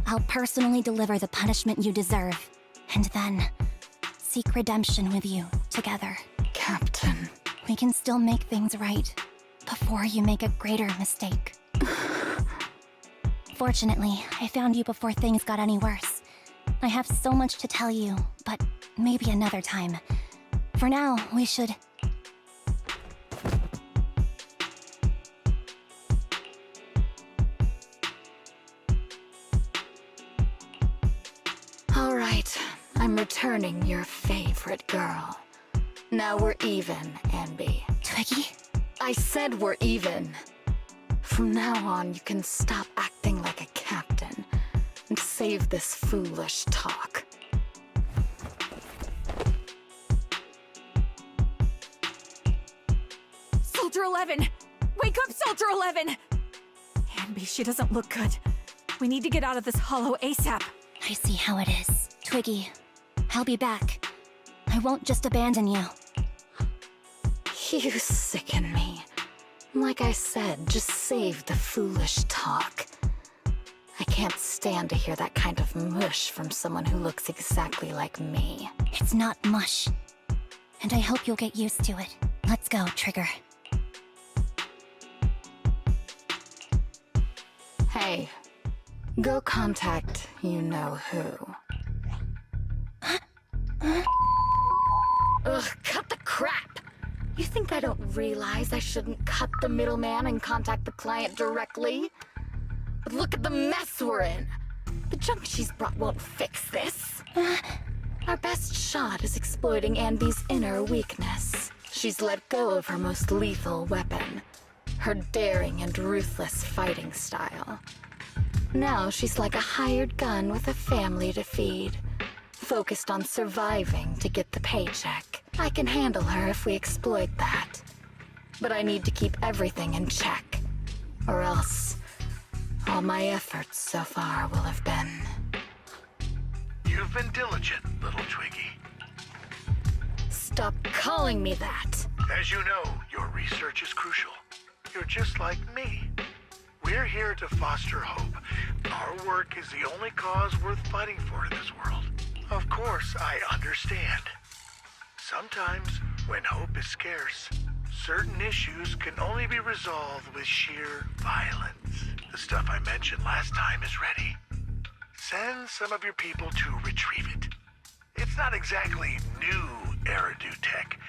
I'll personally deliver the punishment you deserve, and then seek redemption with you together. Captain. We can still make things right before you make a greater mistake. Fortunately, I found you before things got any worse. I have so much to tell you, but maybe another time. For now, we should... All right, I'm returning your favorite girl. Now we're even, Anby. Twiggy? I said we're even. From now on, you can stop acting like a captain and save this foolish talk. Soldier 11! Wake up, Soldier 11! Anby, she doesn't look good. We need to get out of this hollow ASAP. I see how it is. Twiggy, I'll be back. I won't just abandon you. You sicken me. Like I said, just save the foolish talk. I can't stand to hear that kind of mush from someone who looks exactly like me. It's not mush. And I hope you'll get used to it. Let's go, Trigger. Hey, go contact you-know-who. Ugh, cut the crap! You think I don't realize I shouldn't cut the middleman and contact the client directly? But look at the mess we're in! The junk she's brought won't fix this. Our best shot is exploiting Anby's inner weakness. She's let go of her most lethal weapon, her daring and ruthless fighting style. Now she's like a hired gun with a family to feed, focused on surviving to get the paycheck. I can handle her if we exploit that. But I need to keep everything in check. Or else, all my efforts so far will have been... You've been diligent, little Twiggy. Stop calling me that! As you know, your research is crucial. You're just like me. We're here to foster hope. Our work is the only cause worth fighting for in this world. Of course, I understand. Sometimes, when hope is scarce, certain issues can only be resolved with sheer violence. The stuff I mentioned last time is ready. Send some of your people to retrieve it. It's not exactly new Eridu tech,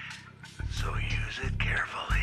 so use it carefully.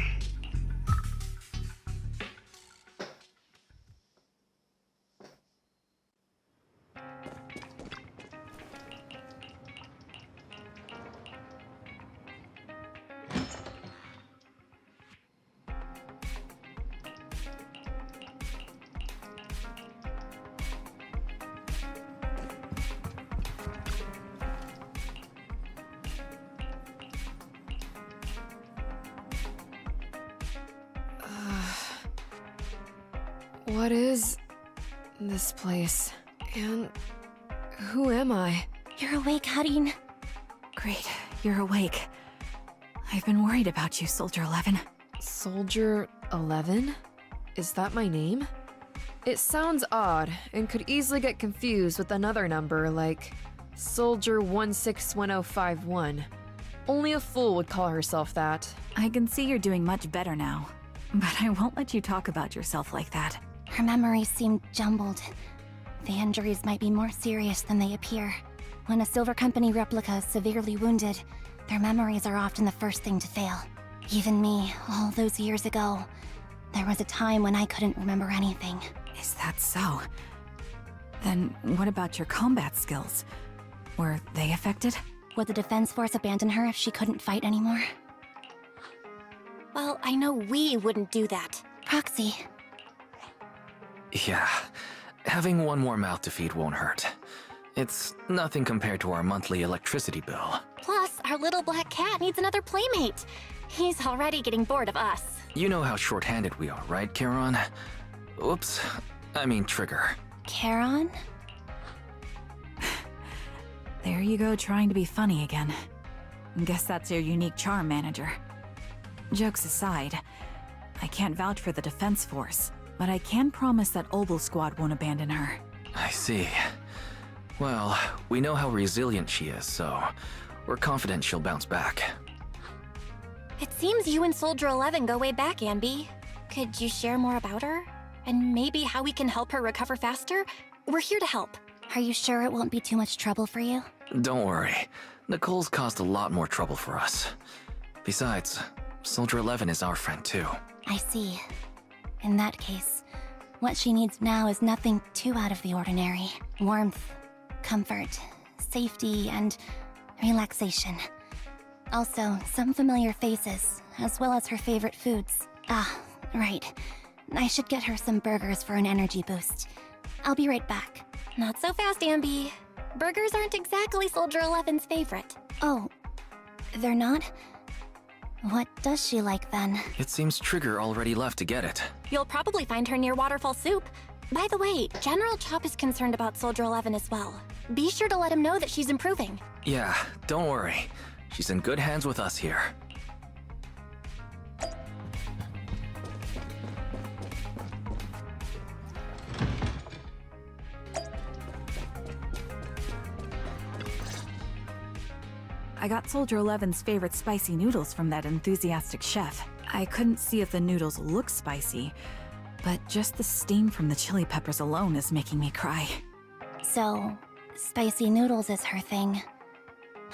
What is this place? And who am I? You're awake, Harin. Great, you're awake. I've been worried about you, Soldier 11. Soldier 11? Is that my name? It sounds odd and could easily get confused with another number like Soldier 161051. Only a fool would call herself that. I can see you're doing much better now, but I won't let you talk about yourself like that. Her memories seem jumbled. The injuries might be more serious than they appear. When a Silver Company replica is severely wounded, their memories are often the first thing to fail. Even me, all those years ago, there was a time when I couldn't remember anything. Is that so? Then what about your combat skills? Were they affected? Would the Defense Force abandon her if she couldn't fight anymore? Well, I know we wouldn't do that. Proxy. Yeah, having one more mouth to feed won't hurt. It's nothing compared to our monthly electricity bill. Plus, our little black cat needs another playmate. He's already getting bored of us. You know how short-handed we are, right, Charon? Oops, I mean Trigger. Charon? There you go, trying to be funny again. Guess that's your unique charm, Manager. Jokes aside, I can't vouch for the Defense Force, but I can promise that Obel Squad won't abandon her. I see. Well, we know how resilient she is, so we're confident she'll bounce back. It seems you and Soldier 11 go way back, Ambi. Could you share more about her? And maybe how we can help her recover faster? We're here to help. Are you sure it won't be too much trouble for you? Don't worry. Nicole's caused a lot more trouble for us. Besides, Soldier 11 is our friend too. I see. In that case, what she needs now is nothing too out of the ordinary. Warmth, comfort, safety, and relaxation. Also, some familiar faces, as well as her favorite foods. Ah, right. I should get her some burgers for an energy boost. I'll be right back. Not so fast, Ambi. Burgers aren't exactly Soldier 11's favorite. Oh, they're not? What does she like then? It seems Trigger already left to get it. You'll probably find her near Waterfall Soup. By the way, General Chop is concerned about Soldier 11 as well. Be sure to let him know that she's improving. Yeah, don't worry. She's in good hands with us here. I got Soldier 11's favorite spicy noodles from that enthusiastic chef. I couldn't see if the noodles look spicy, but just the steam from the chili peppers alone is making me cry. So, spicy noodles is her thing.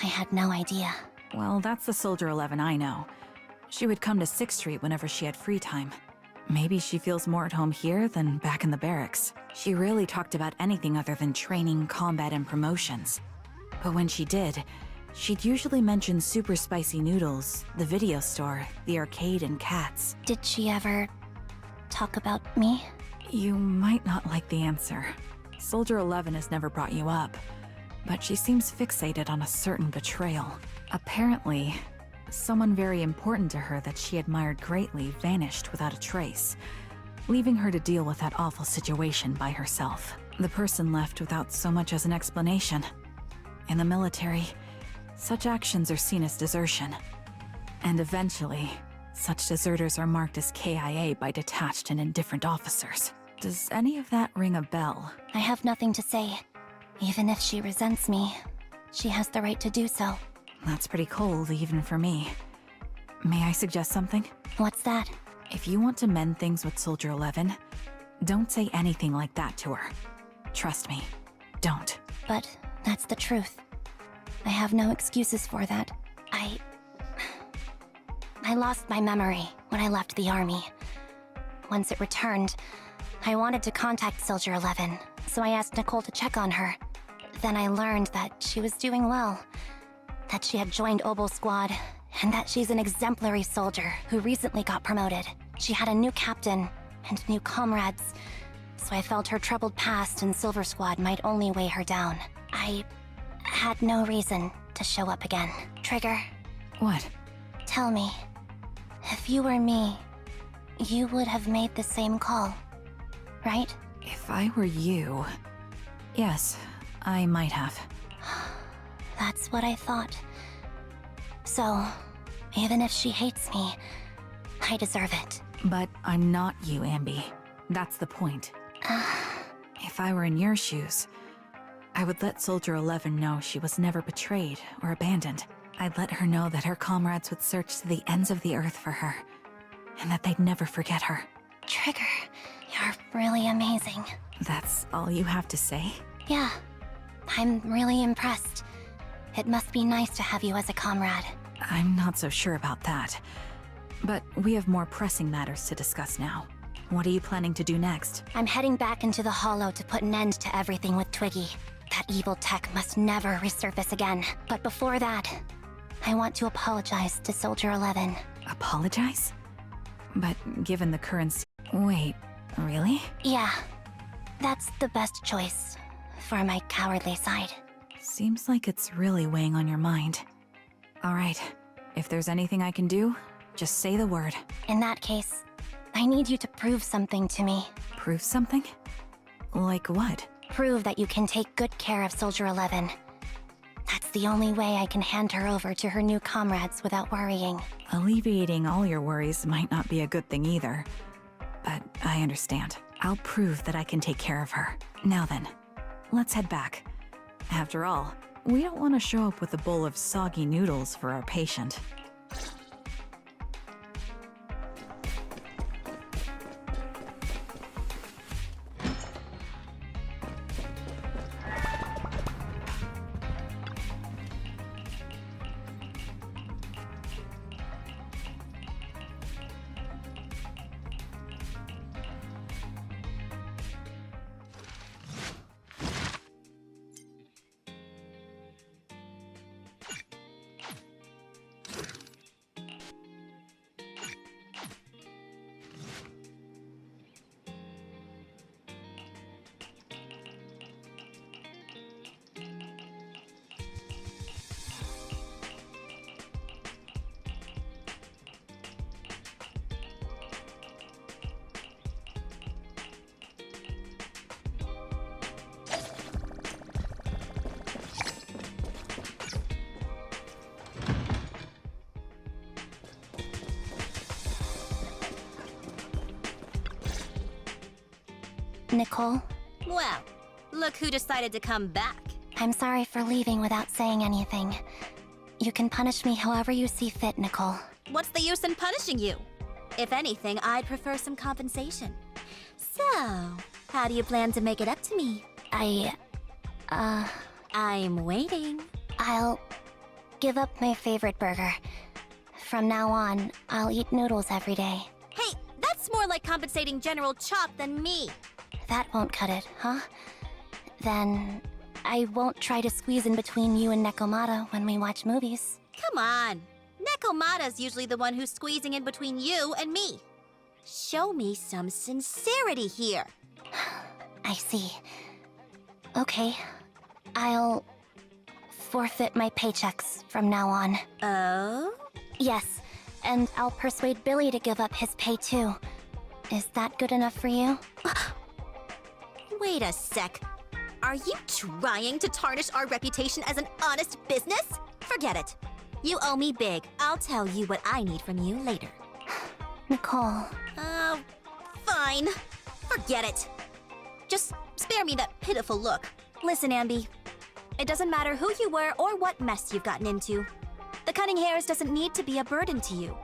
I had no idea. Well, that's the Soldier 11 I know. She would come to 6th Street whenever she had free time. Maybe she feels more at home here than back in the barracks. She rarely talked about anything other than training, combat, and promotions. But when she did, she'd usually mention super spicy noodles, the video store, the arcade, and cats. Did she ever talk about me? You might not like the answer. Soldier 11 has never brought you up, but she seems fixated on a certain betrayal. Apparently, someone very important to her that she admired greatly vanished without a trace. leaving her to deal with that awful situation by herself. The person left without so much as an explanation. In the military, such actions are seen as desertion. And eventually, such deserters are marked as KIA by detached and indifferent officers. Does any of that ring a bell? I have nothing to say. Even if she resents me, she has the right to do so. That's pretty cold, even for me. May I suggest something? What's that? If you want to mend things with Soldier 11, don't say anything like that to her. Trust me, don't. But that's the truth. I have no excuses for that. I lost my memory when I left the army. Once it returned, I wanted to contact Soldier 11, so I asked Nicole to check on her. Then I learned that she was doing well, that she had joined Obel Squad, and that she's an exemplary soldier who recently got promoted. She had a new captain and new comrades, so I felt her troubled past in Silver Squad might only weigh her down. I had no reason to show up again. Trigger. What? Tell me, if you were me, you would have made the same call, right? If I were you... Yes, I might have. That's what I thought. So, even if she hates me, I deserve it. But I'm not you, Ambi. That's the point. If I were in your shoes, I would let Soldier 11 know she was never betrayed or abandoned. I'd let her know that her comrades would search to the ends of the earth for her, and that they'd never forget her. Trigger, you're really amazing. That's all you have to say? Yeah, I'm really impressed. It must be nice to have you as a comrade. I'm not so sure about that. But we have more pressing matters to discuss now. What are you planning to do next? I'm heading back into the Hollow to put an end to everything with Twiggy. That evil tech must never resurface again. But before that, I want to apologize to Soldier 11. Apologize? But given the current... Wait, really? Yeah, that's the best choice for my cowardly side. Seems like it's really weighing on your mind. Alright, if there's anything I can do, just say the word. In that case, I need you to prove something to me. Prove something? Like what? Prove that you can take good care of Soldier 11. That's the only way I can hand her over to her new comrades without worrying. Alleviating all your worries might not be a good thing either. But I understand. I'll prove that I can take care of her. Now then, let's head back. After all, we don't want to show up with a bowl of soggy noodles for our patient. Nicole? Well, look who decided to come back. I'm sorry for leaving without saying anything. You can punish me however you see fit, Nicole. What's the use in punishing you? If anything, I'd prefer some compensation. So, how do you plan to make it up to me? I'm waiting. I'll give up my favorite burger. From now on, I'll eat noodles every day. Hey, that's more like compensating General Chop than me. That won't cut it, huh? Then I won't try to squeeze in between you and Nekomata when we watch movies. Come on. Nekomata's usually the one who's squeezing in between you and me. Show me some sincerity here. I see. Okay. I'll forfeit my paychecks from now on. Oh? Yes, and I'll persuade Billy to give up his pay too. Is that good enough for you? Wait a sec. Are you trying to tarnish our reputation as an honest business? Forget it. You owe me big. I'll tell you what I need from you later. Nicole. Fine. Forget it. Just spare me that pitiful look. Listen, Ambi. It doesn't matter who you were or what mess you've gotten into. The cunning hairs doesn't need to be a burden to you.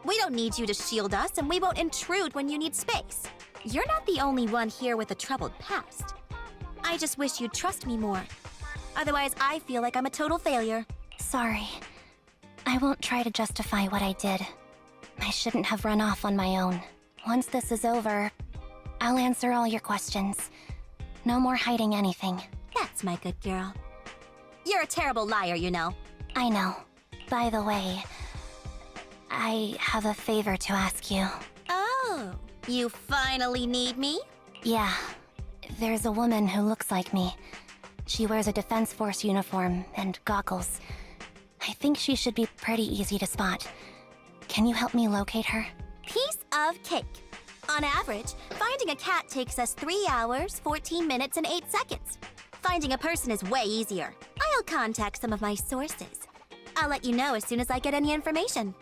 We don't need you to shield us, and we won't intrude when you need space. You're not the only one here with a troubled past. I just wish you'd trust me more. Otherwise, I feel like I'm a total failure. Sorry. I won't try to justify what I did. I shouldn't have run off on my own. Once this is over, I'll answer all your questions. No more hiding anything. That's my good girl. You're a terrible liar, you know. I know. By the way, I have a favor to ask you. Oh, you finally need me? Yeah. There's a woman who looks like me. She wears a Defense Force uniform and goggles. I think she should be pretty easy to spot. Can you help me locate her? Piece of cake. On average, finding a cat takes us 3 hours, 14 minutes, and 8 seconds. Finding a person is way easier. I'll contact some of my sources. I'll let you know as soon as I get any information.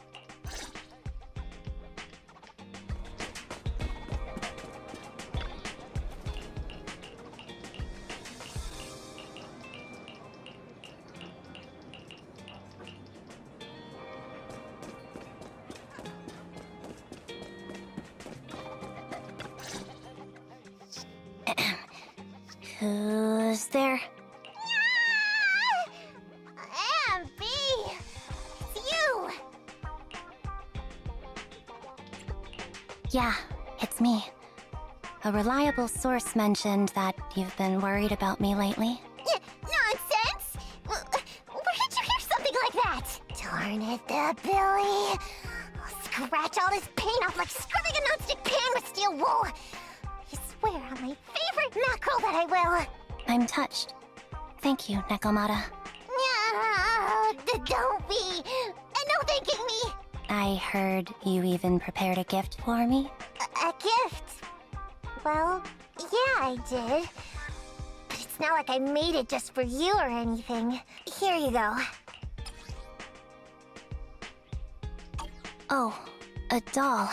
Who's there? Ambi! It's you! Yeah, it's me. A reliable source mentioned that you've been worried about me lately. Nonsense! Where did you hear something like that? Darn it, that Billy! I'll scratch all this paint off like scrubbing a nonstick pan with steel wool! I swear on my favorite mackerel that I will! I'm touched. Thank you, Nekomata. Don't be! No thanking me! I heard you even prepared a gift for me? A gift? Well, yeah, I did. But it's not like I made it just for you or anything. Here you go. Oh, a doll.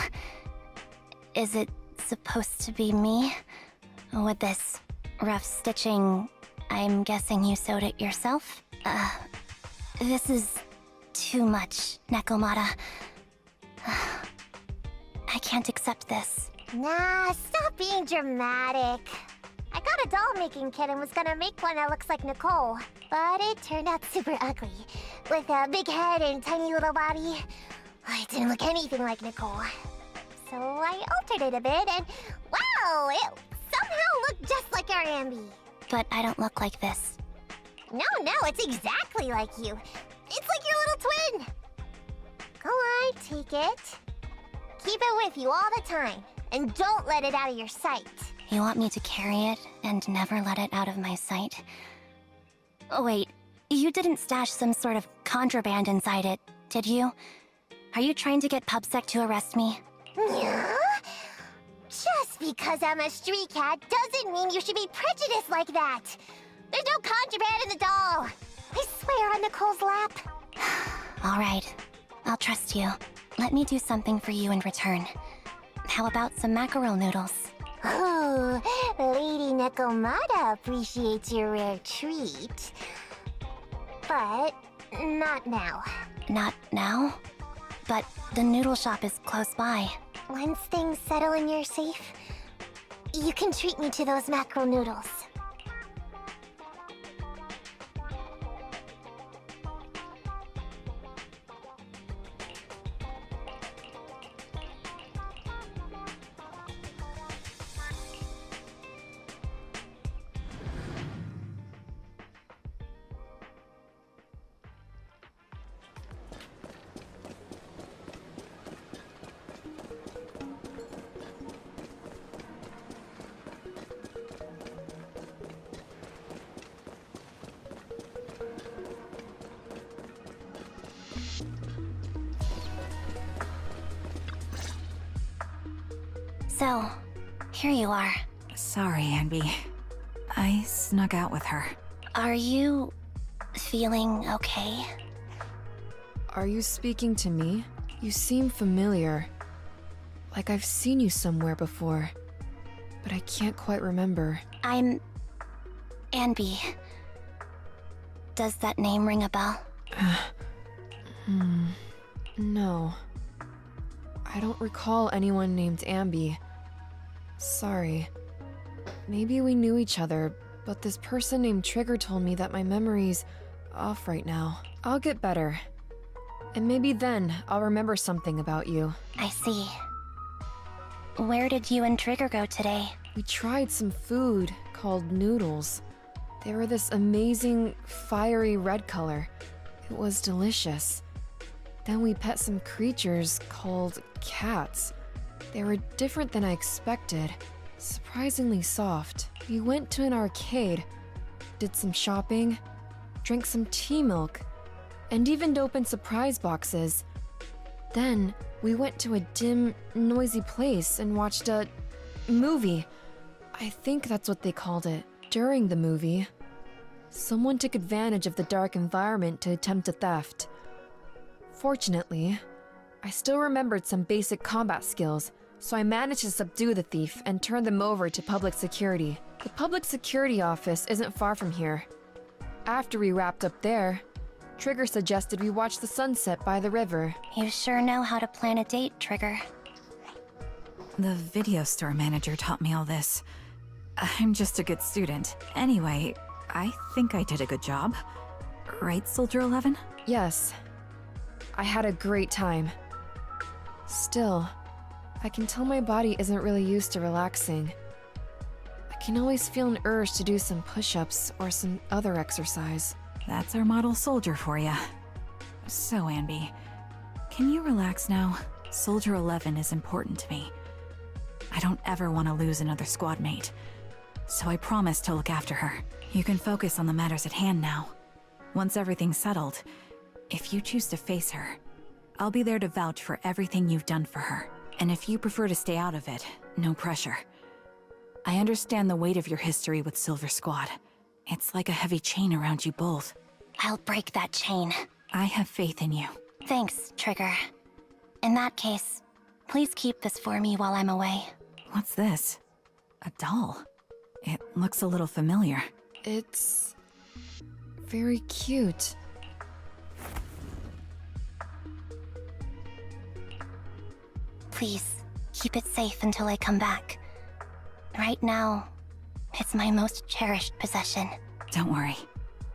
Is it supposed to be me? With this rough stitching, I'm guessing you sewed it yourself? This is too much, Nekomata. I can't accept this. Nah, stop being dramatic. I got a doll-making kit and was gonna make one that looks like Nicole. But it turned out super ugly. With a big head and tiny little body. It didn't look anything like Nicole. So I altered it a bit and wow! It somehow looked just like our Ambi. But I don't look like this. No, it's exactly like you. It's like your little twin. Go on, take it. Keep it with you all the time. And don't let it out of your sight. You want me to carry it and never let it out of my sight? Oh, wait, you didn't stash some sort of contraband inside it, did you? Are you trying to get PubSec to arrest me? Yeah? Just because I'm a street cat doesn't mean you should be prejudiced like that. There's no contraband in the doll. I swear on Nicole's lap. All right, I'll trust you. Let me do something for you in return. How about some mackerel noodles? Ooh, Lady Nekomata appreciates your rare treat. But not now. Not now? But the noodle shop is close by. Once things settle and you're safe, you can treat me to those mackerel noodles. So, here you are. Sorry, Anby. I snuck out with her. Are you feeling okay? Are you speaking to me? You seem familiar. Like I've seen you somewhere before. But I can't quite remember. I'm... Anby. Does that name ring a bell? No. I don't recall anyone named Ambi. Sorry. Maybe we knew each other, but this person named Trigger told me that my memory's off right now. I'll get better. And maybe then I'll remember something about you. I see. Where did you and Trigger go today? We tried some food called noodles. They were this amazing, fiery red color. It was delicious. Then we pet some creatures called cats. They were different than I expected. Surprisingly soft. We went to an arcade, did some shopping, drank some tea milk, and even opened surprise boxes. Then we went to a dim, noisy place and watched a movie. I think that's what they called it. During the movie, someone took advantage of the dark environment to attempt a theft. Fortunately, I still remembered some basic combat skills, so I managed to subdue the thief and turn them over to public security. The public security office isn't far from here. After we wrapped up there, Trigger suggested we watch the sunset by the river. You sure know how to plan a date, Trigger. The video store manager taught me all this. I'm just a good student. Anyway, I think I did a good job. Right, Soldier 11? Yes. I had a great time. Still, I can tell my body isn't really used to relaxing. I can always feel an urge to do some push-ups or some other exercise. That's our model soldier for ya. So, Anby, can you relax now? Soldier 11 is important to me. I don't ever want to lose another squad mate. So I promise to look after her. You can focus on the matters at hand now. Once everything's settled, if you choose to face her, I'll be there to vouch for everything you've done for her. And if you prefer to stay out of it, no pressure. I understand the weight of your history with Silver Squad. It's like a heavy chain around you both. I'll break that chain. I have faith in you. Thanks, Trigger. In that case, please keep this for me while I'm away. What's this? A doll? It looks a little familiar. It's very cute. Please, keep it safe until I come back. Right now, it's my most cherished possession. Don't worry.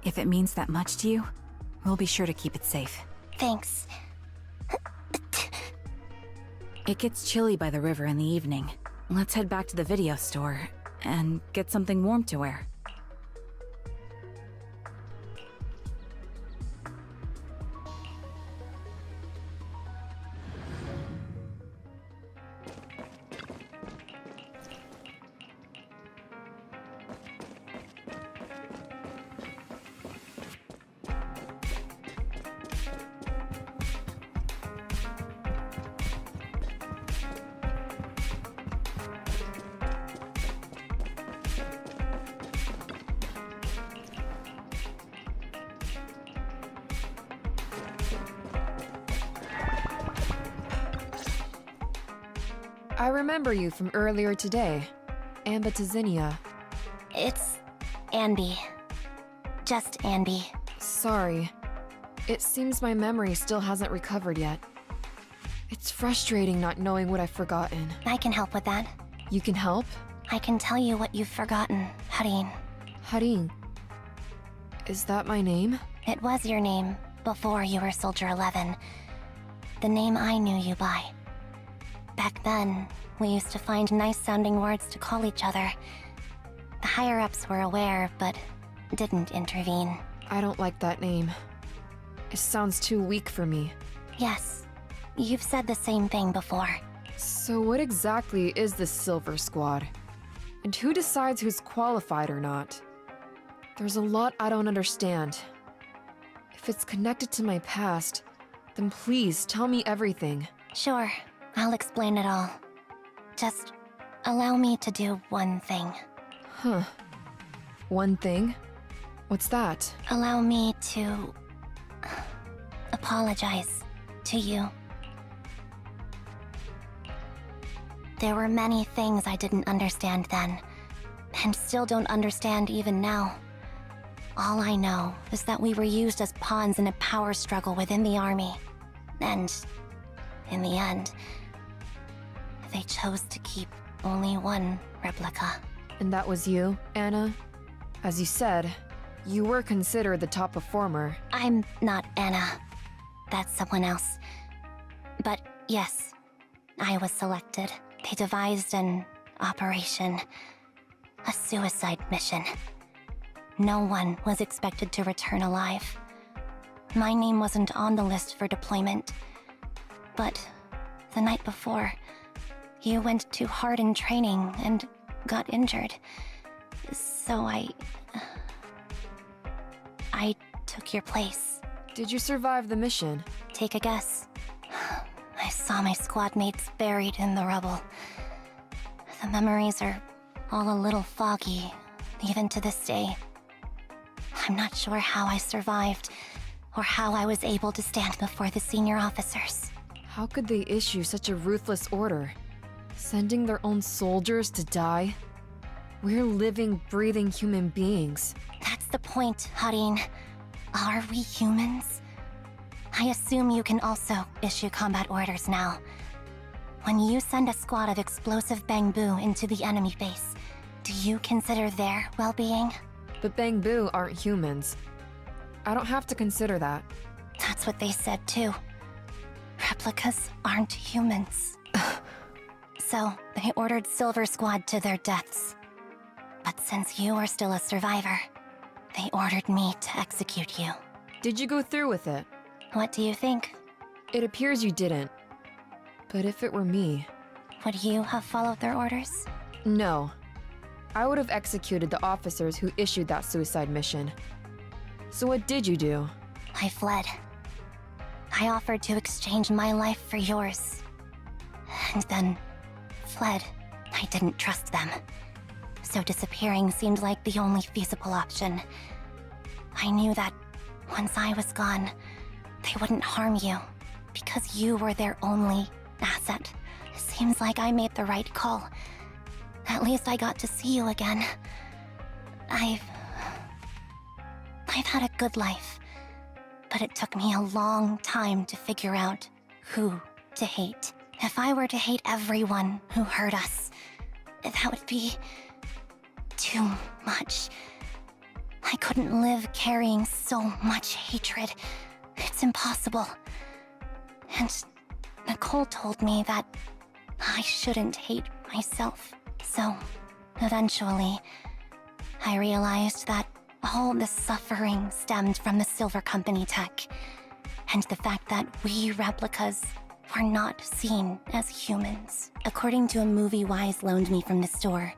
If it means that much to you, we'll be sure to keep it safe. Thanks. It gets chilly by the river in the evening. Let's head back to the video store and get something warm to wear. I remember you from earlier today. Ambitizinia. It's Anby. Just Anby. Sorry. It seems my memory still hasn't recovered yet. It's frustrating not knowing what I've forgotten. I can help with that. You can help? I can tell you what you've forgotten, Harin. Harin. Is that my name? It was your name before you were Soldier 11. The name I knew you by. Back then, we used to find nice-sounding words to call each other. The higher-ups were aware, but didn't intervene. I don't like that name. It sounds too weak for me. Yes, you've said the same thing before. So what exactly is this Silver Squad? And who decides who's qualified or not? There's a lot I don't understand. If it's connected to my past, then please tell me everything. Sure. I'll explain it all. Just Allow me to do one thing. Huh. One thing? What's that? Allow me to apologize to you. There were many things I didn't understand then, and still don't understand even now. All I know is that we were used as pawns in a power struggle within the army. And, in the end, they chose to keep only one replica. And that was you, Anna? As you said, you were considered the top performer. I'm not Anna. That's someone else. But yes, I was selected. They devised an operation. A suicide mission. No one was expected to return alive. My name wasn't on the list for deployment. But the night before, you went too hard in training and got injured. So I took your place. Did you survive the mission? Take a guess. I saw my squad mates buried in the rubble. The memories are all a little foggy, even to this day. I'm not sure how I survived, or how I was able to stand before the senior officers. How could they issue such a ruthless order? Sending their own soldiers to die? We're living, breathing human beings. That's the point, Harin. Are we humans? I assume you can also issue combat orders now. When you send a squad of explosive Bangbu into the enemy base, do you consider their well-being? The Bangbu aren't humans. I don't have to consider that. That's what they said too. Replicas aren't humans. So, they ordered Silver Squad to their deaths. But since you are still a survivor, they ordered me to execute you. Did you go through with it? What do you think? It appears you didn't. But if it were me... Would you have followed their orders? No. I would have executed the officers who issued that suicide mission. So what did you do? I fled. I offered to exchange my life for yours. And then fled. I didn't trust them. So disappearing seemed like the only feasible option. I knew that once I was gone, they wouldn't harm you, because you were their only asset. Seems like I made the right call. At least I got to see you again. I've had a good life, but it took me a long time to figure out who to hate. If I were to hate everyone who hurt us, that would be too much. I couldn't live carrying so much hatred. It's impossible. And Nicole told me that I shouldn't hate myself. So, eventually, I realized that all the suffering stemmed from the Silver Company tech, and the fact that we replicas were not seen as humans. According to a movie Wise loaned me from the store,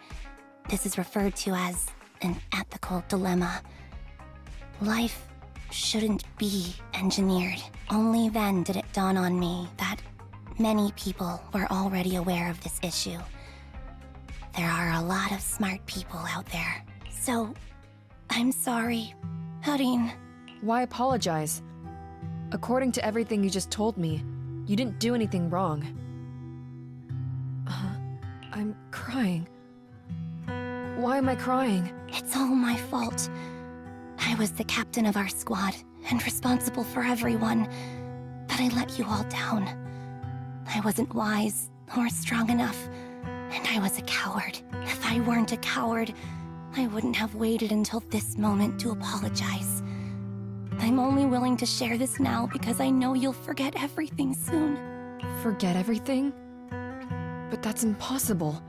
this is referred to as an ethical dilemma. Life shouldn't be engineered. Only then did it dawn on me that many people were already aware of this issue. There are a lot of smart people out there. So, I'm sorry, Harin. Why apologize? According to everything you just told me, you didn't do anything wrong. I'm crying. Why am I crying? It's all my fault. I was the captain of our squad and responsible for everyone, but I let you all down. I wasn't wise or strong enough, and I was a coward. If I weren't a coward, I wouldn't have waited until this moment to apologize. I'm only willing to share this now because I know you'll forget everything soon. Forget everything? But that's impossible.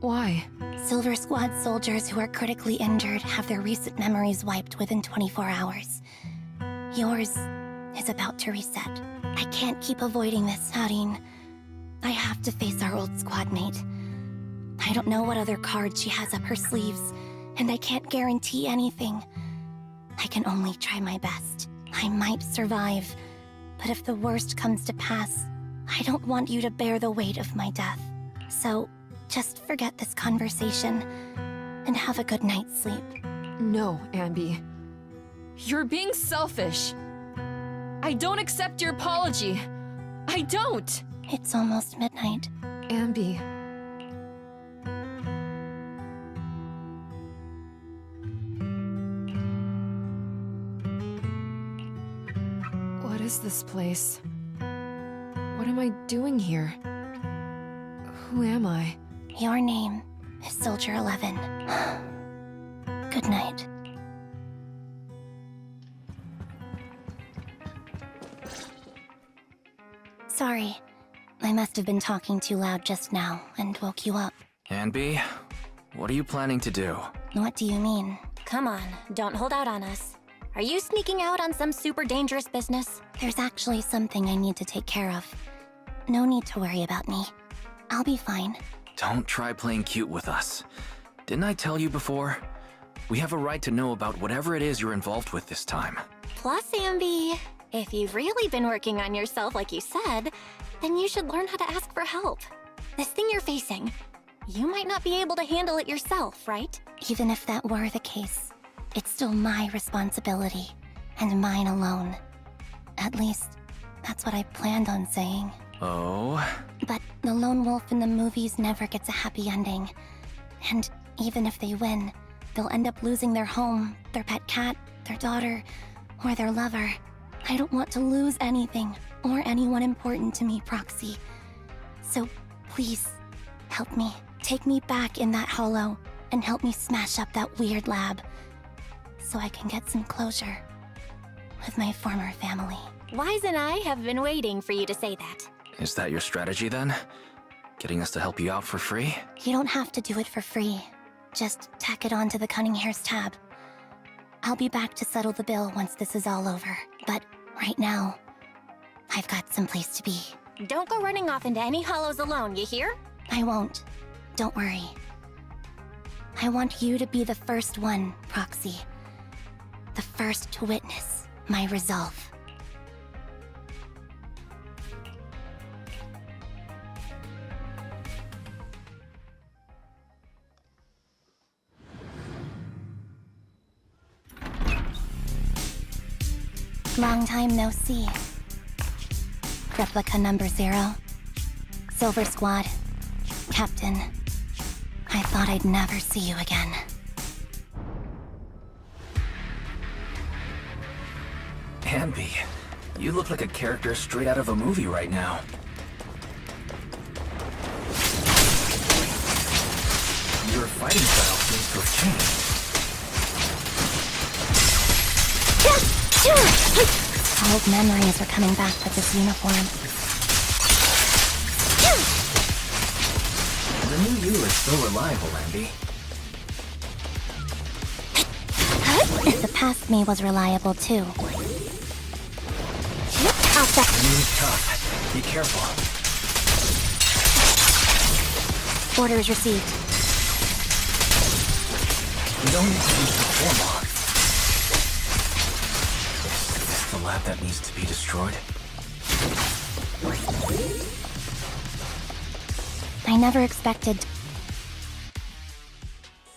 Why? Silver Squad soldiers who are critically injured have their recent memories wiped within 24 hours. Yours is about to reset. I can't keep avoiding this, Harin. I have to face our old squad mate. I don't know what other cards she has up her sleeves, and I can't guarantee anything. I can only try my best. I might survive, but if the worst comes to pass, I don't want you to bear the weight of my death. So, Just forget this conversation and have a good night's sleep. No, Ambi. You're being selfish. I don't accept your apology. I don't! It's almost midnight. Ambi. What is this place? What am I doing here? Who am I? Your name is Soldier 11. Good night. Sorry. I must have been talking too loud just now and woke you up. Anby, what are you planning to do? What do you mean? Come on, don't hold out on us. Are you sneaking out on some super dangerous business? There's actually something I need to take care of. No need to worry about me. I'll be fine. Don't try playing cute with us. Didn't I tell you before? We have a right to know about whatever it is you're involved with this time. Plus, Ambi, if you've really been working on yourself like you said, then you should learn how to ask for help. This thing you're facing, you might not be able to handle it yourself, right? Even if that were the case, it's still my responsibility, and mine alone. At least, that's what I planned on saying. Oh? But the lone wolf in the movies never gets a happy ending. And even if they win, they'll end up losing their home, their pet cat, their daughter, or their lover. I don't want to lose anything, or anyone important to me, Proxy. So, please, help me. Take me back in that hollow, and help me smash up that weird lab, so I can get some closure with my former family. Wise and I have been waiting for you to say that. Is that your strategy then? Getting us to help you out for free? You don't have to do it for free. Just tack it on to the Cunning Hair's tab. I'll be back to settle the bill once this is all over. But right now, I've got someplace to be. Don't go running off into any hollows alone, you hear? I won't. Don't worry. I want you to be the first one, Proxy. The first to witness my resolve. Long time no see. Replica number 0. Silver Squad. Captain. I thought I'd never see you again. Amby, you look like a character straight out of a movie right now. Your fighting style seems to have changed. Old memories are coming back with this uniform. The new you is still reliable, Amby. The past me was reliable too. Enemy's tough. Be careful. Orders received. We don't need to use the formal. Is this the lab that needs to be destroyed? I never expected.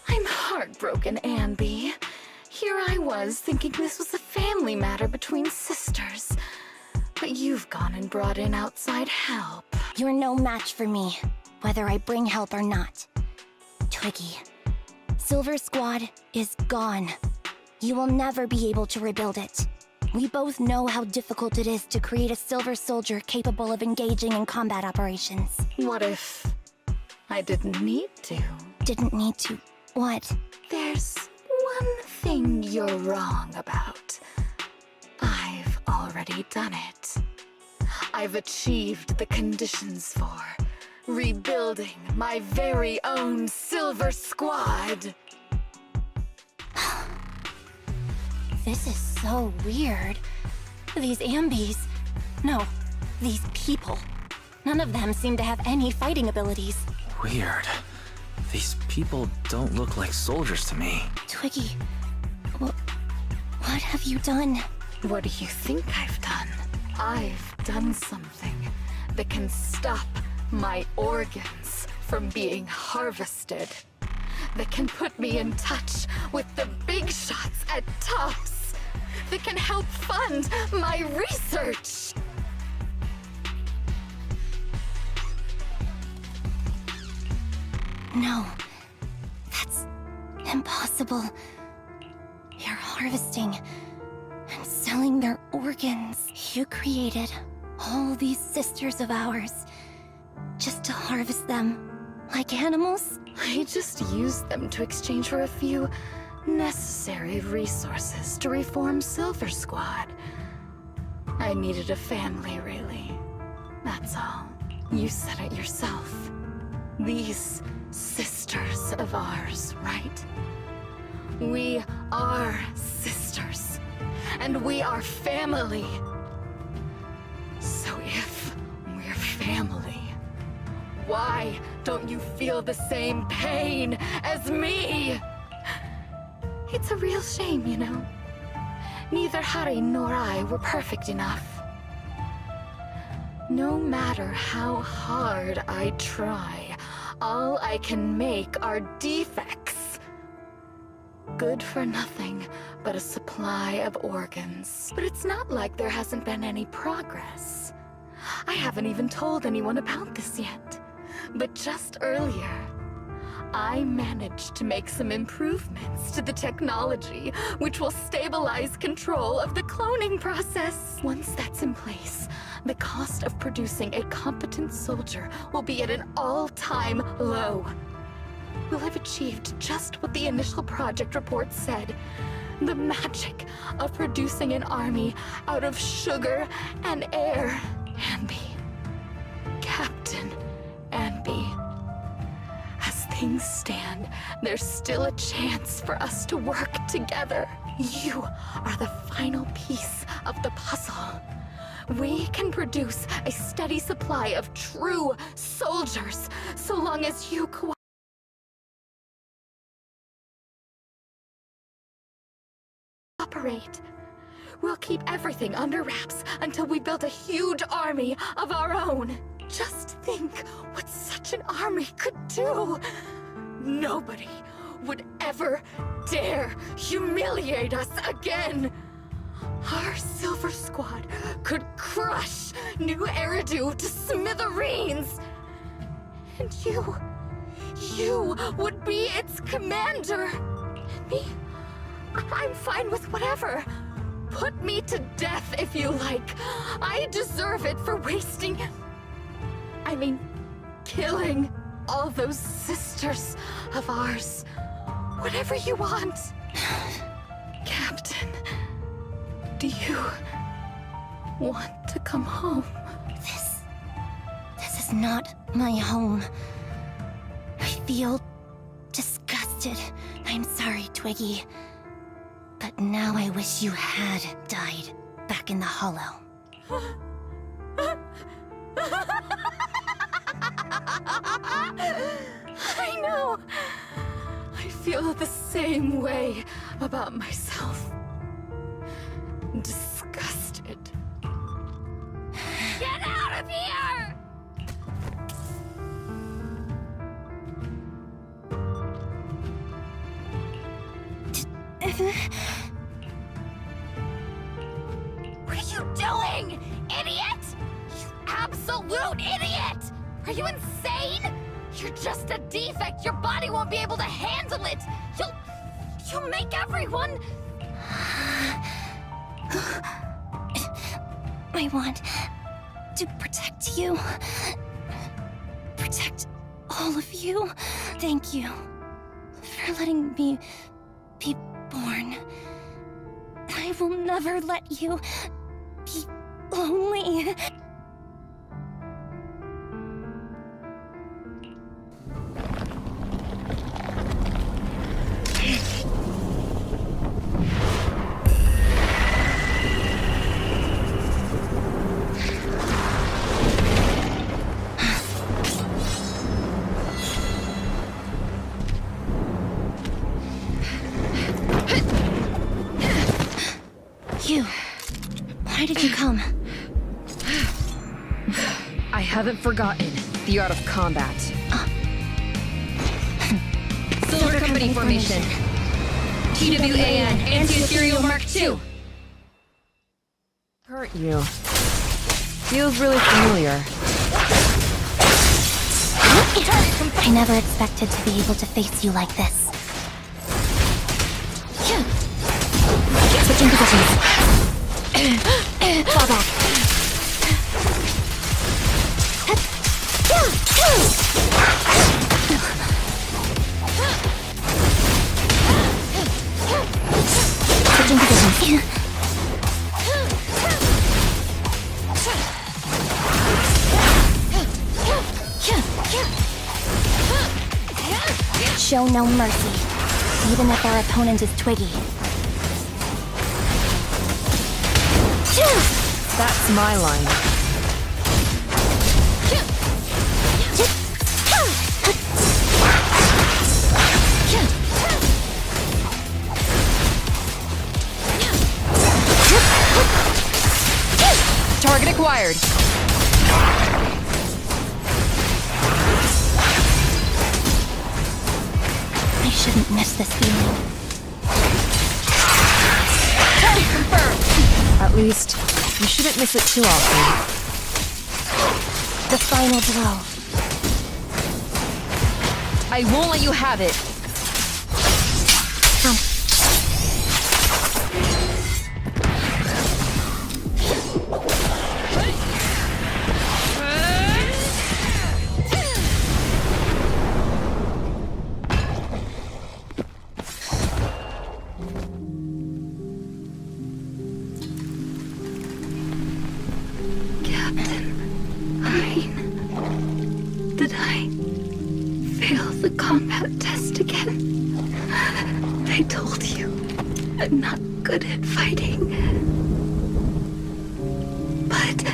I'm heartbroken, Amby. Here I was, thinking this was a family matter between sisters. But you've gone and brought in outside help. You're no match for me, whether I bring help or not. Twiggy, Silver Squad is gone. You will never be able to rebuild it. We both know how difficult it is to create a Silver Soldier capable of engaging in combat operations. What if I didn't need to? Didn't need to. What? There's one thing you're wrong about. I've already done it. I've achieved the conditions for rebuilding my very own Silver Squad. This is so weird. These Ambies... No, these people. None of them seem to have any fighting abilities. Weird. These people don't look like soldiers to me. Twiggy, what have you done? What do you think I've done? I've done something that can stop my organs from being harvested. That can put me in touch with the big shots at Tufts. That can help fund my research. No, that's impossible. You're harvesting and selling their organs. You created all these sisters of ours just to harvest them like animals? I just used them to exchange for a few necessary resources to reform Silver Squad. I needed a family, really. That's all. You said it yourself. These sisters of ours, right? We are sisters, and we are family. So if we're family, why don't you feel the same pain as me? It's a real shame, you know. Neither Harry nor I were perfect enough. No matter how hard I try, all I can make are defects. Good for nothing but a supply of organs. But it's not like there hasn't been any progress. I haven't even told anyone about this yet. But just earlier, I managed to make some improvements to the technology, which will stabilize control of the cloning process. Once that's in place, the cost of producing a competent soldier will be at an all-time low. We'll have achieved just what the initial project report said. The magic of producing an army out of sugar and air. Anby. Captain Anby. As things stand, there's still a chance for us to work together. You are the final piece of the puzzle. We can produce a steady supply of true soldiers, so long as you cooperate. We'll keep everything under wraps until we build a huge army of our own. Just think what such an army could do. Nobody would ever dare humiliate us again. Our Silver Squad could crush New Eridu to smithereens. And you would be its commander. Me, I'm fine with whatever. Put me to death if you like. I deserve it for killing all those sisters of ours. Whatever you want. Captain, do you want to come home? This is not my home. I feel disgusted. I'm sorry, Twiggy. But now I wish you had died back in the Hollow. I know. I feel the same way about myself. Disgusted. Get out of here! What are you doing, idiot? You absolute idiot! Are you insane? You're just a defect. Your body won't be able to handle it. You'll make everyone... I want to protect you. Protect all of you. Thank you for letting me be born. I will never let you be lonely. Why did you come? I haven't forgotten the art of combat. Gravity formation. TWAN, Anti-Ethereal Mark II. Hurt you. Feels really familiar. I never expected to be able to face you like this. Switching positions. Fall back. Switching positions. Show no mercy, even if our opponent is Twiggy. That's my line. Target acquired. I shouldn't miss this feeling. Target confirmed. At least, you shouldn't miss it too often. The final blow. I won't let you have it. Did I fail the combat test again? I told you I'm not good at fighting. But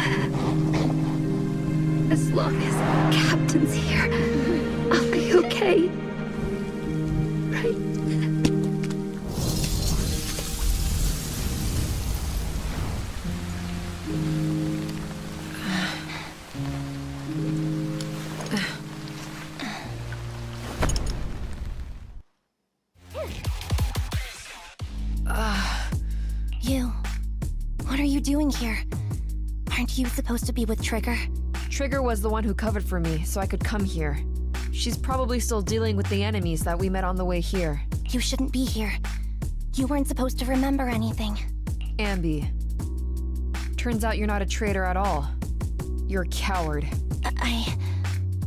as long as Captain's here, I'll be okay. Right? You. What are you doing here? Aren't you supposed to be with Trigger? Trigger was the one who covered for me, so I could come here. She's probably still dealing with the enemies that we met on the way here. You shouldn't be here. You weren't supposed to remember anything. Ambi. Turns out you're not a traitor at all. You're a coward.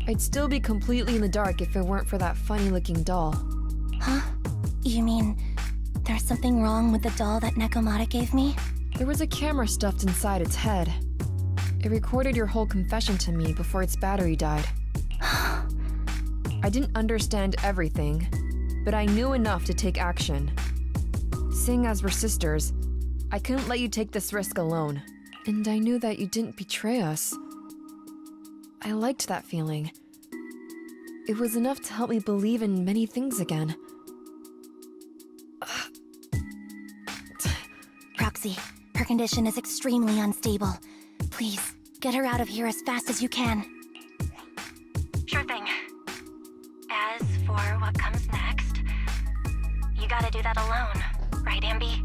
I'd still be completely in the dark if it weren't for that funny-looking doll. Huh? You mean there's something wrong with the doll that Nekomata gave me? There was a camera stuffed inside its head. It recorded your whole confession to me before its battery died. I didn't understand everything, but I knew enough to take action. Seeing as we're sisters, I couldn't let you take this risk alone. And I knew that you didn't betray us. I liked that feeling. It was enough to help me believe in many things again. Roxy, her condition is extremely unstable. Please, get her out of here as fast as you can. Sure thing. As for what comes next, you gotta do that alone, right, Ambi?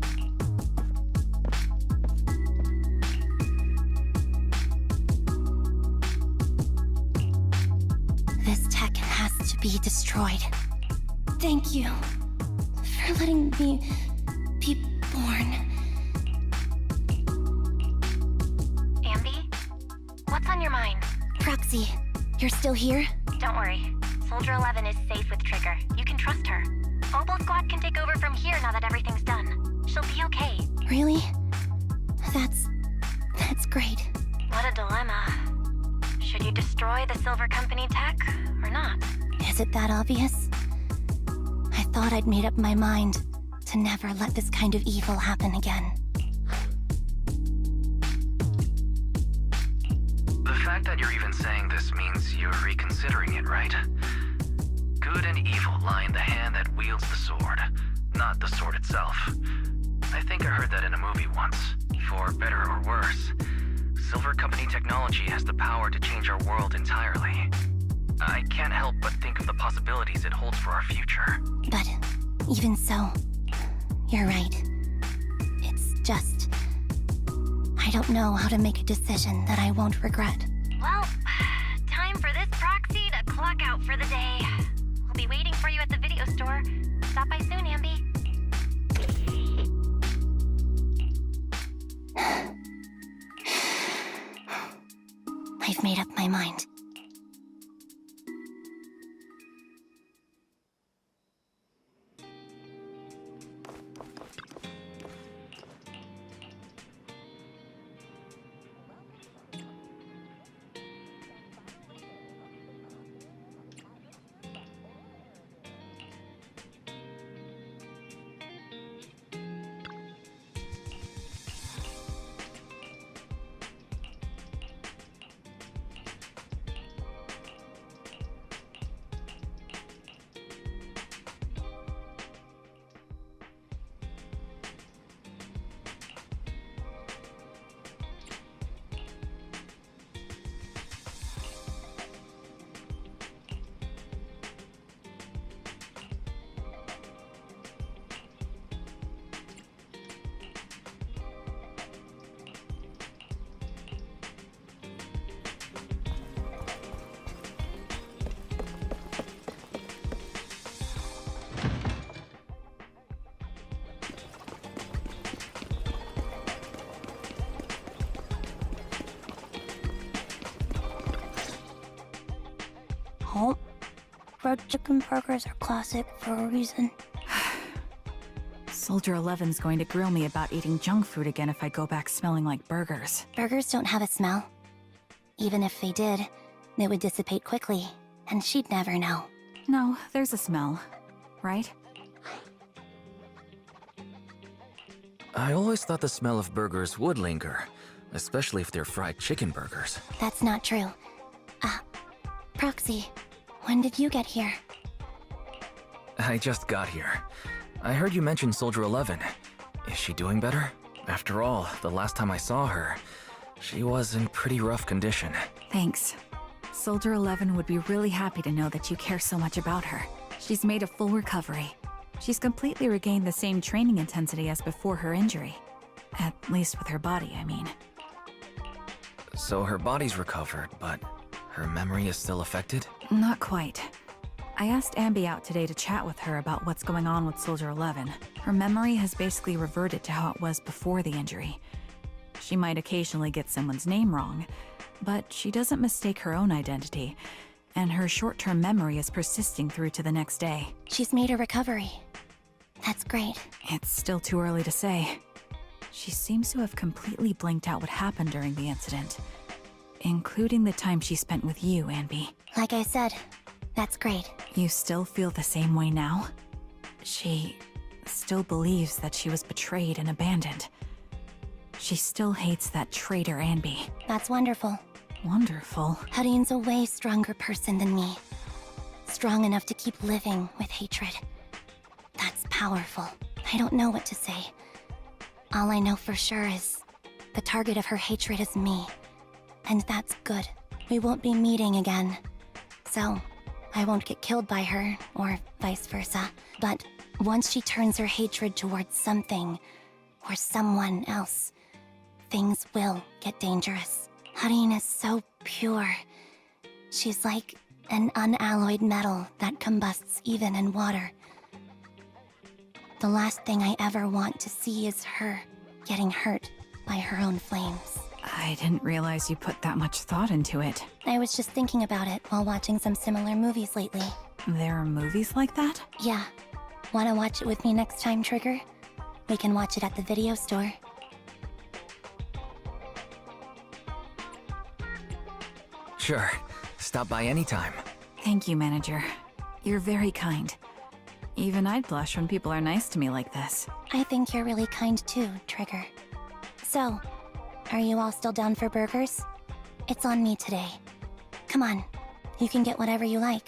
This tech has to be destroyed. Thank you for letting me be born. What's on your mind? Roxy, you're still here? Don't worry. Soldier 11 is safe with Trigger. You can trust her. Oboe Squad can take over from here now that everything's done. She'll be okay. Really? That's great. What a dilemma. Should you destroy the Silver Company tech, or not? Is it that obvious? I thought I'd made up my mind to never let this kind of evil happen again. The fact that you're even saying this means you're reconsidering it, right? Good and evil lie in the hand that wields the sword, not the sword itself. I think I heard that in a movie once. For better or worse, Silver Company technology has the power to change our world entirely. I can't help but think of the possibilities it holds for our future. But Even so, you're right. It's just... I don't know how to make a decision that I won't regret. Well, time for this proxy to clock out for the day. I'll be waiting for you at the video store. Stop by soon, Ambi. I've made up my mind. Oh, fried chicken burgers are classic for a reason. Soldier 11's going to grill me about eating junk food again if I go back smelling like burgers. Burgers don't have a smell. Even if they did, they would dissipate quickly, and she'd never know. No, there's a smell, right? I always thought the smell of burgers would linger, especially if they're fried chicken burgers. That's not true. Proxy, when did you get here? I just got here. I heard you mention Soldier 11. Is she doing better? After all, the last time I saw her, she was in pretty rough condition. Thanks. Soldier 11 would be really happy to know that you care so much about her. She's made a full recovery. She's completely regained the same training intensity as before her injury. At least with her body, I mean. So her body's recovered, but her memory is still affected? Not quite. I asked Ambi out today to chat with her about what's going on with Soldier 11. Her memory has basically reverted to how it was before the injury. She might occasionally get someone's name wrong, but she doesn't mistake her own identity, and her short-term memory is persisting through to the next day. She's made a recovery. That's great. It's still too early to say. She seems to have completely blanked out what happened during the incident, including the time she spent with you, Ambi. Like I said, that's great. You still feel the same way now? She still believes that she was betrayed and abandoned. She still hates that traitor Ambi. That's wonderful. Wonderful? Hadine's a way stronger person than me. Strong enough to keep living with hatred. That's powerful. I don't know what to say. All I know for sure is the target of her hatred is me. And that's good. We won't be meeting again. So, I won't get killed by her, or vice versa. But once she turns her hatred towards something, or someone else, things will get dangerous. Hadine is so pure. She's like an unalloyed metal that combusts even in water. The last thing I ever want to see is her getting hurt by her own flames. I didn't realize you put that much thought into it. I was just thinking about it while watching some similar movies lately. There are movies like that? Yeah. Wanna watch it with me next time, Trigger? We can watch it at the video store. Sure. Stop by anytime. Thank you, Manager. You're very kind. Even I'd blush when people are nice to me like this. I think you're really kind too, Trigger. So, are you all still down for burgers? It's on me today. Come on, you can get whatever you like.